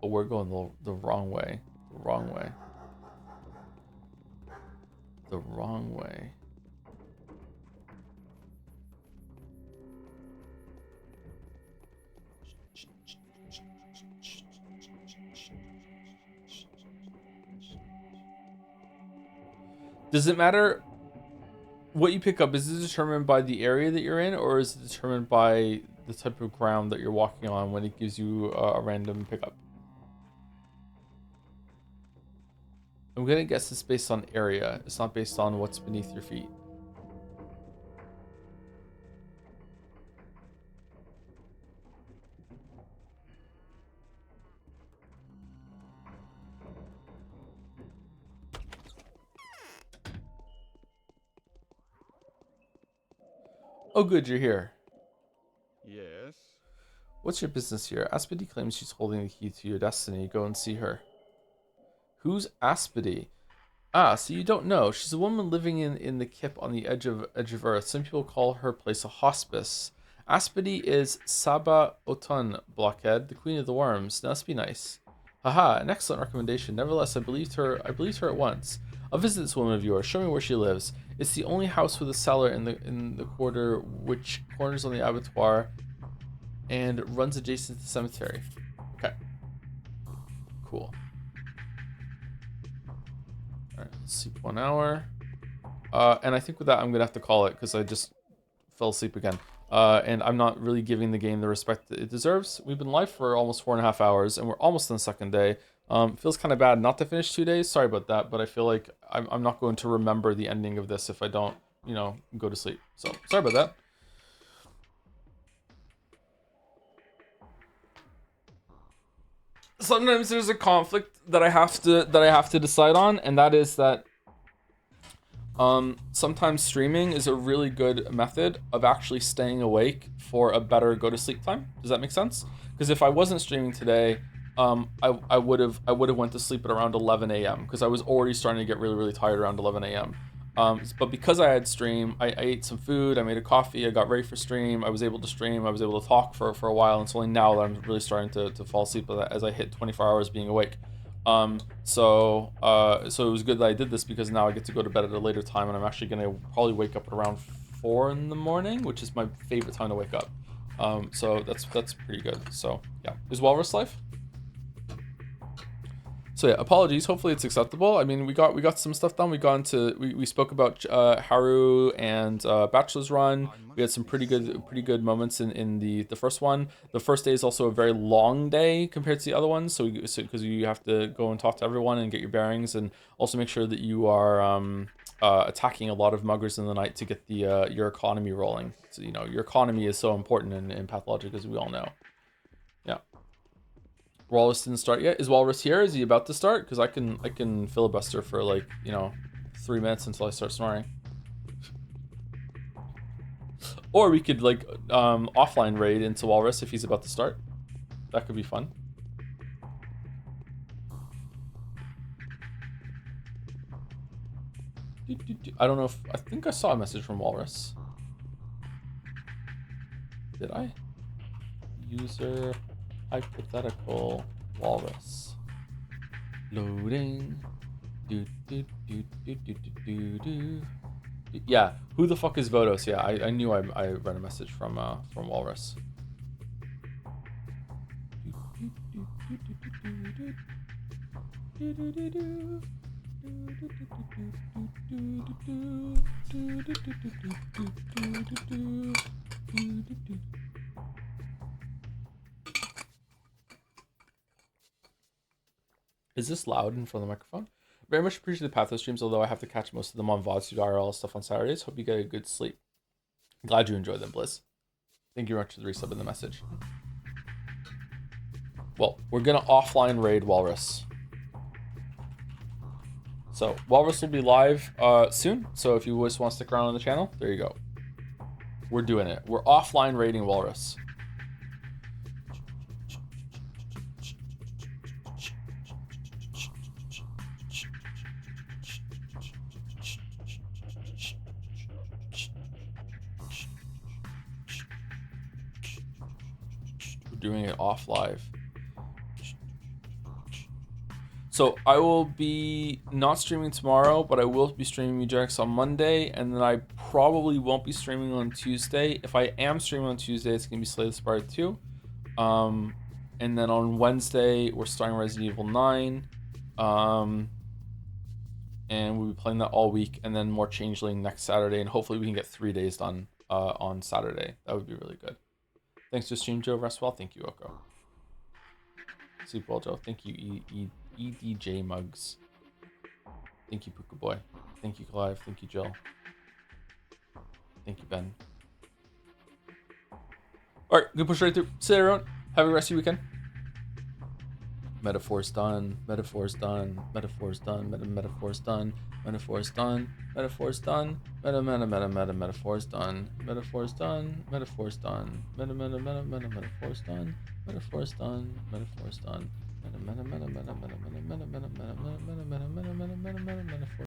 But we're going the wrong way. The wrong way. The wrong way. Does it matter what you pick up? Is it determined by the area that you're in, or is it determined by the type of ground that you're walking on when it gives you a random pickup? I'm gonna guess it's based on area. It's not based on what's beneath your feet. Oh good, you're here. Yes? What's your business here? Aspedy claims she's holding the key to your destiny. Go and see her. Who's Aspedy? Ah, so you don't know. She's a woman living in the Kip on the edge of Earth. Some people call her place a hospice. Aspedy is Saba Otun, Blockhead, the queen of the worms. Now, let's be nice. Haha, an excellent recommendation. Nevertheless, I believed her at once. I'll visit this woman of yours. Show me where she lives. It's the only house with a cellar in the quarter which corners on the abattoir and runs adjacent to the cemetery. Okay. Cool. Alright, sleep 1 hour. And I think with that I'm gonna have to call it because I just fell asleep again. And I'm not really giving the game the respect that it deserves. We've been live for almost 4.5 hours and we're almost on the second day. Feels kind of bad not to finish 2 days. Sorry about that, but I feel like I'm not going to remember the ending of this if I don't, you know, go to sleep. So sorry about that. Sometimes there's a conflict that I have to decide on, and that is that sometimes streaming is a really good method of actually staying awake for a better go to sleep time. Does that make sense? Because if I wasn't streaming today, I would have went to sleep at around 11 a.m. because I was already starting to get really tired around 11 a.m. But because I had stream, I ate some food, I made a coffee, I got ready for stream, I was able to stream, I was able to talk for a while, and it's only now that I'm really starting to fall asleep as I hit 24 hours being awake. So it was good that I did this because now I get to go to bed at a later time, and I'm actually gonna probably wake up at around 4 in the morning, which is my favorite time to wake up. So that's pretty good. So yeah, is Walrus life? So yeah, apologies. Hopefully it's acceptable. I mean, we got some stuff done. We spoke about Haru and Bachelor's Run. We had some pretty good moments in the first one. The first day is also a very long day compared to the other ones. So because you have to go and talk to everyone and get your bearings, and also make sure that you are attacking a lot of muggers in the night to get the your economy rolling. So you know your economy is so important in Pathologic, as we all know. Yeah. Walrus didn't start yet. Is Walrus here? Is he about to start? Because I can filibuster for like, 3 minutes until I start snoring. Or we could like offline raid into Walrus if he's about to start. That could be fun. I don't know if I think I saw a message from Walrus. Did I? User hypothetical Walrus. Loading. Yeah, who the fuck is Vodos? Yeah, I knew I read a message from Walrus. Is this loud in front of the microphone? Very much appreciate the Pathos streams, although I have to catch most of them on VODs due to IRL stuff on Saturdays. Hope you get a good sleep. Glad you enjoyed them, Blizz. Thank you very much for the resub in the message. Well, we're gonna offline raid Walrus. So Walrus will be live soon. So if you just want to stick around on the channel, there you go. We're doing it. We're offline raiding Walrus. Doing it off live. So I will be not streaming tomorrow, but I will be streaming Mujax on Monday, and then I probably won't be streaming on Tuesday. If I am streaming on Tuesday, it's gonna be Slay the Spire 2. And then on Wednesday we're starting Resident Evil 9. And we'll be playing that all week, and then more Changling next Saturday, and hopefully we can get 3 days done on Saturday. That would be really good. Thanks to Stream Joe. Rest well. Thank you, Oko. Sleep well, Joe. Thank you, EDJ Mugs. Thank you, Puka Boy. Thank you, Clive. Thank you, Jill. Thank you, Ben. All right, good push right through. See you, everyone. Have a rest of your weekend. Metaphor's done. Metaphor's done. Metaphor's done. Metaphor's done. Metaphor's done. Metaphor's done. Metaphor's done. Metaphor's done. Metaphor's done. Metaphor's done. Metaphor's done. Metaphor's done. Metaphor's done.